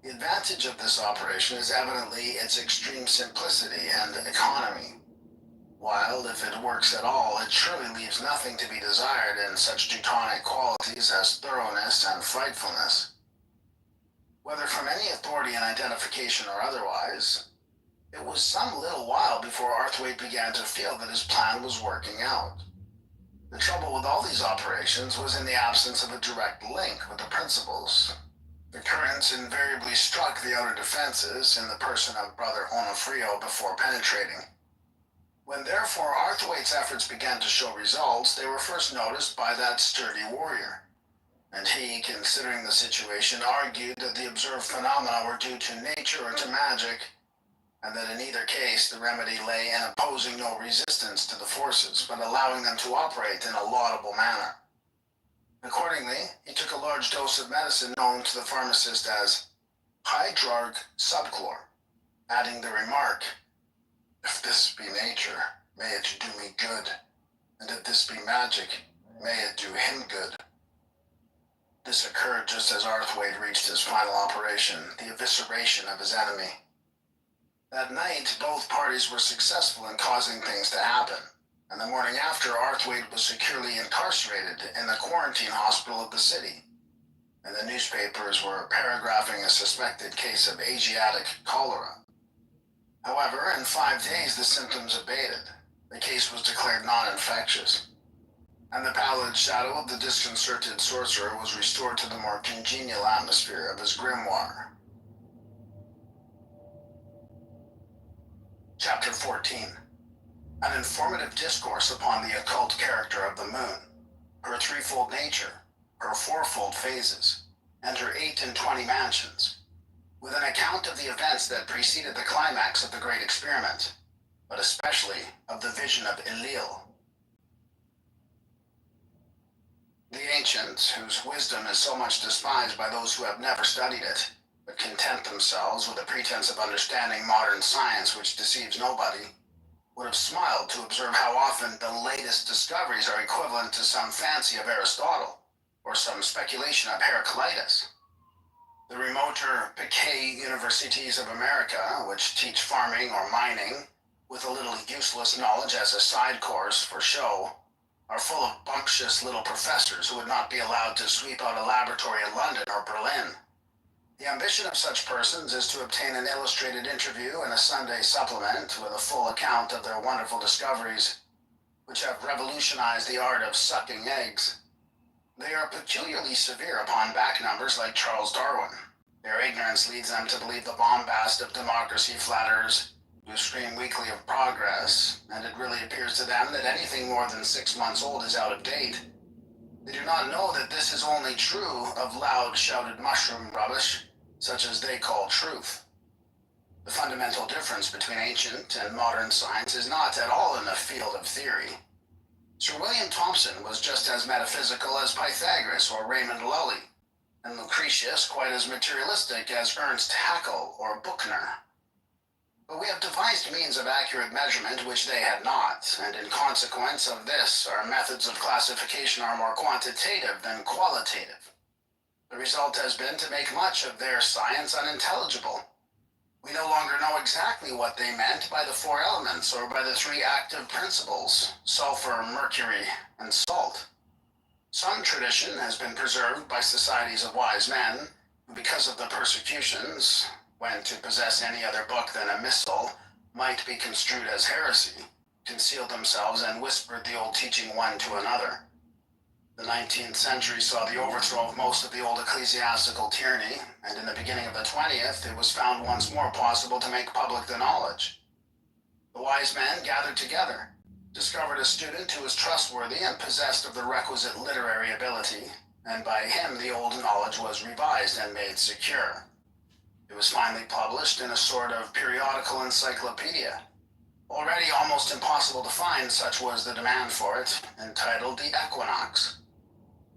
The advantage of this operation is evidently its extreme simplicity and economy. While, if it works at all, it surely leaves nothing to be desired in such Teutonic qualities as thoroughness and frightfulness. Whether from any authority in identification or otherwise, it was some little while before Arthwaite began to feel that his plan was working out. The trouble with all these operations was in the absence of a direct link with the principals. The currents invariably struck the outer defenses in the person of Brother Onofrio before penetrating. When therefore Arthwaite's efforts began to show results, they were first noticed by that sturdy warrior, and he, considering the situation, argued that the observed phenomena were due to nature or to magic, and that in either case the remedy lay in opposing no resistance to the forces, but allowing them to operate in a laudable manner. Accordingly, he took a large dose of medicine known to the pharmacist as hydrarg subchlor, adding the remark, "If this be nature, may it do me good, and if this be magic, may it do him good." This occurred just as Arthwaite reached his final operation, the evisceration of his enemy. That night, both parties were successful in causing things to happen, and the morning after, Arthwaite was securely incarcerated in the quarantine hospital of the city, and the newspapers were paragraphing a suspected case of Asiatic cholera. However, in 5 days the symptoms abated, the case was declared non-infectious, and the pallid shadow of the disconcerted sorcerer was restored to the more congenial atmosphere of his grimoire. Chapter 14. An informative discourse upon the occult character of the moon, her threefold nature, her fourfold phases, and her 8 and 20 mansions, with an account of the events that preceded the climax of the Great Experiment, but especially of the vision of Enlil. The ancients, whose wisdom is so much despised by those who have never studied it, but content themselves with a pretense of understanding modern science which deceives nobody, would have smiled to observe how often the latest discoveries are equivalent to some fancy of Aristotle, or some speculation of Heraclitus. The remoter Pequet universities of America, which teach farming or mining, with a little useless knowledge as a side course for show, are full of bumptious little professors who would not be allowed to sweep out a laboratory in London or Berlin. The ambition of such persons is to obtain an illustrated interview in a Sunday supplement with a full account of their wonderful discoveries, which have revolutionized the art of sucking eggs. They are peculiarly severe upon back numbers like Charles Darwin. Their ignorance leads them to believe the bombast of democracy flatterers who scream weekly of progress, and it really appears to them that anything more than 6 months old is out of date. They do not know that this is only true of loud shouted mushroom rubbish, such as they call truth. The fundamental difference between ancient and modern science is not at all in the field of theory. Sir William Thomson was just as metaphysical as Pythagoras or Raymond Lully, and Lucretius quite as materialistic as Ernst Haeckel or Buchner. But we have devised means of accurate measurement which they had not, and in consequence of this, our methods of classification are more quantitative than qualitative. The result has been to make much of their science unintelligible. We no longer know exactly what they meant by the 4 elements or by the 3 active principles, sulfur, mercury, and salt. Some tradition has been preserved by societies of wise men, who because of the persecutions, when to possess any other book than a missal might be construed as heresy, concealed themselves and whispered the old teaching one to another. The 19th century saw the overthrow of most of the old ecclesiastical tyranny, and in the beginning of the 20th, it was found once more possible to make public the knowledge. The wise men gathered together, discovered a student who was trustworthy and possessed of the requisite literary ability, and by him the old knowledge was revised and made secure. It was finally published in a sort of periodical encyclopedia, already almost impossible to find, such was the demand for it, entitled The Equinox.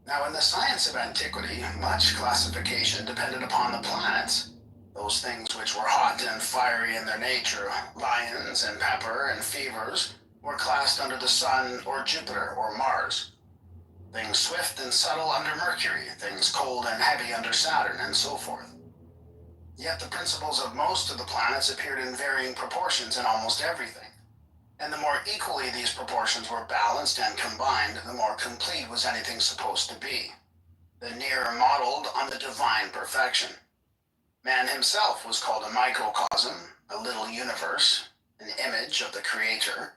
Now, in the science of antiquity, much classification depended upon the planets. Those things which were hot and fiery in their nature, lions and pepper and fevers, were classed under the Sun or Jupiter or Mars. Things swift and subtle under Mercury, things cold and heavy under Saturn, and so forth. Yet the principles of most of the planets appeared in varying proportions in almost everything. And the more equally these proportions were balanced and combined, the more complete was anything supposed to be. The nearer modeled on the divine perfection. Man himself was called a microcosm, a little universe, an image of the Creator.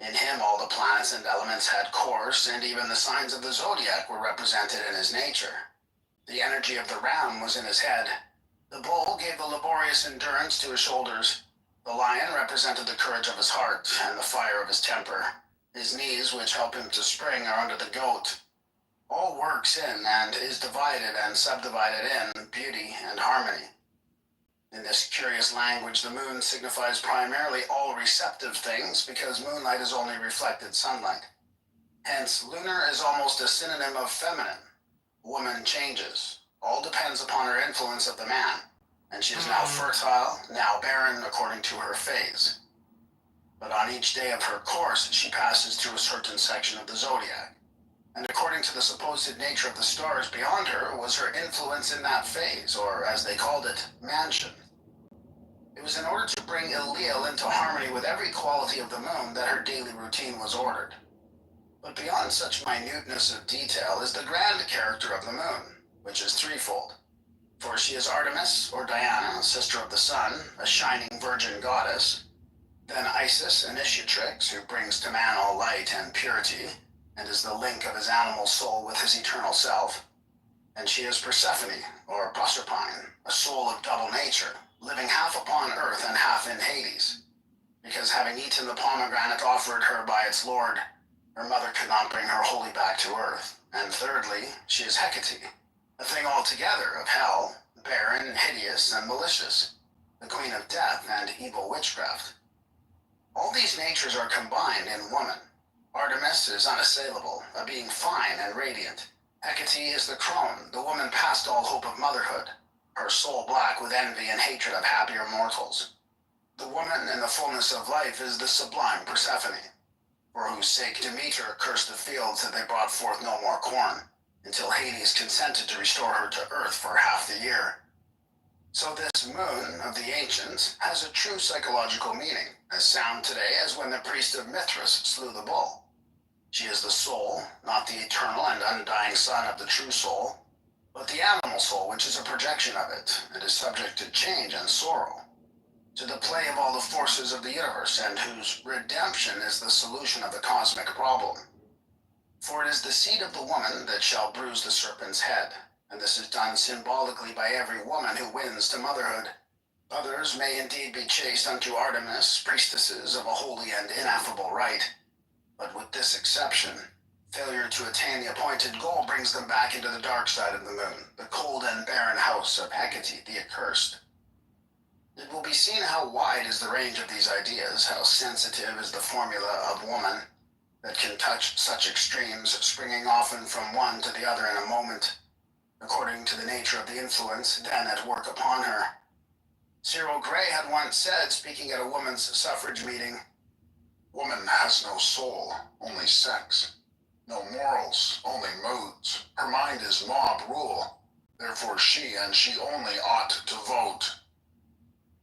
In him all the planets and elements had course, and even the signs of the zodiac were represented in his nature. The energy of the ram was in his head. The bull gave the laborious endurance to his shoulders. The lion represented the courage of his heart and the fire of his temper. His knees, which help him to spring, are under the goat. All works in and is divided and subdivided in beauty and harmony. In this curious language, the moon signifies primarily all receptive things because moonlight is only reflected sunlight. Hence, lunar is almost a synonym of feminine. Woman changes. All depends upon her influence of the man, and she is now fertile, now barren according to her phase. But on each day of her course, she passes through a certain section of the zodiac, and according to the supposed nature of the stars beyond her was her influence in that phase, or as they called it, mansion. It was in order to bring Enlil into harmony with every quality of the moon that her daily routine was ordered. But beyond such minuteness of detail is the grand character of the moon, which is threefold. For she is Artemis, or Diana, sister of the sun, a shining virgin goddess. Then Isis, initiatrix, who brings to man all light and purity, and is the link of his animal soul with his eternal self. And she is Persephone, or Proserpine, a soul of double nature, living half upon earth and half in Hades. Because having eaten the pomegranate offered her by its lord, her mother could not bring her wholly back to earth. and thirdly, she is Hecate, a thing altogether of hell, barren, hideous, and malicious, the queen of death and evil witchcraft. All these natures are combined in woman. Artemis is unassailable, a being fine and radiant. Hecate is the crone, the woman past all hope of motherhood, her soul black with envy and hatred of happier mortals. The woman in the fullness of life is the sublime Persephone, for whose sake Demeter cursed the fields that they brought forth no more corn, until Hades consented to restore her to earth for half the year. So this moon of the ancients has a true psychological meaning, as sound today as when the priest of Mithras slew the bull. She is the soul, not the eternal and undying son of the true soul, but the animal soul, which is a projection of it, and is subject to change and sorrow, to the play of all the forces of the universe, and whose redemption is the solution of the cosmic problem. For it is the seed of the woman that shall bruise the serpent's head, and this is done symbolically by every woman who wins to motherhood. Others may indeed be chaste unto Artemis, priestesses of a holy and ineffable rite, but with this exception, failure to attain the appointed goal brings them back into the dark side of the moon, the cold and barren house of Hecate the accursed. It will be seen how wide is the range of these ideas, how sensitive is the formula of woman, that can touch such extremes, springing often from one to the other in a moment, according to the nature of the influence then at work upon her. Cyril Gray had once said, speaking at a woman's suffrage meeting, "Woman has no soul, only sex. No morals, only moods. Her mind is mob rule. Therefore she and she only ought to vote."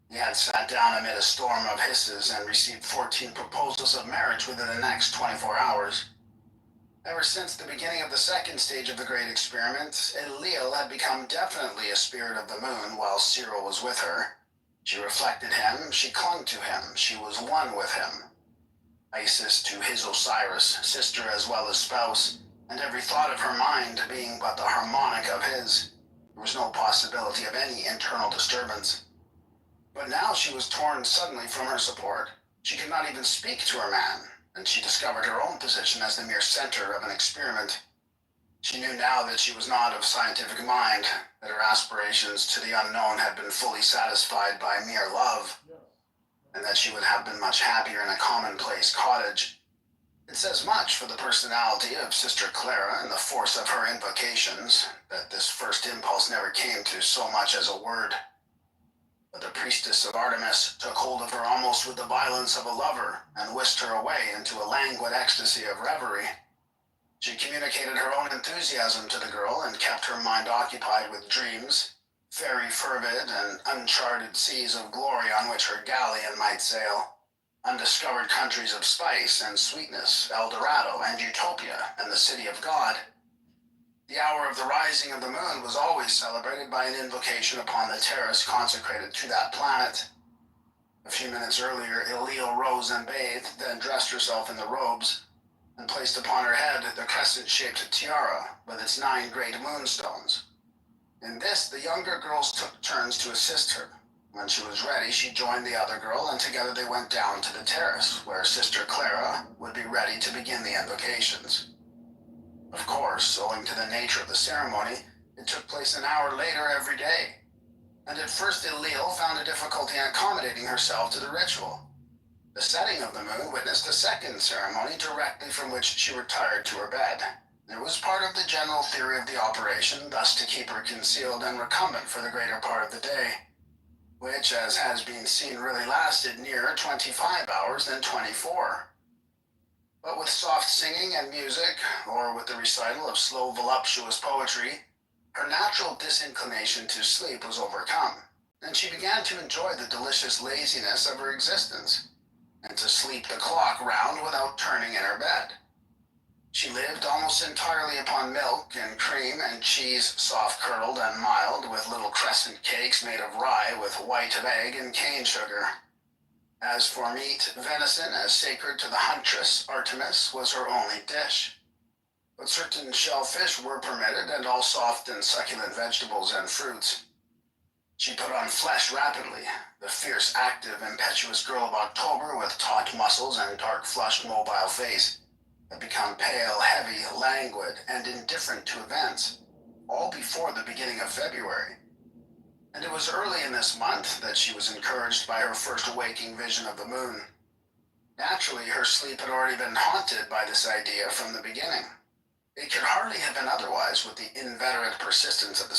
He had sat down amid a storm of hisses and received 14 proposals of marriage within the next 24 hours. Ever since the beginning of the second stage of the great experiment, Elil had become definitely a spirit of the moon while Cyril was with her. She reflected him, she clung to him, she was one with him. Isis to his Osiris, sister as well as spouse, and every thought of her mind being but the harmonic of his. There was no possibility of any internal disturbance. But now she was torn suddenly from her support. She could not even speak to her man, and she discovered her own position as the mere center of an experiment. She knew now that she was not of scientific mind, that her aspirations to the unknown had been fully satisfied by mere love, and that she would have been much happier in a commonplace cottage. It says much for the personality of Sister Clara and the force of her invocations, that this first impulse never came to so much as a word. But the priestess of Artemis took hold of her almost with the violence of a lover, and whisked her away into a languid ecstasy of reverie. She communicated her own enthusiasm to the girl, and kept her mind occupied with dreams, fairy fervid and uncharted seas of glory on which her galleon might sail, undiscovered countries of spice and sweetness, El Dorado and Utopia and the city of God. The hour of the rising of the moon was always celebrated by an invocation upon the terrace consecrated to that planet. A few minutes earlier, Elil rose and bathed, then dressed herself in the robes, and placed upon her head the crescent-shaped tiara with its 9 great moonstones. In this, the younger girls took turns to assist her. When she was ready, she joined the other girl, and together they went down to the terrace, where Sister Clara would be ready to begin the invocations. Of course, owing to the nature of the ceremony, it took place an hour later every day, and at first Elil found a difficulty in accommodating herself to the ritual. The setting of the moon witnessed a second ceremony directly from which she retired to her bed. It was part of the general theory of the operation, thus to keep her concealed and recumbent for the greater part of the day, which, as has been seen, really lasted nearer 25 hours than 24. But with soft singing and music, or with the recital of slow, voluptuous poetry, her natural disinclination to sleep was overcome, and she began to enjoy the delicious laziness of her existence, and to sleep the clock round without turning in her bed. She lived almost entirely upon milk and cream and cheese, soft-curdled and mild, with little crescent cakes made of rye with white of egg and cane sugar. As for meat, venison, as sacred to the huntress Artemis, was her only dish. But certain shellfish were permitted, and all soft and succulent vegetables and fruits. She put on flesh rapidly, the fierce, active, impetuous girl of October with taut muscles and dark-flushed, mobile face, had become pale, heavy, languid, and indifferent to events, all before the beginning of February. And it was early in this month that she was encouraged by her first waking vision of the moon. Naturally, her sleep had already been haunted by this idea from the beginning. It could hardly have been otherwise with the inveterate persistence of the